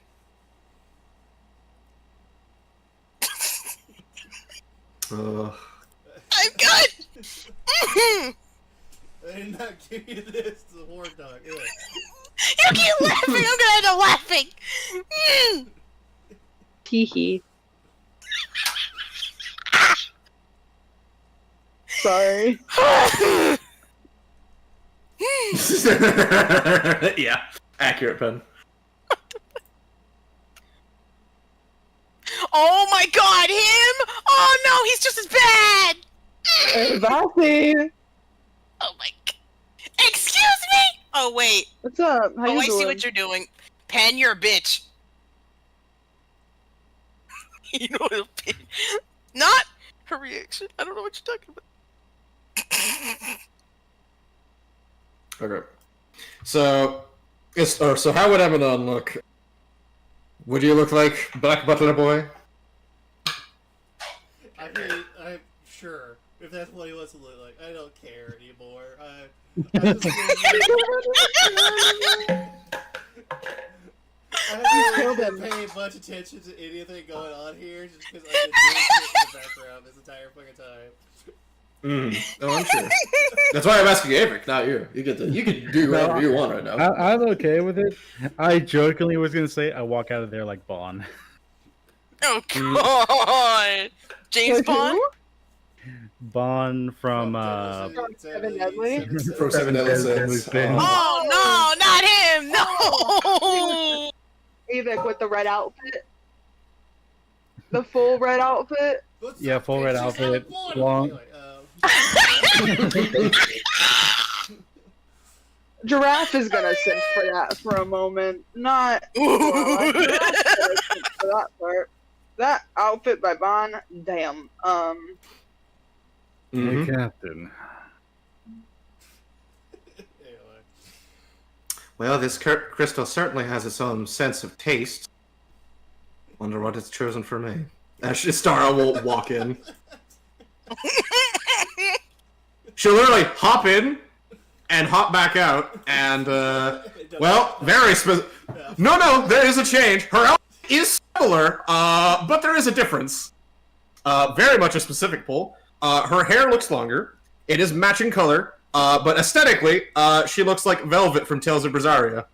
I did not give you this. It's a war dog. Ew. You keep laughing. I'm gonna end up laughing. Teehee. Sorry. Yeah, accurate, pen. Oh my god, him! Oh no, he's just as bad! Hey, Vassy. Oh my god. Excuse me? Oh wait. What's up? How Oh, you I doing? see what you're doing. Pen, you're a bitch. You know what a bitch. Not her reaction. I don't know what you're talking about. Okay. So, so how would Eminem look? Would you look like Black Butler Boy? I mean, I'm sure. If that's what he wants to look like. I don't care anymore. I killed haven't him. paid much attention to anything going on here just because I've been doing shit in the background this entire fucking time. Oh, I'm sure. That's why I'm asking Averick, not you. You can do whatever you want right now. I'm okay with it. I jokingly was gonna say I walk out of there like Bond. Oh god! James Bond? Bond from Seven Deadly? From Seven Deadly Sins. Oh no, not him! No! Avik with the red outfit. The full red outfit. What's Yeah, up, full red bitches? outfit, I'm born. long- Anyway, Giraffe is gonna sit for that for a moment. Not well, Giraffe's gonna sit for that part. That outfit by Bond, damn. Hey, Captain. anyway. Well, this crystal certainly has its own sense of taste. Wonder what it's chosen for me. Actually, Stara will walk in. She'll literally hop in and hop back out, and well, very specific. No, there is a change. Her outfit is similar, but there is a difference. Very much a specific pull. Her hair looks longer. It is matching color, but aesthetically, she looks like Velvet from Tales of Berseria.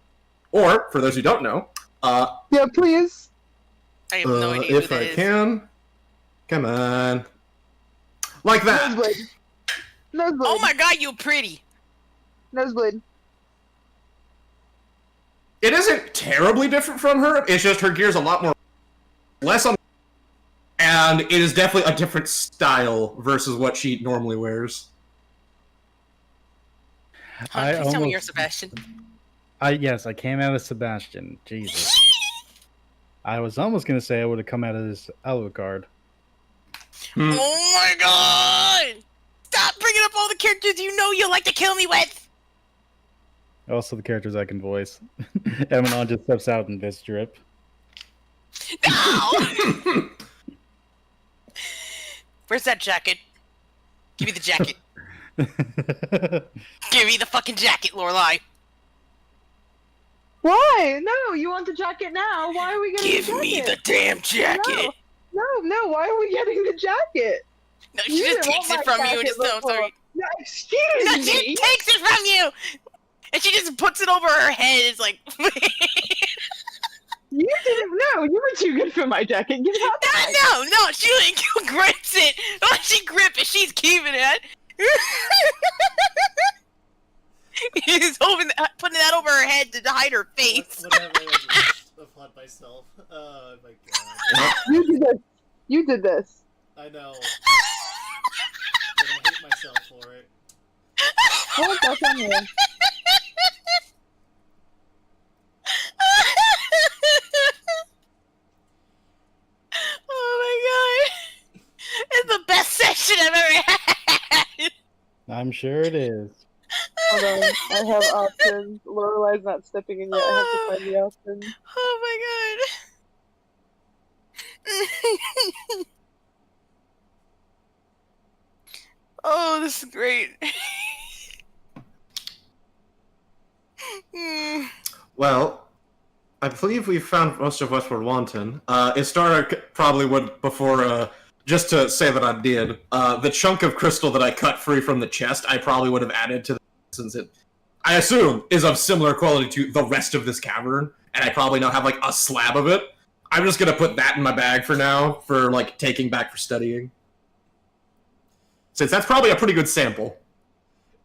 Or, for those who don't know, Yeah, please. I have no idea if who that I is. can, come on, like that. Nosebleed. Nosebleed. Oh my god, you pretty! Nosebleed. It isn't terribly different from her. It's just her gear's a lot more less on, and it is definitely a different style versus what she normally wears. Please tell me you're almost- Sebastian. Yes, I came out as Sebastian. Jesus. I was almost gonna say I would have come out as Alucard. Oh my god! Stop bringing up all the characters you know you like to kill me with! Also, the characters I can voice. Emanon just steps out in this drip. No! Where's that jacket? Give me the jacket. Give me the fucking jacket, Lorelai. Why? No, you want the jacket now. Why are we getting Give the jacket? me the damn jacket. No, why are we getting the jacket? No, she You just didn't takes want it my from you and jacket just no, before. sorry. No, excuse No, me. she takes it from you, and she just puts it over her head. It's like, You didn't know. You were too good for my jacket. Give that back. no, she like grips it. When she grip it, she's keeping it. She's putting that over her head to hide her face. Whatever. I applaud myself. Oh my god. You did this. You did this. I know. But I hate myself for it. Well, that's on you. Oh my god. It's the best session I've ever had. I'm sure it is. Hold on. I have options. Lorelai's not stepping in yet. I have to find the options. Oh my god. Oh, this is great. Well, I believe we found most of what we're wanting. Istara probably would, before, just to say that I did, the chunk of crystal that I cut free from the chest, I probably would have added to the, since it, I assume, is of similar quality to the rest of this cavern, and I probably now have, like, a slab of it. I'm just gonna put that in my bag for now, for, like, taking back for studying. Since that's probably a pretty good sample.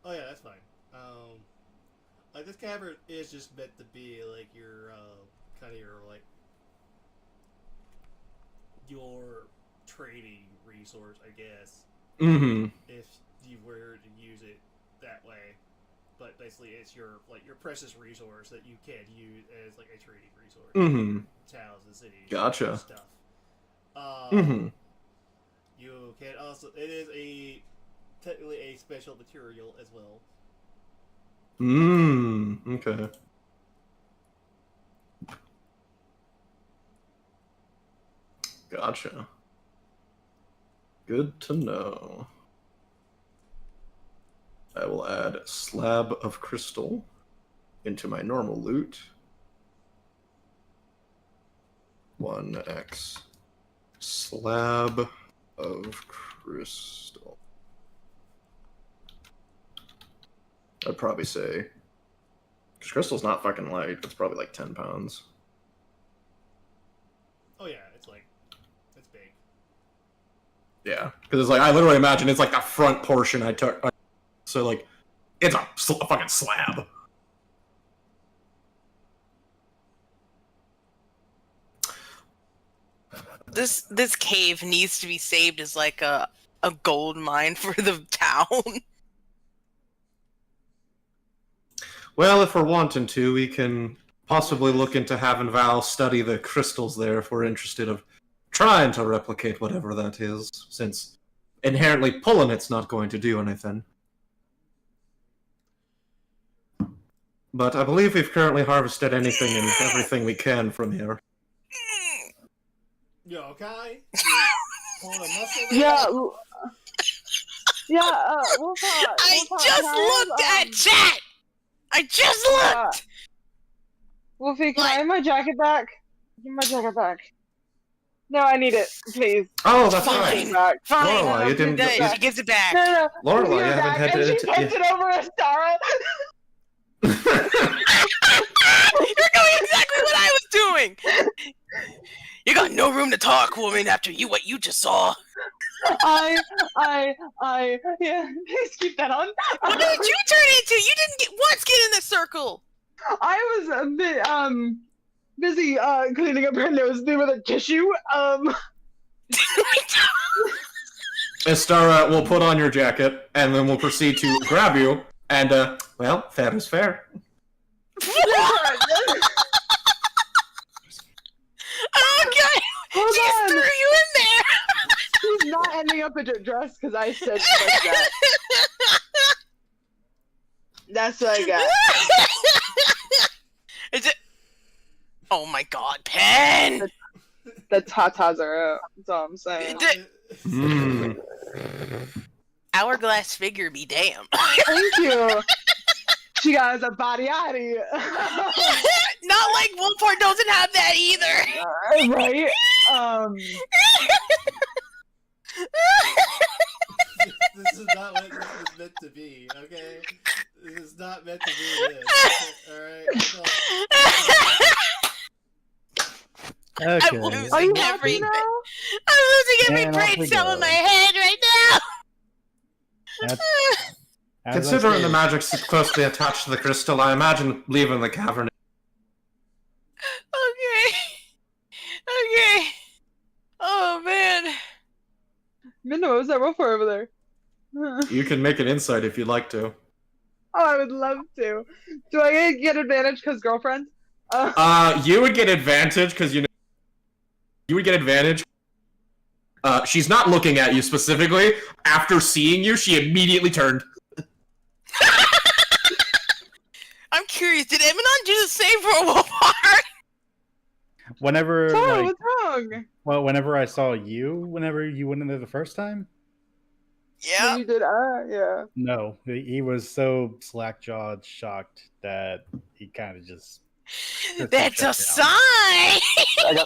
Oh yeah, that's fine. Like this cavern is just meant to be like your kind of your trading resource, I guess. Mm-hmm. If you were to use it that way, but basically it's your precious resource that you can use as like a trading resource. Mm-hmm. Towns and cities. Gotcha. And stuff. Mm-hmm. You can also. It is technically a special material as well. Okay. Gotcha. Good to know. I will add a slab of crystal into my normal loot. 1x slab of crystal. I'd probably say, because crystal's not fucking light, it's probably like 10 pounds. Oh yeah, it's big. Yeah, because it's like, I literally imagine it's like the front portion I took. So like, it's a fucking slab. This cave needs to be saved as like a gold mine for the town. Well, if we're wanting to, we can possibly look into having Val study the crystals there if we're interested of trying to replicate whatever that is, since inherently pulling it's not going to do anything. But I believe we've currently harvested anything and everything we can from here. You okay? You pulling a muscle there? Yeah. Yeah. Wolfhard, I Wolfhard, just can I looked have, at chat. I just looked. Wolfie, can What? I have my jacket back? Give me my jacket back. No, I need it, please. Oh, that's Fine. right. Give it back. Fine. Lorelai, you didn't Then get- she gives it back. No. Lorelai, give you it haven't back. had And to- she puts it over Astara. You're doing exactly what I was doing. You got no room to talk, woman. After what you just saw. Yeah, please keep that on. What did you turn into? You didn't once get in the circle. I was a bit, busy, cleaning up her nose with a tissue, Estara will put on your jacket, and then we'll proceed to grab you, and, well, fair is fair. Okay. Hold She just on. threw you in there. She's not ending up in your dress because I said like that. That's what I got. Is it? Oh my God, Pen! The tatas are out. That's all I'm saying. Mm. Hourglass figure be damn. Thank you. She got a body yaddy. Not like Wolford doesn't have that either. Right? This is not what this was meant to be, okay? This is not meant to be this. Alright? Okay. I'm losing Are you happy everything. now? I'm losing every And off brain we cell go. in my head right now. That's- as I Considering the said, magic's closely attached to the crystal, I imagine leaving the cavern. Okay. Okay. Oh man. Minna, what was that roll for over there? Oh, You can make an insight if you'd like to. I would love to. Do I get advantage because girlfriend? You would get advantage because you would get advantage. She's not looking at you specifically. After seeing you, she immediately turned. I'm curious, did Eminon do the same for Wolfhard? whenever Sorry, like, what's wrong? well, whenever I saw you, whenever you went in there the first time, Yeah. You did, yeah. no, he was so slack-jawed, shocked that he kind of just. That's a Shut down. sign.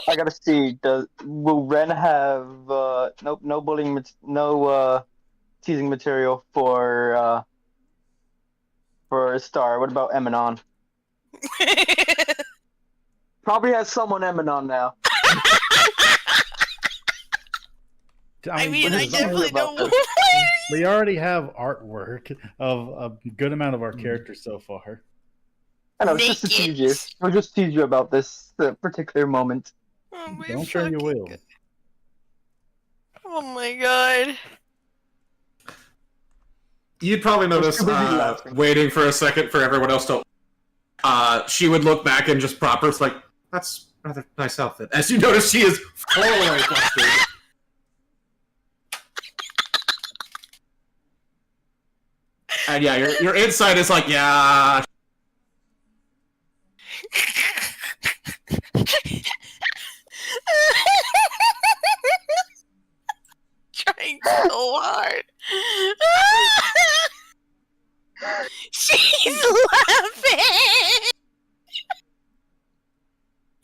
I gotta see. Will Ren have no bullying, no teasing material for Star? What about Eminon? Probably has someone Eminon now. I mean, I What is definitely about don't. this? We already have artwork of a good amount of our characters so far. I know, it's just to Make tease you. it. We'll just tease you about this particular moment. Oh my I'm sure you fucking will. God. Oh my god. You'd probably notice, too busy laughing. waiting for a second for everyone else to. She would look back and just prop her. It's like, that's a rather nice outfit. As you notice, she is totally flustered. And yeah, your insight is like, yeah. Trying so hard. She's laughing.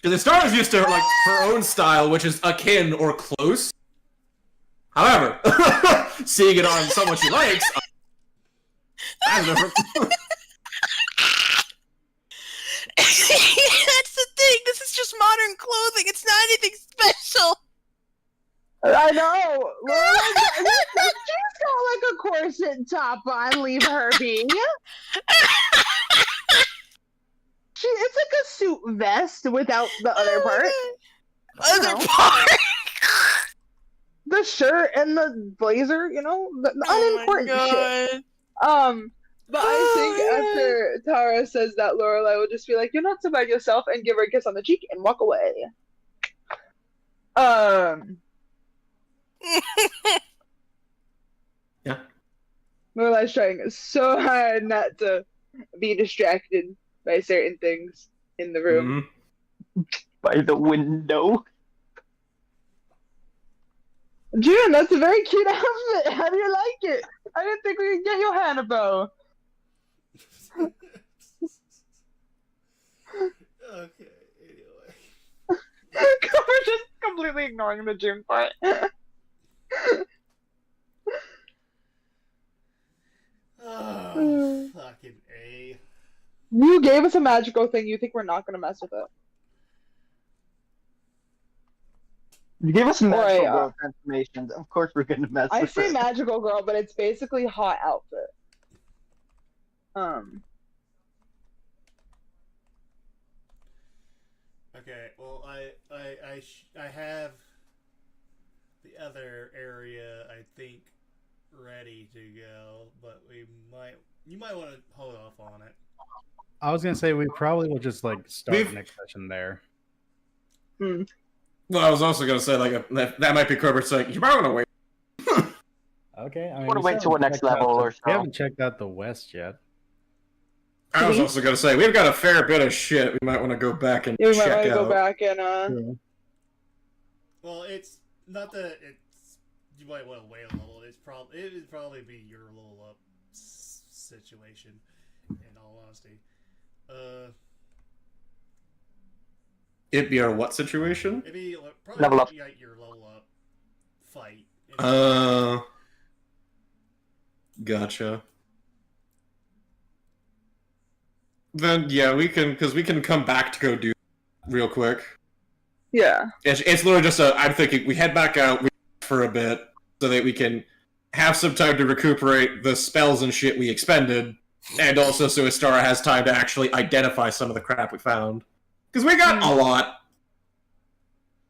Because the star is used to like her own style, which is akin or close. However, seeing it on someone she likes, that's different. That's the thing. This is just modern clothing. It's not anything special. I know. She's got like a corset top on. Leave her be. It's like a suit vest without the other part. Other know. part. The shirt and the blazer, the Oh unimportant my shit. god. But I think after Tara says that, Lorelai will just be like, "You're not so bad yourself," and give her a kiss on the cheek and walk away. Yeah. Lorelai's trying so hard not to be distracted by certain things in the room. Mhm. By the window. June, that's a very cute outfit. How do you like it? I didn't think we could get you Hannibal. Okay, anyway. We're just completely ignoring the June part. Oh, fucking A. You gave us a magical thing. You think we're not gonna mess with it? You gave us magical Boy, girl transformations. Of course we're gonna mess I with say it. magical girl, but it's basically hot outfit. Okay, well, I have the other area, I think, ready to go, but you might want to hold off on it. I was gonna say we probably will just like start We've- next session there. Well, I was also gonna say like that might be Corbett saying you might want to wait. Okay, I mean, Wanna we wait still till haven't next checked out level the- or so. We haven't checked out the West yet. I was also gonna say we've got a fair bit of shit we might want to go back and Yeah, we might check want to out. go back and Well, it's not that it's you might want to wait a little. It would probably be your level up situation. In all honesty, It'd be our what situation? it'd be probably Level up. your level up fight. Gotcha. Then yeah, we can come back to go do real quick. Yeah. It's literally just I'm thinking we head back out for a bit so that we can have some time to recuperate the spells and shit we expended, and also so Astara has time to actually identify some of the crap we found. Because we got a lot.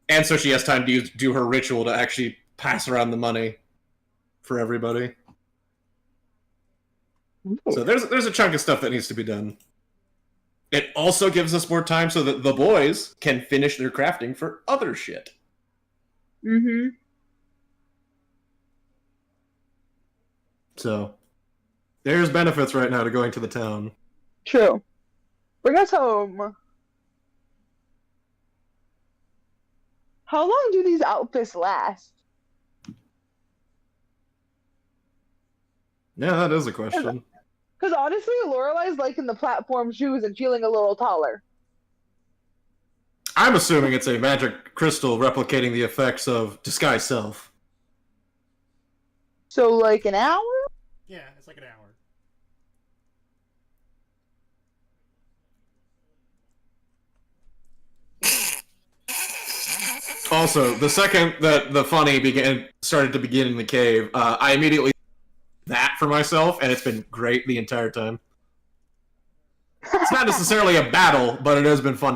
And so she has time to do her ritual to actually pass around the money for everybody. So there's a chunk of stuff that needs to be done. It also gives us more time so that the boys can finish their crafting for other shit. Mm-hmm. So, there's benefits right now to going to the town. True. Bring us home. How long do these outfits last? Yeah, that is a question. Because honestly, Lorelai's liking the platform shoes and feeling a little taller. I'm assuming it's a magic crystal replicating the effects of disguise self. So, like an hour? Yeah, it's like an hour. Also, the second that the funny started to begin in the cave, I immediately that for myself, and it's been great the entire time. It's not necessarily a battle, but it has been fun.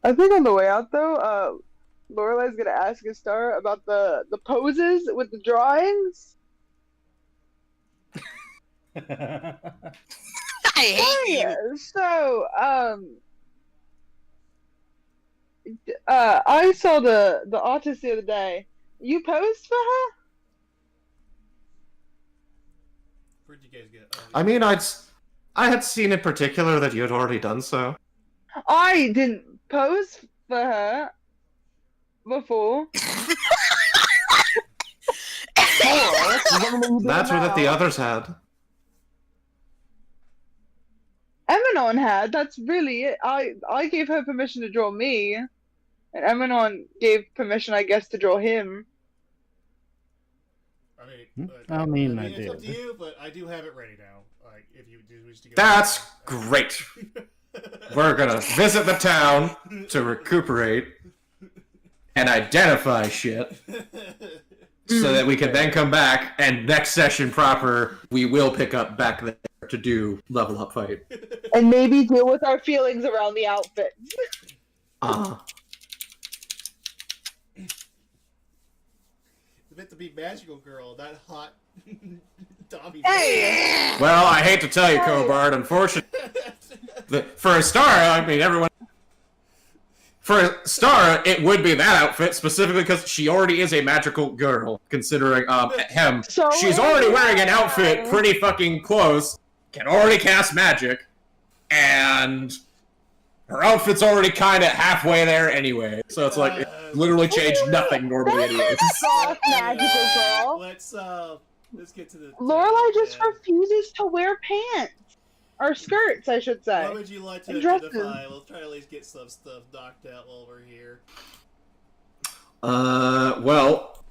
I think on the way out though, Lorelai's gonna ask Astara about the poses with the drawings. I hate you. Yeah, so I saw the artist the other day. You posed for her? Where'd you guys get? I mean, I had seen in particular that you had already done so. I didn't pose for her before. That's what the others had. Emanon had. That's really it. I gave her permission to draw me, and Emanon gave permission, I guess, to draw him. I mean, I it's up did. to you, but I do have it ready now. Like, if you do wish to go. That's great. We're gonna visit the town to recuperate and identify shit so that we can then come back and next session proper we will pick up back there to do level up fight. And maybe deal with our feelings around the outfits. It's meant to be magical girl, not hot Tommy. Hey! Well, I hate to tell you, Cobard, unfortunately, for a star, I mean, everyone. For a star, it would be that outfit specifically because she already is a magical girl. Considering him, So she's already wearing an outfit pretty fucking close. Can already cast magic, and her outfit's already kind of halfway there anyway. So it's like it literally changed nothing normally anyways. Soft magical girl. Let's get to the. Lorelai just refuses to wear pants. Or skirts, I should say. What would you like to And dresses. identify? We'll try to at least get some stuff knocked out while we're here. Well,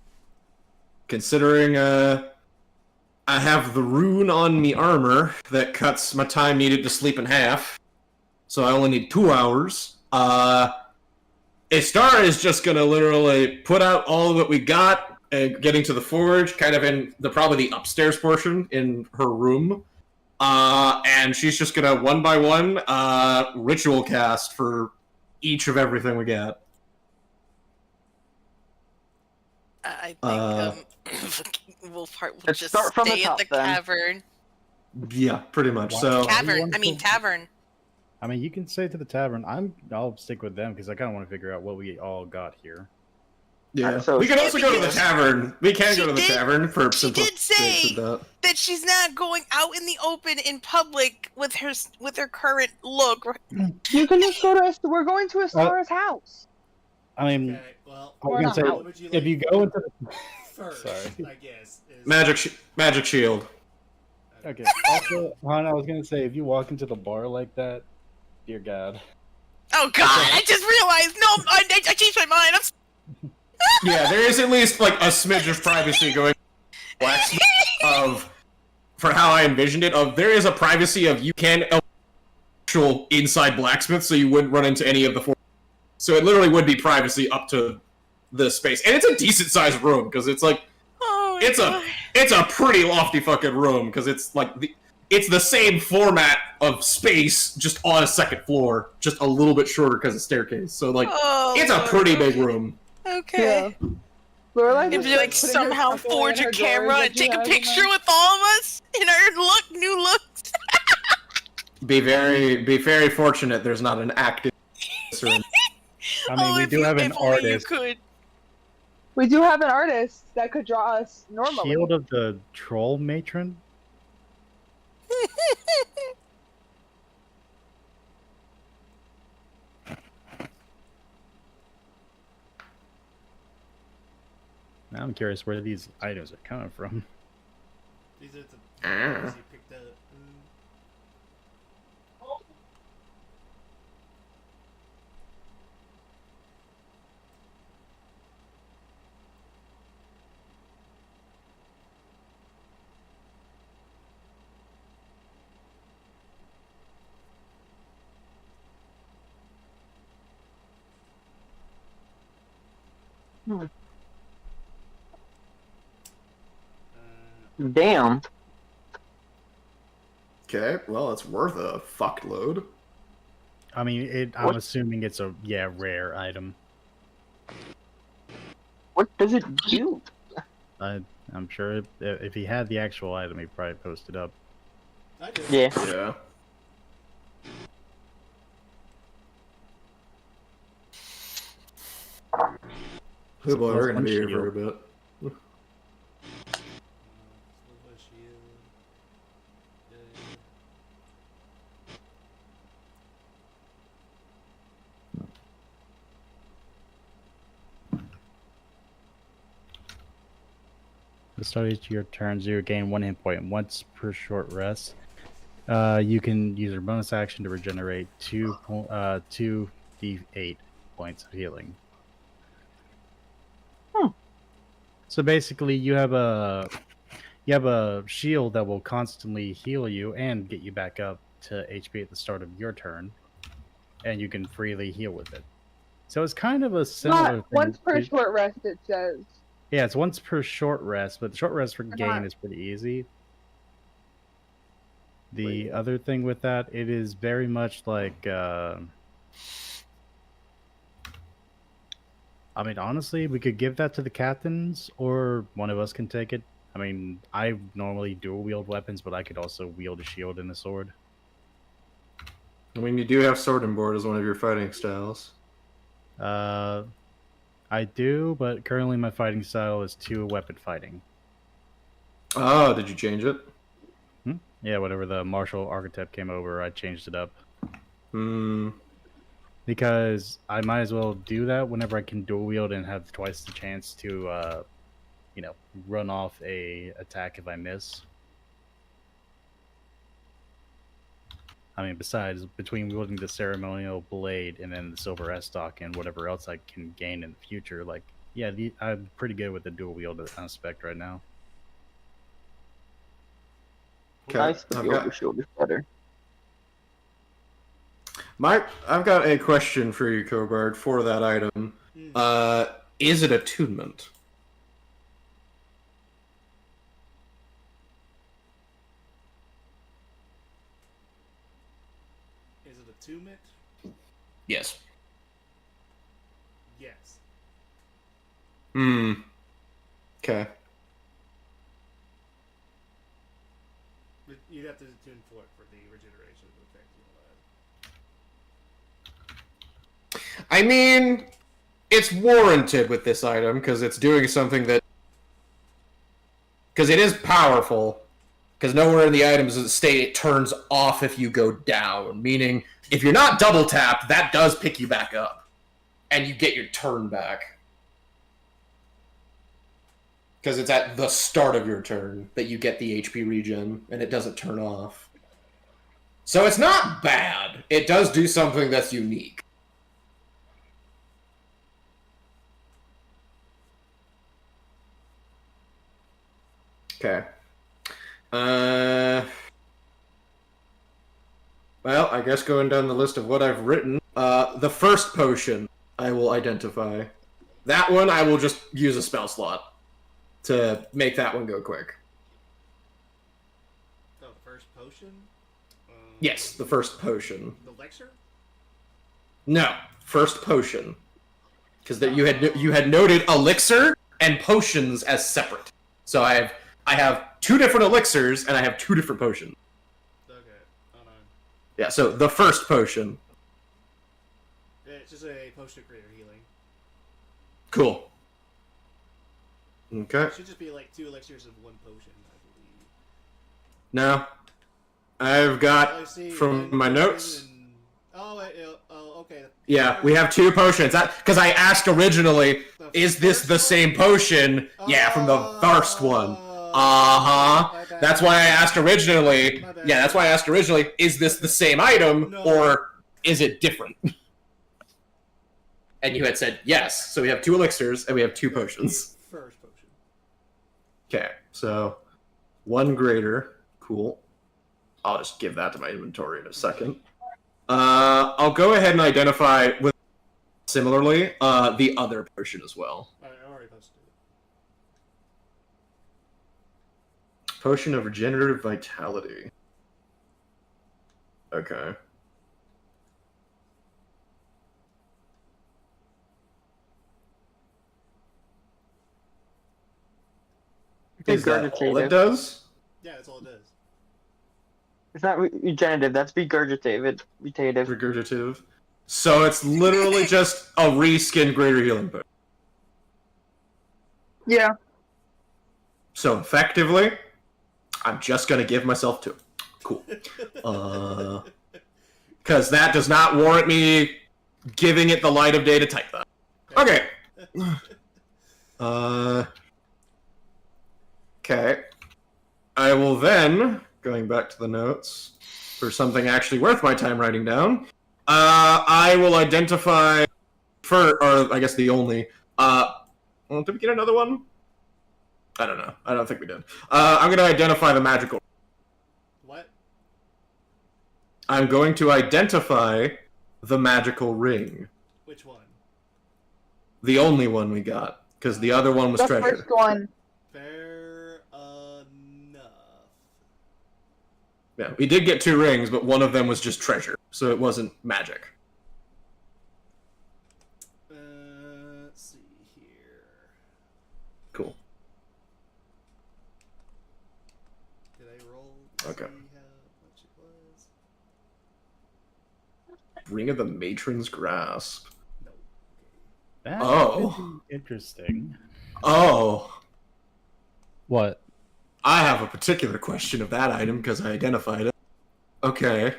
considering I have the rune on me armor that cuts my time needed to sleep in half, so I only need 2 hours. Astara is just gonna literally put out all of what we got, getting to the forge, kind of in probably the upstairs portion in her room. And she's just gonna one by one ritual cast for each of everything we got. I think we'll Let's just start from the stay top, at the then. cavern. Yeah, pretty much. Wow. So Tavern. I mean wonderful. tavern. I mean, you can stay to the tavern. I'll stick with them because I kind of want to figure out what we all got here. Yeah. So we can also go to the because tavern. We can she go to the did- tavern for she simple did say- sakes of that. That she's not going out in the open in public with her current look. You can just go to. We're going to Astara's house. I mean, Okay, well, I was gonna say, what would you if like you go into first, Sorry. I guess. Is, Magic shield. okay, also, Han, I was gonna say, if you walk into the bar like that, dear God. Oh God! I just realized. No, I changed my mind. Yeah, there is at least like a smidge of privacy going blacksmith of for how I envisioned it. Of there is a privacy of you can actual inside blacksmith, so you wouldn't run into any of the four. So it literally would be privacy up to the space, and it's a decent sized room because it's like Oh my God. it's a pretty lofty fucking room because it's like it's the same format of space just on a second floor, just a little bit shorter because of staircase. So like Oh, it's a pretty big room. Okay. Yeah. Lorelai If just, you like putting her somehow stuff away forge in a her camera drawers and that she take a has in picture there. with all of us in our new looks. Be very fortunate. There's not an active. I mean, we if do you- have an if only artist. You could. We do have an artist that could draw us normally. Shield of the Troll Matron? Now I'm curious where these items are coming from. these are the Ah. things you picked up. damn. Okay, well, it's worth a fuckload. I mean, I'm assuming it's a rare item. What does it do? I'm sure if he had the actual item, he'd probably post it up. I do. Yeah. Yeah. Oh boy, we're gonna be here for a bit. The start of your turns, you gain 1 hit point once per short rest. You can use your bonus action to regenerate 2d8 points of healing. So basically, you have a shield that will constantly heal you and get you back up to HP at the start of your turn, and you can freely heal with it. So it's kind of a similar thing. Not once per to- short rest, it says. Yeah, it's once per short rest, but the short rest for not. gain is pretty easy. The other thing with that, it is very much like, I mean, honestly, we could give that to the captains, or one of us can take it. I mean, I normally dual wield weapons, but I could also wield a shield and a sword. I mean, you do have sword and board as one of your fighting styles. I do, but currently my fighting style is 2-weapon fighting. Oh, did you change it? Yeah, whatever the martial archetype came over, I changed it up. Hmm. Because I might as well do that whenever I can dual wield and have twice the chance to, run off a attack if I miss. I mean, besides, between wielding the ceremonial blade and then the silver S-stock and whatever else I can gain in the future, like, yeah, I'm pretty good with the dual wield aspect right now. Okay. Nice. The I've Yoga got, shield is better. I've got a question for you, Cobard, for that item. Is it attunement? Is it attunement? Yes. Yes. Hmm. Okay. But you'd have to attune for it for the regeneration effect you'll add. I mean, it's warranted with this item because it's doing something that, because it is powerful. Because nowhere in the items does it state it turns off if you go down. Meaning, if you're not double tapped, that does pick you back up, and you get your turn back. Because it's at the start of your turn that you get the HP regen, and it doesn't turn off. So it's not bad. It does do something that's unique. Okay. Well, I guess going down the list of what I've written, the first potion I will identify. That one I will just use a spell slot to make that one go quick. Oh, the first potion? Yes, the first potion. The elixir? No, first potion. Because you had noted elixir and potions as separate. So I have 2 different elixirs and I have 2 different potions. Okay, hold on. Yeah, so the first potion. It's just a potion of greater healing. Cool. Okay. It should just be like 2 elixirs and 1 potion, I believe. No. I've got, I see, from one my potion notes... and- okay. Yeah, we have 2 potions. Because I asked originally, is this the same potion? Yeah, from the first one. Uh-huh. My bad. That's why I asked originally. My bad. Yeah, that's why I asked originally, is this the same item, No. or is it different? And you had said yes. So we have 2 elixirs, and we have 2 potions. First potion. Okay, so 1 greater. Cool. I'll just give that to my inventory in a second. I'll go ahead and identify with similarly the other potion as well. I already posted it. Potion of regenerative vitality. Okay. Is that all it does? Yeah, that's all it does. It's not regenerative. That's regurgitative. Regurgitative. So it's literally just a reskin greater healing potion. Yeah. So effectively, I'm just gonna give myself 2. Cool. Because that does not warrant me giving it the light of day to type that. Okay. Okay. I will then, going back to the notes, for something actually worth my time writing down, I will identify, or I guess the only, well, did we get another one? I don't know. I don't think we did. I'm going to identify the magical. What? I'm going to identify the magical ring. Which one? The only one we got, because the other one was The treasure. first one. Fair enough. Yeah, we did get 2 rings, but one of them was just treasure, so it wasn't magic. Let's see here. Cool. Did I roll to Okay. see how much it was? Ring of the Matron's Grasp. No. That Oh. could be interesting. Oh, What? I have a particular question of that item because I identified it. Okay.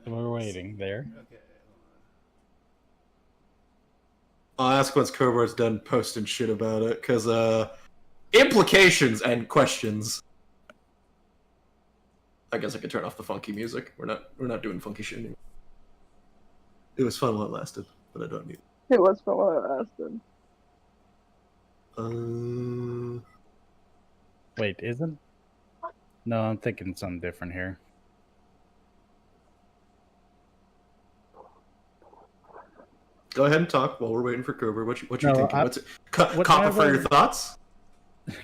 We're waiting there. Okay, I'll ask once Cobra's done posting shit about it, because, implications and questions. I guess I could turn off the funky music. We're not doing funky shit anymore. It was fun while it lasted, but I don't need it. It was for what I asked him. Wait, isn't? No, I'm thinking something different here. Go ahead and talk while we're waiting for Cobra. What you No, thinking? What's it? Copper whatever- for your thoughts?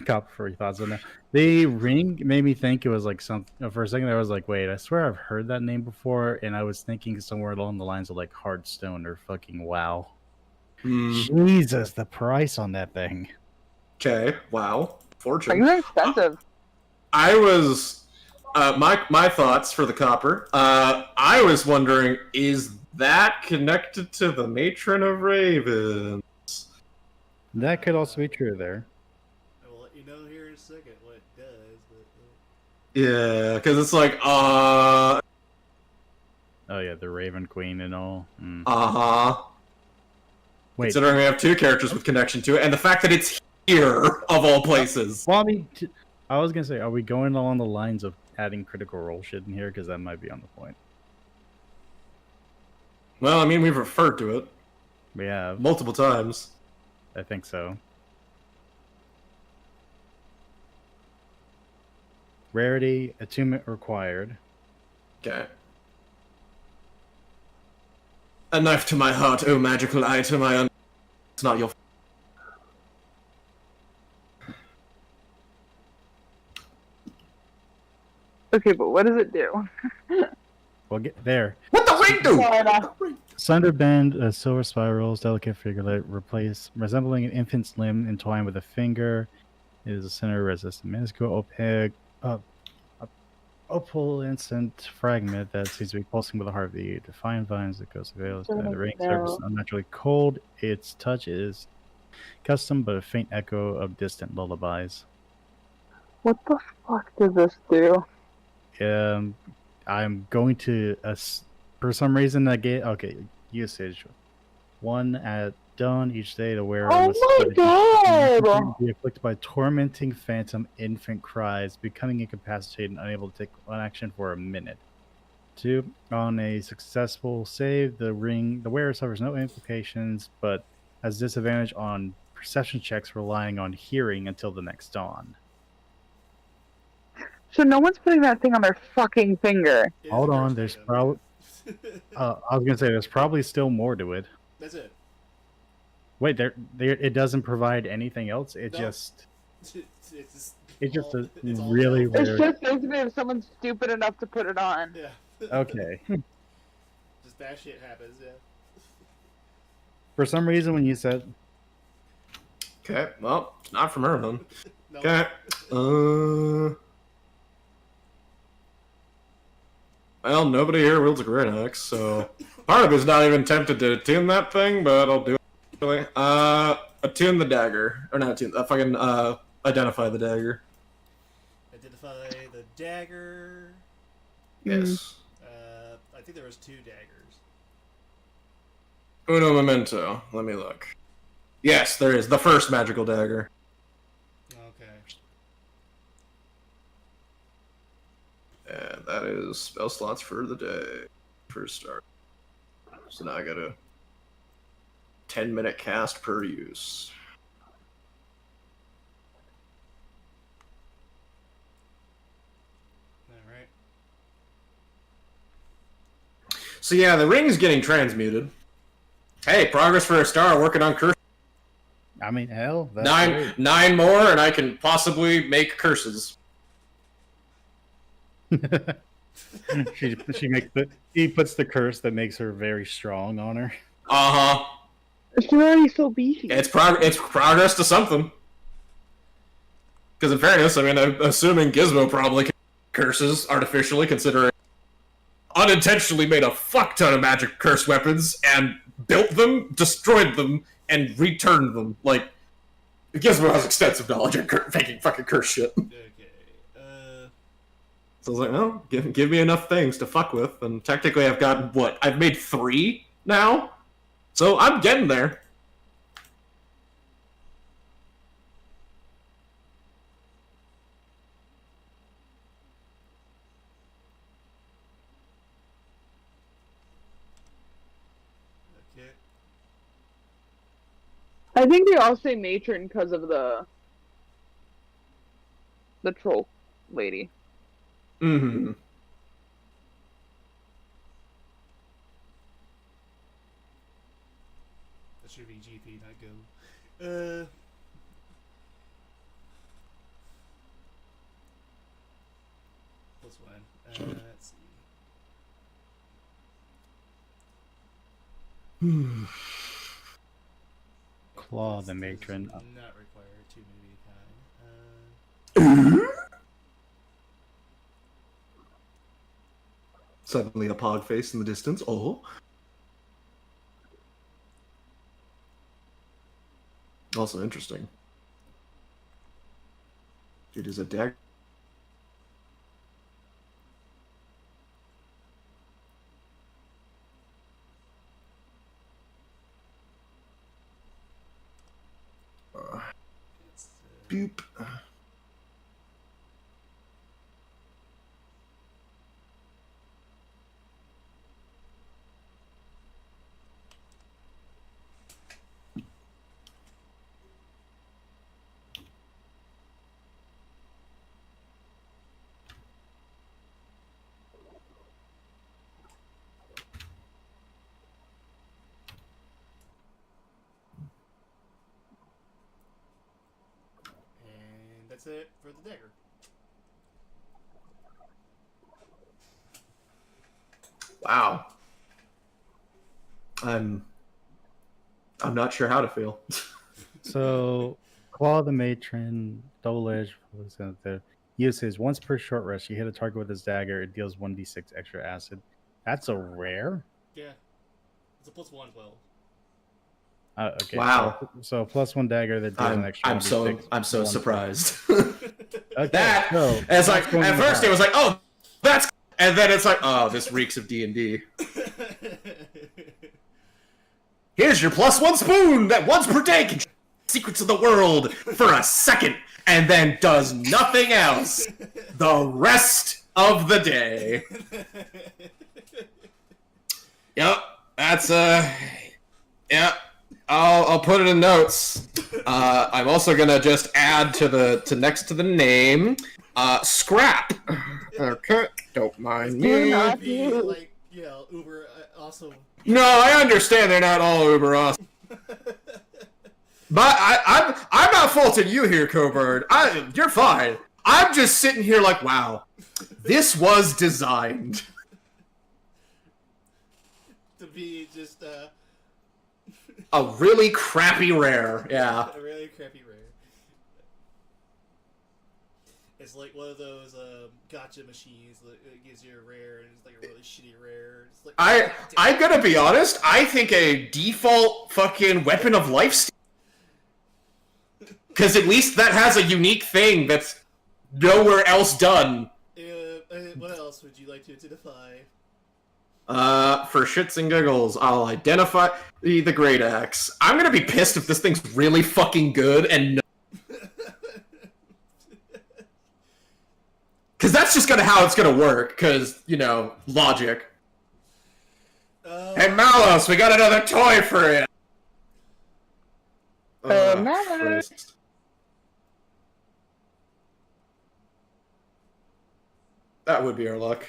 Copper for your thoughts on that. The ring made me think it was like some. For a second, I was like, "Wait, I swear I've heard that name before," and I was thinking somewhere along the lines of like Hearthstone or fucking WoW. Jesus, the price on that thing. Okay. Wow. Fortune. Things are expensive. I was my thoughts for the copper. I was wondering, is that connected to the Matron of Ravens? That could also be true there. I will let you know here in a second what it does, but Yeah, because it's like, Oh yeah, the Raven Queen and all. Wait. Considering we have two characters with connection to it, and the fact that it's here of all places. Well, I mean, I was gonna say, are we going along the lines of adding Critical Role shit in here? Because that might be on the point. Well, I mean, we've referred to it We have. multiple times. I think so. Rarity, attunement required. Okay. A knife to my heart, oh magical item, it's not your... Okay, but what does it do? We'll get there. What the ring do? Florida. Sunder bend silver spirals, delicate figurelet, resembling an infant's limb entwined with a finger. It is a center resistant, minuscule, opaque, opalescent fragment that seems to be pulsing with a heartbeat. Defiant vines that goes avails. The ring surface unnaturally cold. Its touch is custom, but a faint echo of distant lullabies. What the fuck does this do? I'm going to for some reason I get usage 1 at dawn each day. The wearer Oh must my god! be afflicted by tormenting phantom infant cries, becoming incapacitated and unable to take one action for a minute. 2, on a successful save, the wearer suffers no implications, but has disadvantage on perception checks relying on hearing until the next dawn. So no one's putting that thing on their fucking finger. it is Hold a on, cursed there's item. probably I was gonna say there's probably still more to it. That's it. Wait, there it doesn't provide anything else. It No. just It's just a it's all really downfall. It's weird. just basically if someone's stupid enough to put it on. Yeah. Okay. Just bad shit happens, yeah. For some reason, when you said Okay, well, it's not from her then. No. Okay. Well, nobody here wields a great axe, so part of me's not even tempted to attune that thing, but I'll do it. Anyway. Attune the dagger, or not attune. Fucking identify the dagger. Identify the dagger. Yes. I think there was 2 daggers. Uno memento. Let me look. Yes, there is the first magical dagger. Okay. And that is spell slots for the day. First start. So now I got a 10-minute cast per use. Alright. So yeah, the ring's getting transmuted. Hey, progress for a star, working on curse. I mean, hell, that's Nine more, and I can possibly make curses. great. He puts the curse that makes her very strong on her. Uh-huh. She's already so beefy. It's progress to something. Because in fairness, I mean, I'm assuming Gizmo probably can curses artificially, considering unintentionally made a fuck ton of magic curse weapons and built them, destroyed them, and returned them. Like, Gizmo has extensive knowledge of making fucking curse shit. Okay. So I was like, well, give me enough things to fuck with, and technically I've gotten, what, I've made 3 now? So I'm getting there. Okay. I think they all say matron because of the troll lady. Mm-hmm. That should be GP, not go. Plus 1. Let's see. Claw the This matron. does not require 2 movie time. Suddenly a pog face in the distance. Oh. Also interesting. It is a dagger. It's, Boop. and that's it for the dagger. Wow. I'm not sure how to feel. So, Claw the Matron, Double Edge, uses once per short rest. You hit a target with his dagger, it deals 1d6 extra acid. That's a rare? Yeah. It's a +1 as well. Okay. Wow. So +1 dagger that deals an extra I'm so 1d6. surprised. Okay, That so it's like that's going at in the first it box. was like, oh, that's, and then it's like, oh, this reeks of D&D. Here's your +1 spoon that once per day can secrets of the world for a second, and then does nothing else the rest of the day. Yep, that's yep. I'll put it in notes. I'm also gonna just add to next to the name, scrap. Okay, don't mind me. not Be you. like, uber awesome. No, I understand they're not all uber awesome. But I'm not faulting you here, Coburn. You're fine. I'm just sitting here like, wow, this was designed. To be just A really crappy rare, yeah. a really crappy rare. It's like one of those gotcha machines that gives you a rare and it's like a really shitty rare. It's like I'm gonna be honest, I think a default fucking weapon of life, because at least that has a unique thing that's nowhere else done. What else would you like to identify? For shits and giggles, I'll identify the Great Axe. I'm gonna be pissed if this thing's really fucking good and because that's just how it's gonna work, because, you know, logic. Hey, Malos, we got another toy for you! Malos. Christ. That would be our luck.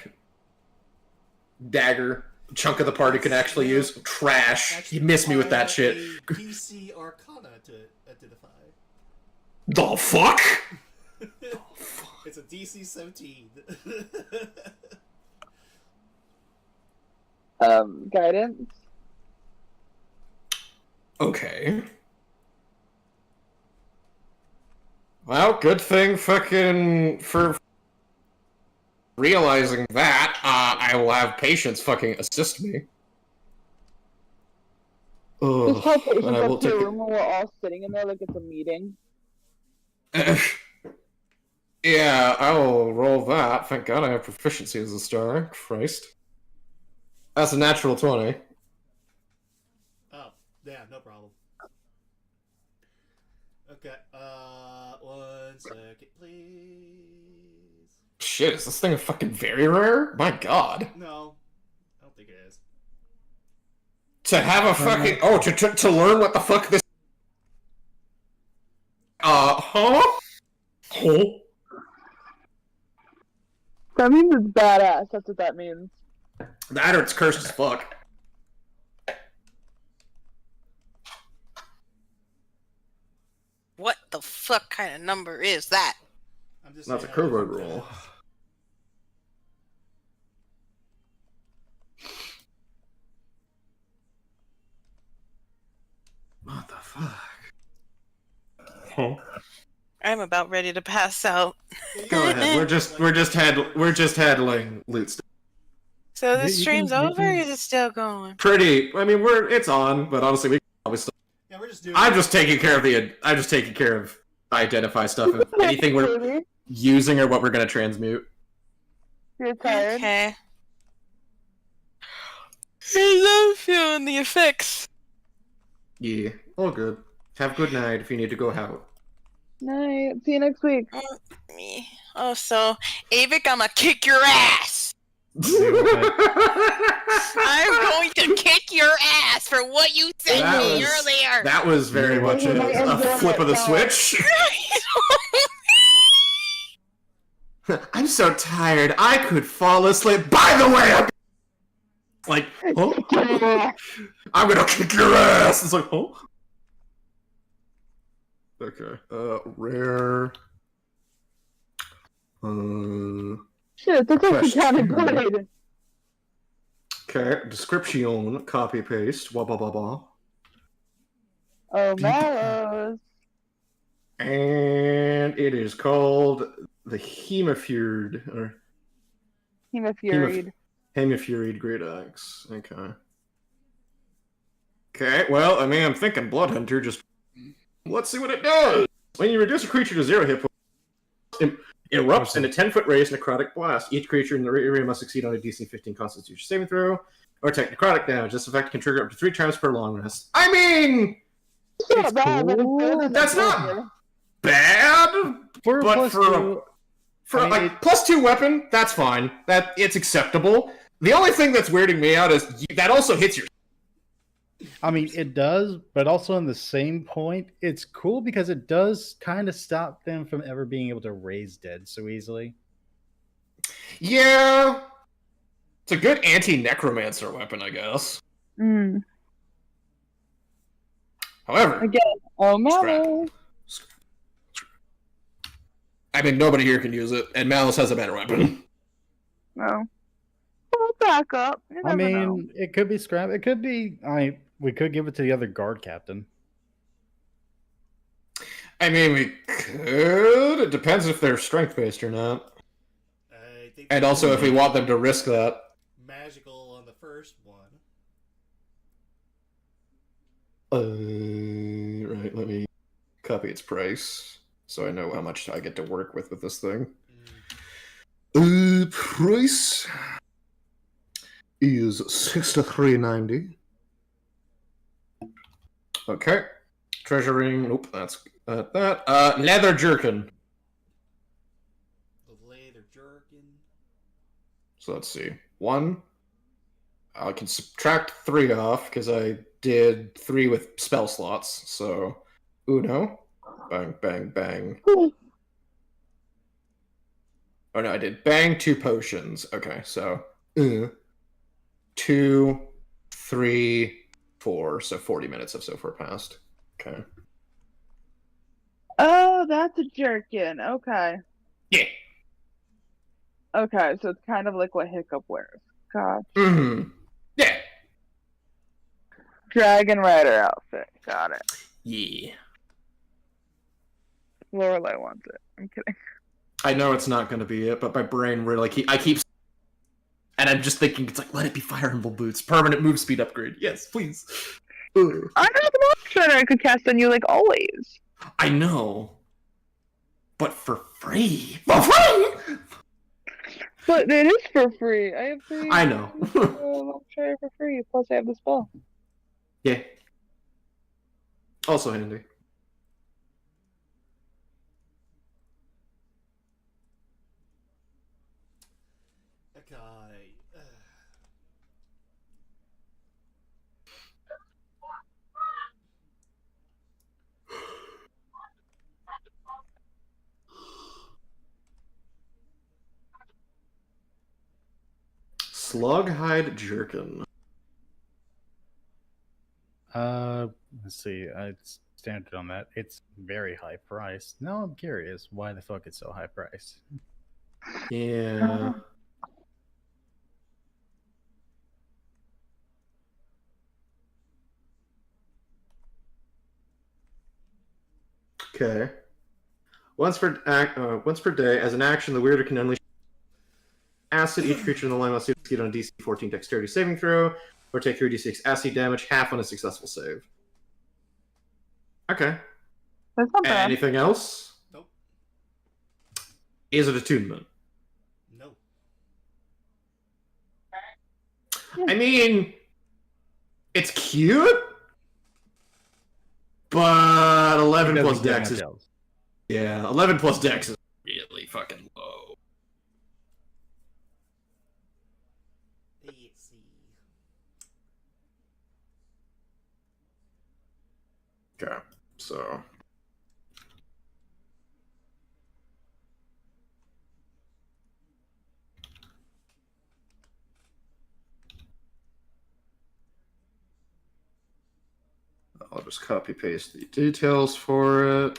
Dagger. A chunk of the party can actually use. Trash. You miss me with that shit. A DC Arcana to identify. The fuck? It's a DC 17. Guidance. Okay. Well, good thing fucking for realizing that, I will have patience fucking assist me. Ugh, Just tell patients and I will up to a take room where we're all sitting in there like it's a meeting. it. Yeah, I will roll that. Thank God I have proficiency as a star. Christ. That's a natural 20. Oh, yeah, no problem. Okay, 1 second, please. Shit, is this thing a fucking very rare? My God. No, I don't think it is. To have a fucking to learn what the fuck this huh? That means it's badass. That's what that means. That or it's cursed as fuck. What the fuck kind of number is that? I'm just That's a saying how covert different roll. that is. What the fuck? I'm about ready to pass out. Go ahead. We're just handling loot stuff. So the You stream's can- you over, or can- is it still going? Pretty. I mean, it's on, but honestly, we can probably still. Yeah, we're just doing. I'm just taking care of identify stuff. If anything we're using or what we're gonna transmute. You're tired. Okay. I love feeling the effects. Yeah, all good. Have a good night if you need to go out. Night. See you next week. Me. Oh, so Avik, I'ma kick your ass. I'm going to kick your ass for what you said to me earlier. That was very much a flip of the switch. I'm so tired. I could fall asleep. By the way, I'm gonna kick your ass. It's like, oh. Okay. Rare. Shit, that's actually Question. kind of good. Okay. Description. Copy paste. Blah blah blah blah. Oh, Mallows. And it is called the Hemifuried or Hemifuried. Hemifuried Great Axe. Okay. Okay, well, I mean, I'm thinking Bloodhunter. Just let's see what it does. When you reduce a creature to 0 hit points, it erupts in a 10-foot raised necrotic blast. Each creature in the area must succeed on a DC 15 Constitution saving throw or take necrotic damage. This effect can trigger up to 3 times per long rest. I mean, It's not bad, but it's better than That's the not- other. bad, For a but plus for two, for I mean, like +2 weapon, that's fine. That it's acceptable. The only thing that's weirding me out is that also hits your. I mean, it does, but also in the same point, it's cool because it does kind of stop them from ever being able to raise dead so easily. Yeah, it's a good anti-necromancer weapon, I guess. Mm. However, Again, oh, Mallows. I mean, nobody here can use it, and Malice has a better weapon. No. We'll back up. You I never know. mean, it could be scrap. It could be. We could give it to the other guard captain. I mean, we could. It depends if they're strength-based or not. I think And also if we want them to risk that. magical on the first one. Right, let me copy its price so I know how much I get to work with this thing. Price is $63.90. Okay. Treasuring. Nope, that's that. Leather jerkin. The leather jerkin. So let's see. 1. I can subtract 3 off because I did 3 with spell slots. So, uno. Bang, bang, bang. Oh no, I did bang 2 potions. Okay, so 2, 3, 4. So 40 minutes have so far passed. Okay. Oh, that's a jerkin. Okay. Yeah. Okay, so it's kind of like what Hiccup wears. God. Mm-hmm. Yeah. Dragon Rider outfit. Got it. Yeah. Lorelei wants it. I'm kidding. I know it's not going to be it, but my brain really I keep, and I'm just thinking it's like let it be Fire Emblem Boots, permanent move speed upgrade. Yes, please. Ugh. I have an option I could cast on you like always. I know, but for free. For free. But it is for free. I have free. I know. I'll try it for free. Plus, I have the spell. Yeah. Also handy. Okay. Slughide Jerkin. Let's see. It's standard on that. It's very high priced. Now I'm curious why the fuck it's so high priced. Yeah. Okay. Once per day, as an action, the wielder can unleash acid. Each creature in the line must succeed on a DC 14 Dexterity saving throw, or take 3d6 acid damage, half on a successful save. Okay. That's not bad. Anything else? Nope. Is it attunement? No. I mean, it's cute, but 11 It plus doesn't get dex much is... else. Yeah, 11 plus dex is really fucking low. Let's see. Okay, so... I'll just copy paste the details for it.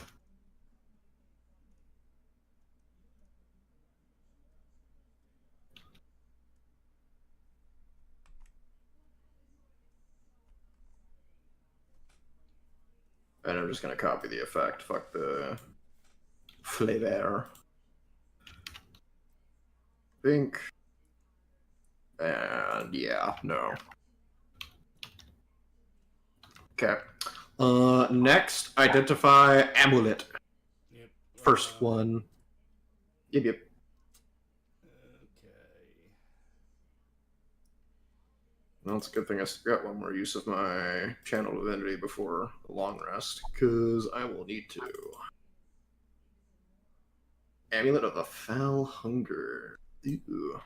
And I'm just gonna copy the effect. Fuck the flavor. Pink. And yeah, no. Okay. Next, identify amulet. Yep. First one. Yep. Okay. Well, it's a good thing I got one more use of my channel divinity before the long rest, because I will need to. Amulet of the Foul Hunger. Ew.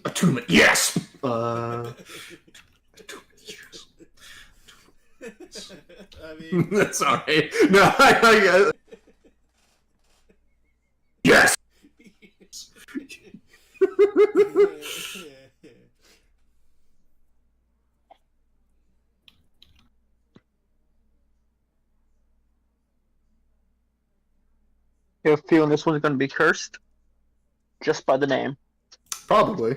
Attunement, yes! Attunement, yes. I mean, That's alright. No, I yes! You have a feeling this one's going to be cursed? Just by the name. Probably.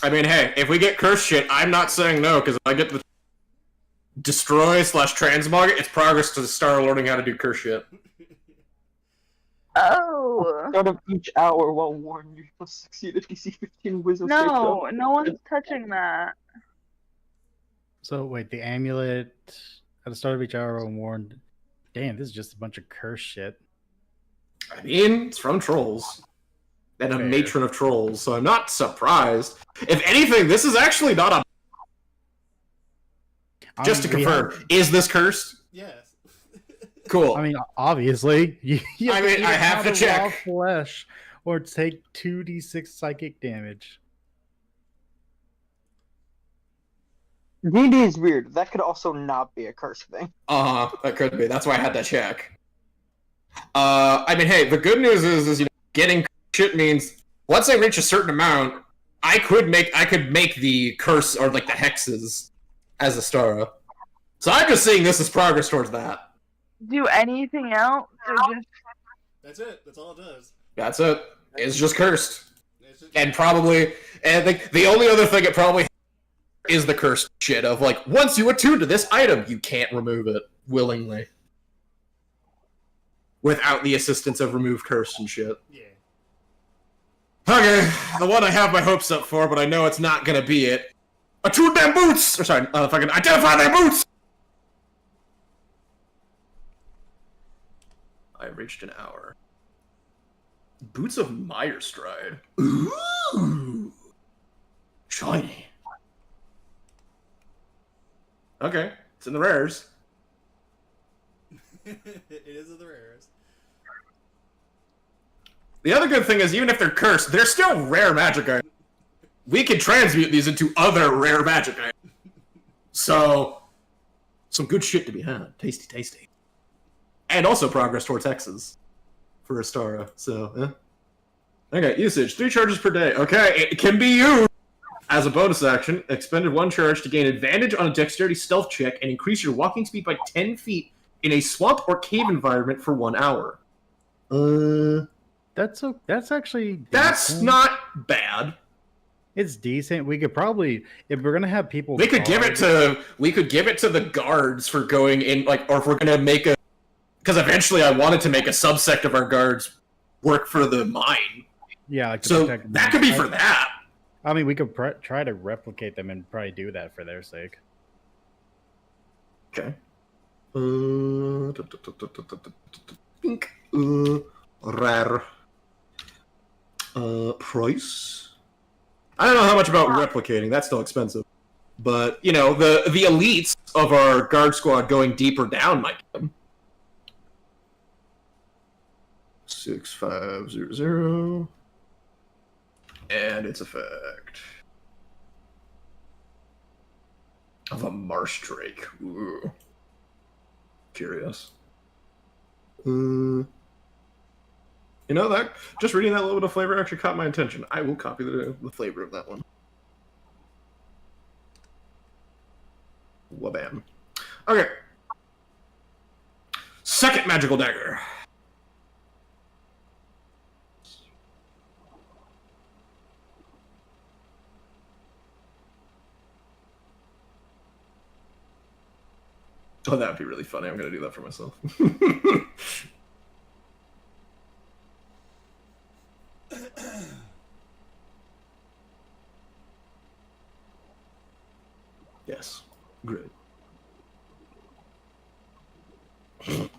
I mean, hey, if we get cursed shit, I'm not saying no, because if I get the destroy / transmog it, it's progress to start learning how to do curse shit. Oh. Start of each hour while warned, you must succeed at DC 15 wisdom save No, throw. no one's touching that. So wait, the amulet at the start of each hour when warned. Damn, this is just a bunch of curse shit. I mean, it's from trolls. And a Fair. matron of trolls, so I'm not surprised. If anything, this is actually not a... Just to we confirm, have- is this cursed? yes. Cool. I mean, obviously, you I mean, either I have to a check. raw flesh or take 2d6 psychic damage. D&D is weird. That could also not be a curse thing. That could be. That's why I had to check. I mean, hey, the good news is you know, getting shit means once I reach a certain amount, I could make the curse or like the hexes as a Stara. So I'm just seeing this as progress towards that. Do anything else? Or just... That's it. That's all it does. That's it. It's just cursed, It's just, and probably, and like the only other thing it probably is the cursed shit of like once you attune to this item, you can't remove it willingly without the assistance of remove curse and shit. yeah. Okay, the one I have my hopes up for, but I know it's not gonna be it. Attune them boots! Or sorry, fucking identify their boots! I reached an hour. Boots of Meyerstride. Ooh! Shiny. Okay, it's in the rares. It is of the rarest. The other good thing is, even if they're cursed, they're still rare magic items. We can transmute these into other rare magic items. So, some good shit to be had. Tasty, tasty. And also progress towards hexes for Astara. So, Okay, usage. 3 charges per day. Okay, it can be used as a bonus action. Expended 1 charge to gain advantage on a dexterity stealth check and increase your walking speed by 10 feet in a swamp or cave environment for 1 hour. That's actually That's decent. not bad. It's decent. We could probably, if we're gonna have people, We could give it to the guards for going in, like, or if we're gonna make a, because eventually I wanted to make a subsect of our guards work for the mine. Yeah, like to So protect that could be for that. I mean, we could try to replicate them and probably do that for their sake. Okay. Pink. Rare. Price. I don't know how much about replicating. That's still expensive. But, you know, the elites of our guard squad going deeper down might get them. 6500. And its effect. Of a marsh drake. Ooh. Curious. You know, that just reading that little bit of flavor actually caught my attention. I will copy the flavor of that one. Wabam. Okay. Second magical dagger. Oh, that would be really funny. I'm going to do that for myself. Yes. Great. It's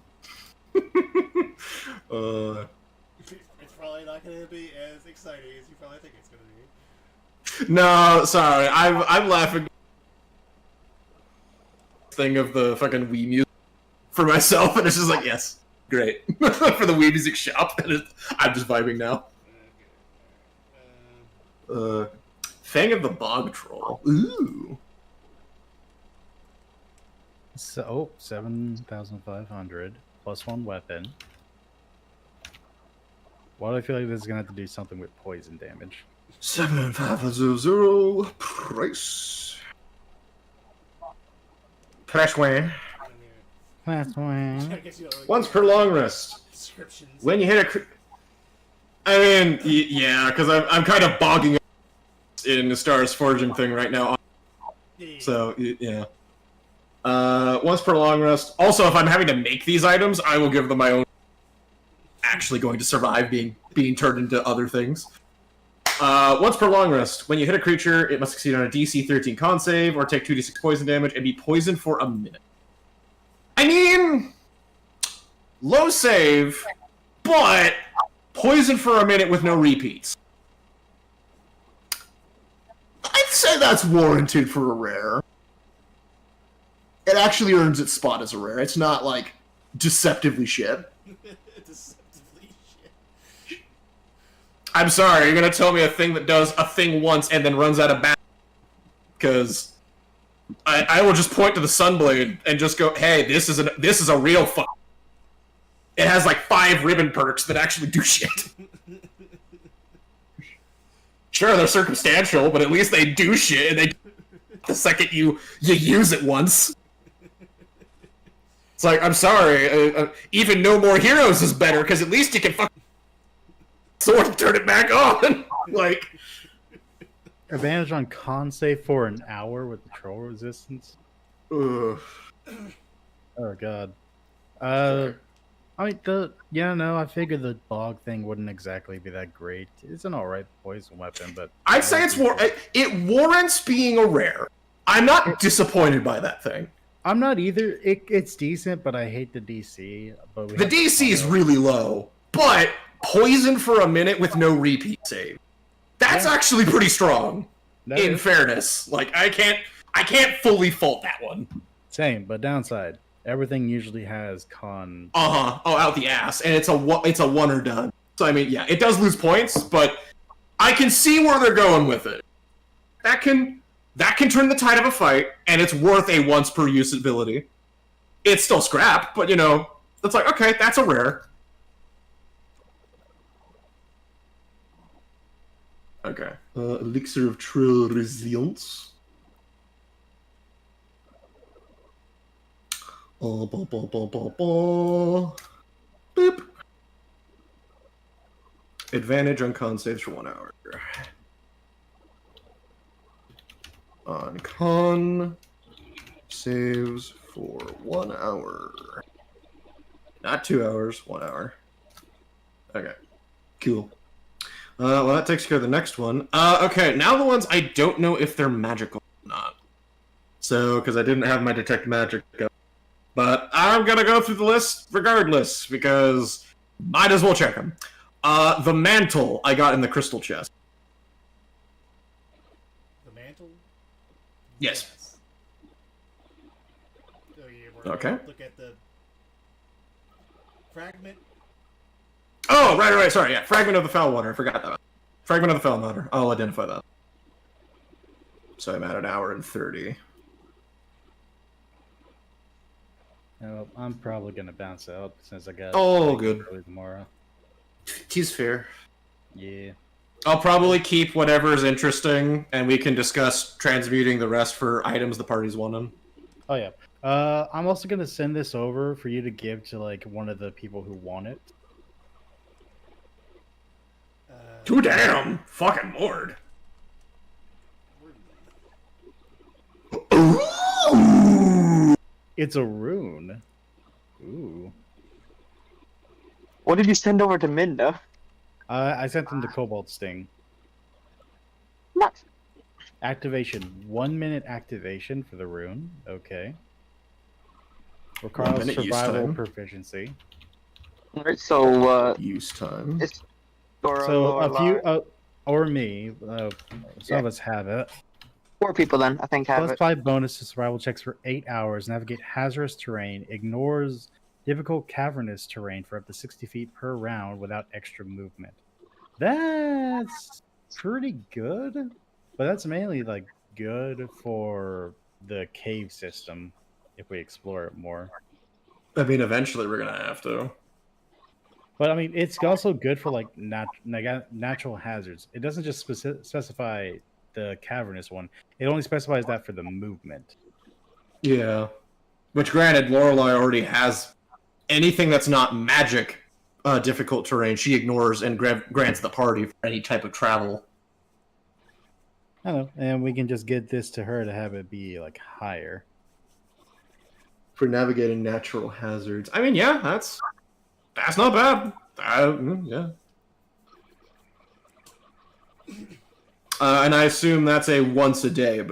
probably not going to be as exciting as you probably think it's going to be. No, sorry. I'm laughing. Thing of the fucking Wii music for myself, and it's just like, yes, great. For the Wii music shop, and I'm just vibing now. Fang of the Bog Troll. Ooh. So, 7,500 plus 1 weapon. Why do I feel like this is gonna have to do something with poison damage? 7500 price. Trash way. That's why. Once per long rest. Descriptions. When you hit a I mean, yeah, because I'm kind of bogging in the Stars Forging thing right now. So, yeah. Once per long rest. Also, if I'm having to make these items, I will give them my own. Actually going to survive being turned into other things. Once per long rest, when you hit a creature, it must succeed on a DC 13 con save or take 2d6 poison damage and be poisoned for a minute. I mean, low save, but poison for a minute with no repeats. I'd say that's warranted for a rare. It actually earns its spot as a rare. It's not like deceptively shit. Deceptively shit. I'm sorry, you're gonna tell me a thing that does a thing once and then runs out of bounds? Because I will just point to the Sunblade and just go, hey, this is a real fuck. It has like 5 ribbon perks that actually do shit. Sure, they're circumstantial, but at least they do shit, and they the second you use it once. It's like, I'm sorry, even No More Heroes is better, because at least you can fucking sword and turn it back on. Like, Advantage on con save for an hour with the troll resistance. ugh. Oh god. I mean, I figured the bog thing wouldn't exactly be that great. It's an alright poison weapon, but I'd say it warrants being a rare. I'm not disappointed by that thing. I'm not either. It's decent, but I hate the DC. But The DC is really low, but poison for a minute with no repeat save. That's actually pretty strong. In fairness, like I can't fully fault that one. Same, but downside. Everything usually has con. Oh, out the ass, and it's a one or done. So I mean, yeah, it does lose points, but I can see where they're going with it. That can turn the tide of a fight, and it's worth a once per use ability. It's still scrap, but you know, it's like okay, that's a rare. Okay. Elixir of Trill Resilience. Boop. Advantage on con saves for 1 hour. on con saves for 1 hour. Not 2 hours, 1 hour. Okay, cool. Well, that takes care of the next one. Okay, now the ones I don't know if they're magical or not. So, because I didn't have my detect magic go. But I'm gonna go through the list regardless, because might as well check them. The mantle I got in the crystal chest. The mantle? Yes. Oh, yeah, we're Okay. gonna look at the fragment. Oh, right, sorry, yeah. Fragment of the Foul Water, I forgot that. Fragment of the Foul Water, I'll identify that. So I'm at an hour and 30. Well, I'm probably gonna bounce out since I got. Oh, good. early tomorrow. Tis fair. Yeah. I'll probably keep whatever's interesting, and we can discuss transmuting the rest for items the party's wanting. Oh yeah. I'm also gonna send this over for you to give to like one of the people who want it. Too damn! Fucking lord. It's a rune. Ooh. What did you send over to Minda? I sent them the Cobalt Sting. Nice. Activation. 1 minute activation for the rune. Okay. 1 Requires minute use survival time. proficiency. Alright, so, Use time. it's Dora, So Laura, a few, or me, some of Yeah. us have it. 4 people then, I think, have Plus it. 5 bonus to survival checks for 8 hours. Navigate hazardous terrain. Ignores difficult cavernous terrain for up to 60 feet per round without extra movement. That's pretty good, but that's mainly like good for the cave system if we explore it more. I mean, eventually we're gonna have to. But I mean, it's also good for like natural hazards. It doesn't just specify the cavernous one. It only specifies that for the movement. Yeah. Which, granted, Lorelei already has anything that's not magic difficult terrain. She ignores and grants the party for any type of travel. I don't know, and we can just get this to her to have it be like higher. For navigating natural hazards. I mean, yeah, that's not bad. Yeah. And I assume that's a once a day,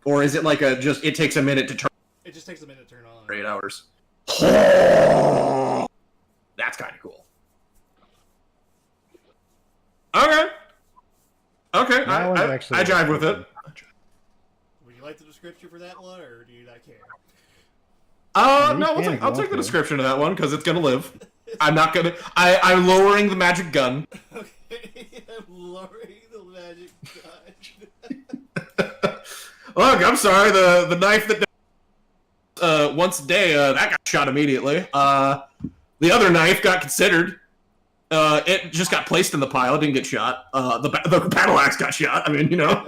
or is it like it takes a minute to turn? It just takes a minute to turn on. For 8 hours. That's kind of cool. Okay. Okay, That one's I actually jive with it. Would you like the description for that one, or do you not care? No, You can I'll if take you the want to. description of that one because it's gonna live. I'm not gonna. I'm lowering the magic gun. Okay, I'm lowering the magic gun. Look, I'm sorry. The knife that once a day that got shot immediately. The other knife got considered. It just got placed in the pile. It didn't get shot. The battle axe got shot. I mean, you know.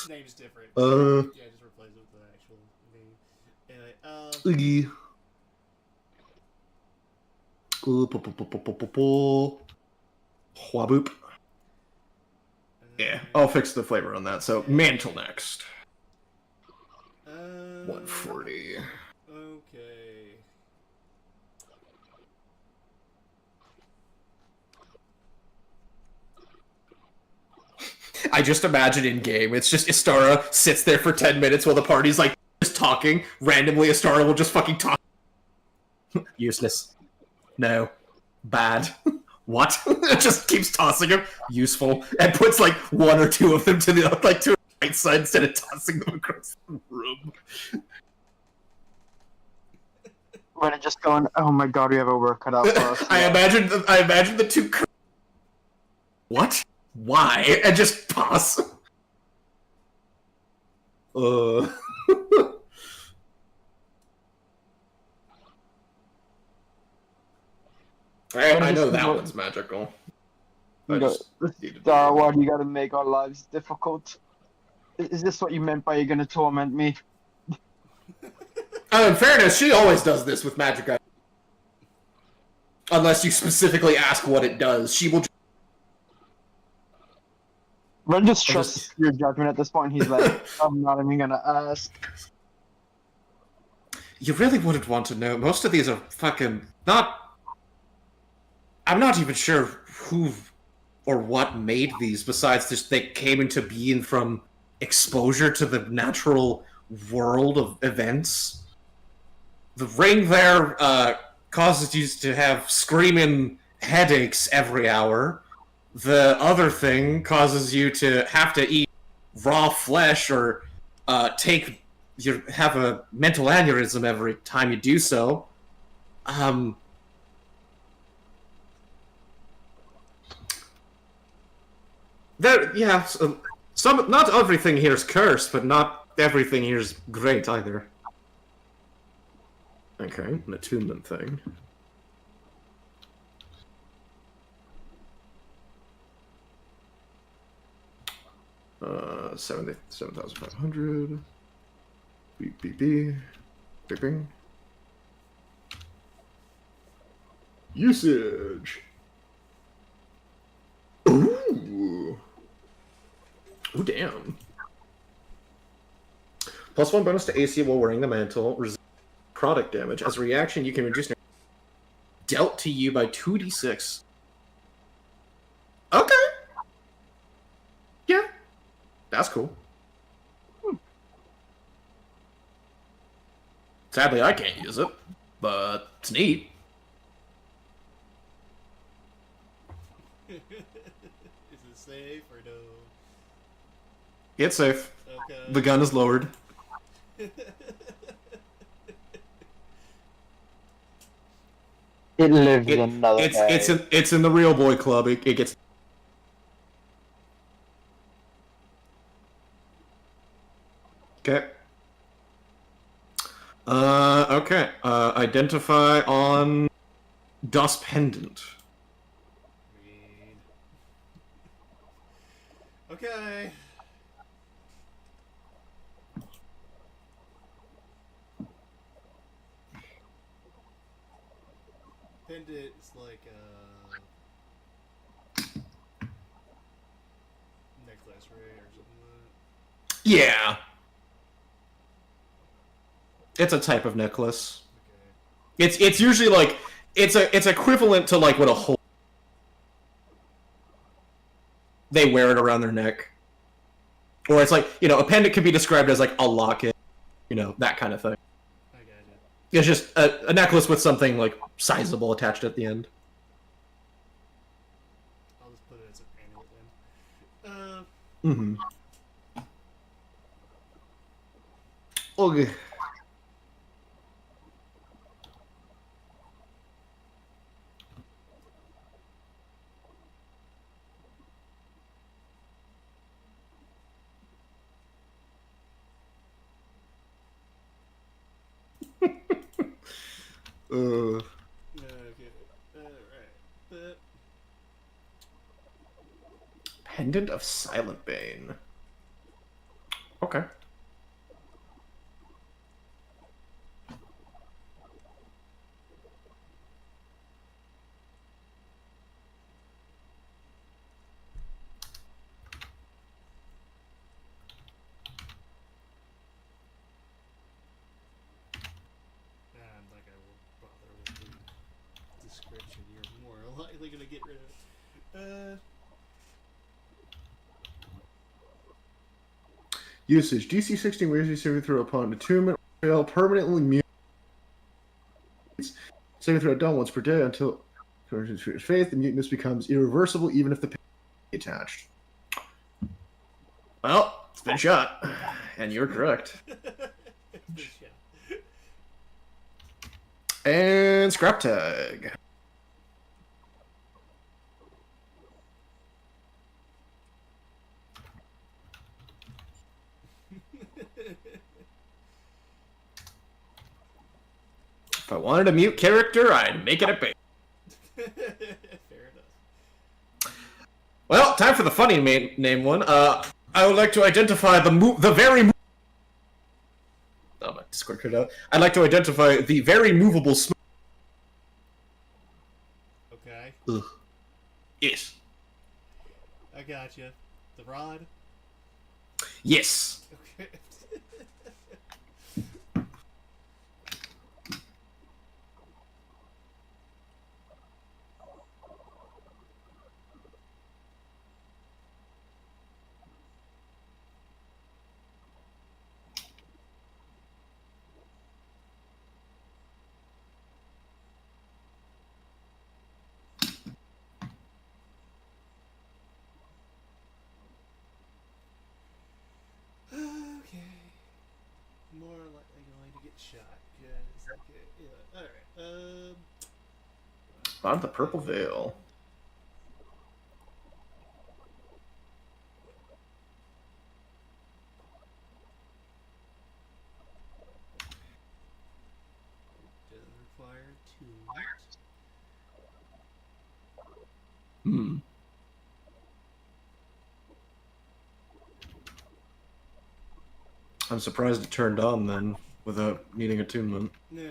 Name's different. Yeah, just replace it with the actual name. Anyway, Whaboop. Yeah, I'll fix the flavor on that. So mantle next. 140. Okay. I just imagine in game, it's just Istara sits there for 10 minutes while the party's like just talking. Randomly, Istara will just fucking talk. Useless. No. Bad. What? It just keeps tossing them. Useful. And puts like 1 or 2 of them to the to the right side instead of tossing them across the room. When it just going, oh my god, we have our work cut out for us. I imagine the 2. What? Why? And just toss. I know that one's magical. I just needed to- Star Wars, you gotta make our lives difficult. Is this what you meant by you're gonna torment me? In fairness, she always does this with magic items. Unless you specifically ask what it does, she will. Ren just trusts your judgment at this point. He's like, I'm not even gonna ask. You really wouldn't want to know. Most of these are fucking not. I'm not even sure who or what made these. Besides, just they came into being from exposure to the natural world of events. The ring there causes you to have screaming headaches every hour. The other thing causes you to have to eat raw flesh or have a mental aneurysm every time you do so. Some not everything here is cursed, but not everything here is great either. Okay, an attunement thing. Uh, 7,500. Beep, beep, beep. Bing, bing. Usage. Ooh. Ooh, damn. +1 bonus to AC while wearing the mantle. Product damage. As a reaction, you can reduce dealt to you by 2d6. Okay. Yeah. That's cool. Sadly, I can't use it, but it's neat. Is it safe or no? It's safe. Okay. The gun is lowered. It lives another day. It's in the real boy club. It gets. Okay. Okay. Identify on Das Pendant. Read. Okay. Pendant's like a necklace, right, or something like that. Yeah. It's a type of necklace. Okay. It's usually like it's equivalent to like what a whole they wear it around their neck, or it's like a pendant could be described as like a locket, that kind of thing. I got it. It's just a necklace with something like sizable attached at the end. I'll just put it as an amulet then. Okay. Okay. Alright. Pendant of Silent Bane. Okay. I'm like, I won't bother with the description. You're more likely gonna get rid of it. Usage. DC 16 ways you saving throw upon attunement or fail permanently mute. Saving throw done once per day until according to his faith, the muteness becomes irreversible even if the pain is attached. Well, it's been shot. And you're correct. Yeah. And scrap tag. If I wanted a mute character, I'd make it a bait. Fair enough. Well, time for the funny name one. I would like to identify the very. Oh, my Discord cut out. I'd like to identify the very movable. Okay. Ugh. Yes. I gotcha. The rod? Yes. Okay. Okay. More likely going to get shot. Cause, okay, yeah. Alright. On the purple veil. Does require 2. Hmm. I'm surprised it turned on then, without needing attunement. No.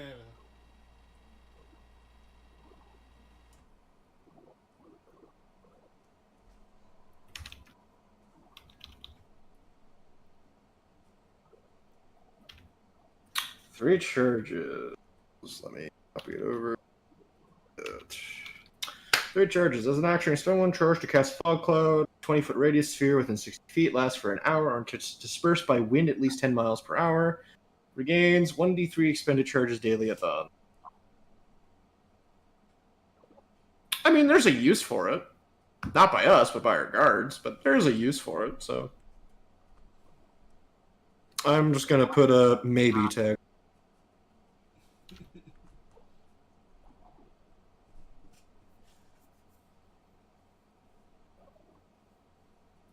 3 charges. Let me copy it over. 3 charges. As an action, spend 1 charge to cast Fog Cloud. 20-foot radius sphere within 60 feet. Lasts for an hour. Are dispersed by wind at least 10 miles per hour. Regains 1d3 expended charges daily at dawn. I mean, there's a use for it. Not by us, but by our guards. But there's a use for it, so... I'm just gonna put a maybe tag.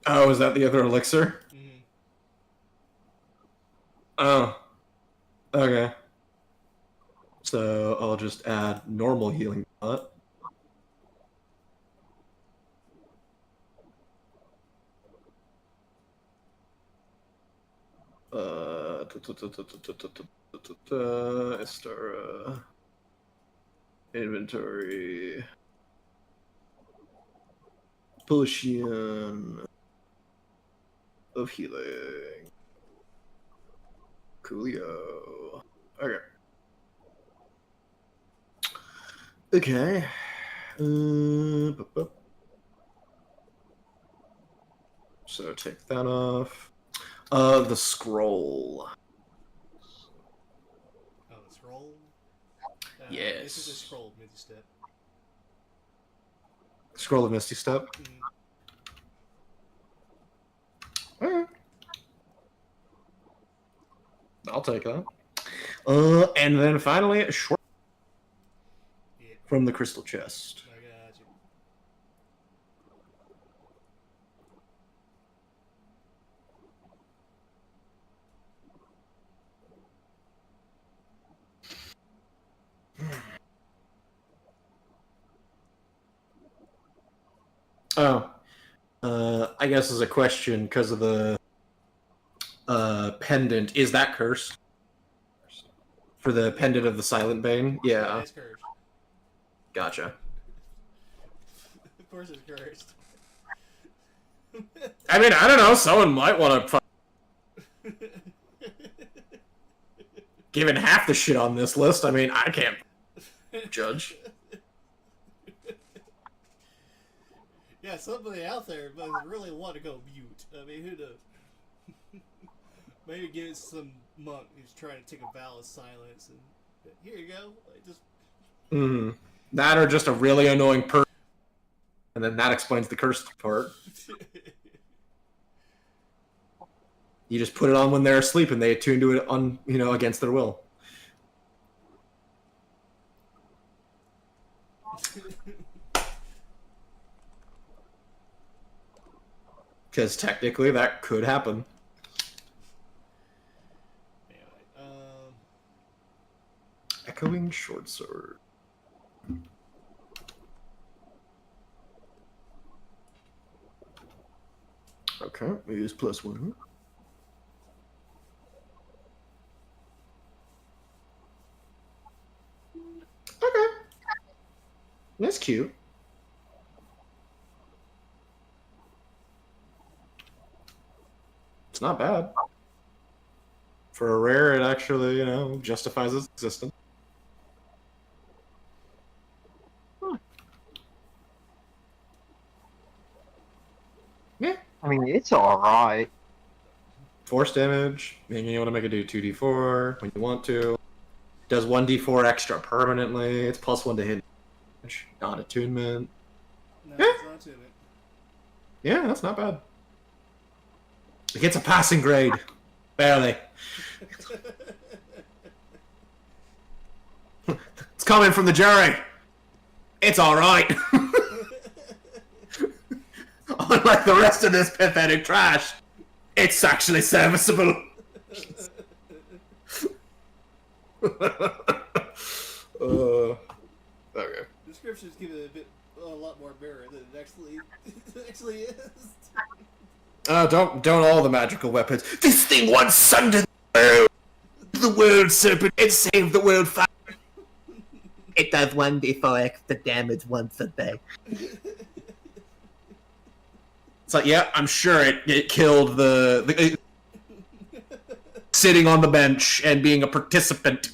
Oh, is that the other elixir? Mm. Oh. Okay. So I'll just add normal healing to that. Estara. Inventory. Potion of healing. Coolio. Okay. Okay. So take that off. The scroll. Oh, the scroll? Yes. This is a scroll, Misty Step. Scroll of Misty Step. Alright. I'll take that. And then finally, a short Yeah, from the crystal chest. I got you. Oh. I guess as a question, because of the pendant, is that cursed? For the pendant of the Silent Bane? Yeah. It's cursed. Gotcha. Of course it's cursed. I mean, I don't know, someone might want to given half the shit on this list, I mean, I can't judge. Yeah, somebody out there must really want to go mute. I mean, who knows? Maybe give it some monk who's trying to take a vow of silence and here you go. Like, just That or just a really annoying person. And then that explains the cursed part. You just put it on when they're asleep and they attune to it on, against their will. Because technically that could happen. Anyway, Echoing short sword. Okay, we use +1. Okay. That's cute. It's not bad. For a rare, it actually, justifies its existence. Yeah. I mean, it's alright. Force damage. Maybe you want to make it do 2d4 when you want to. Does 1d4 extra permanently. It's +1 to hit. Not attunement. No, Yeah. it's not to it. Yeah, that's not bad. It gets a passing grade. Barely. It's coming from the jury. It's alright. Unlike the rest of this pathetic trash, it's actually serviceable. Okay. Descriptions give it a lot more mirror than it actually is. Don't all the magical weapons. This thing once sundered the world serpent. It saved the world fire. It does 1d4 extra damage once a day. It's like, yeah, I'm sure it killed the sitting on the bench and being a participant.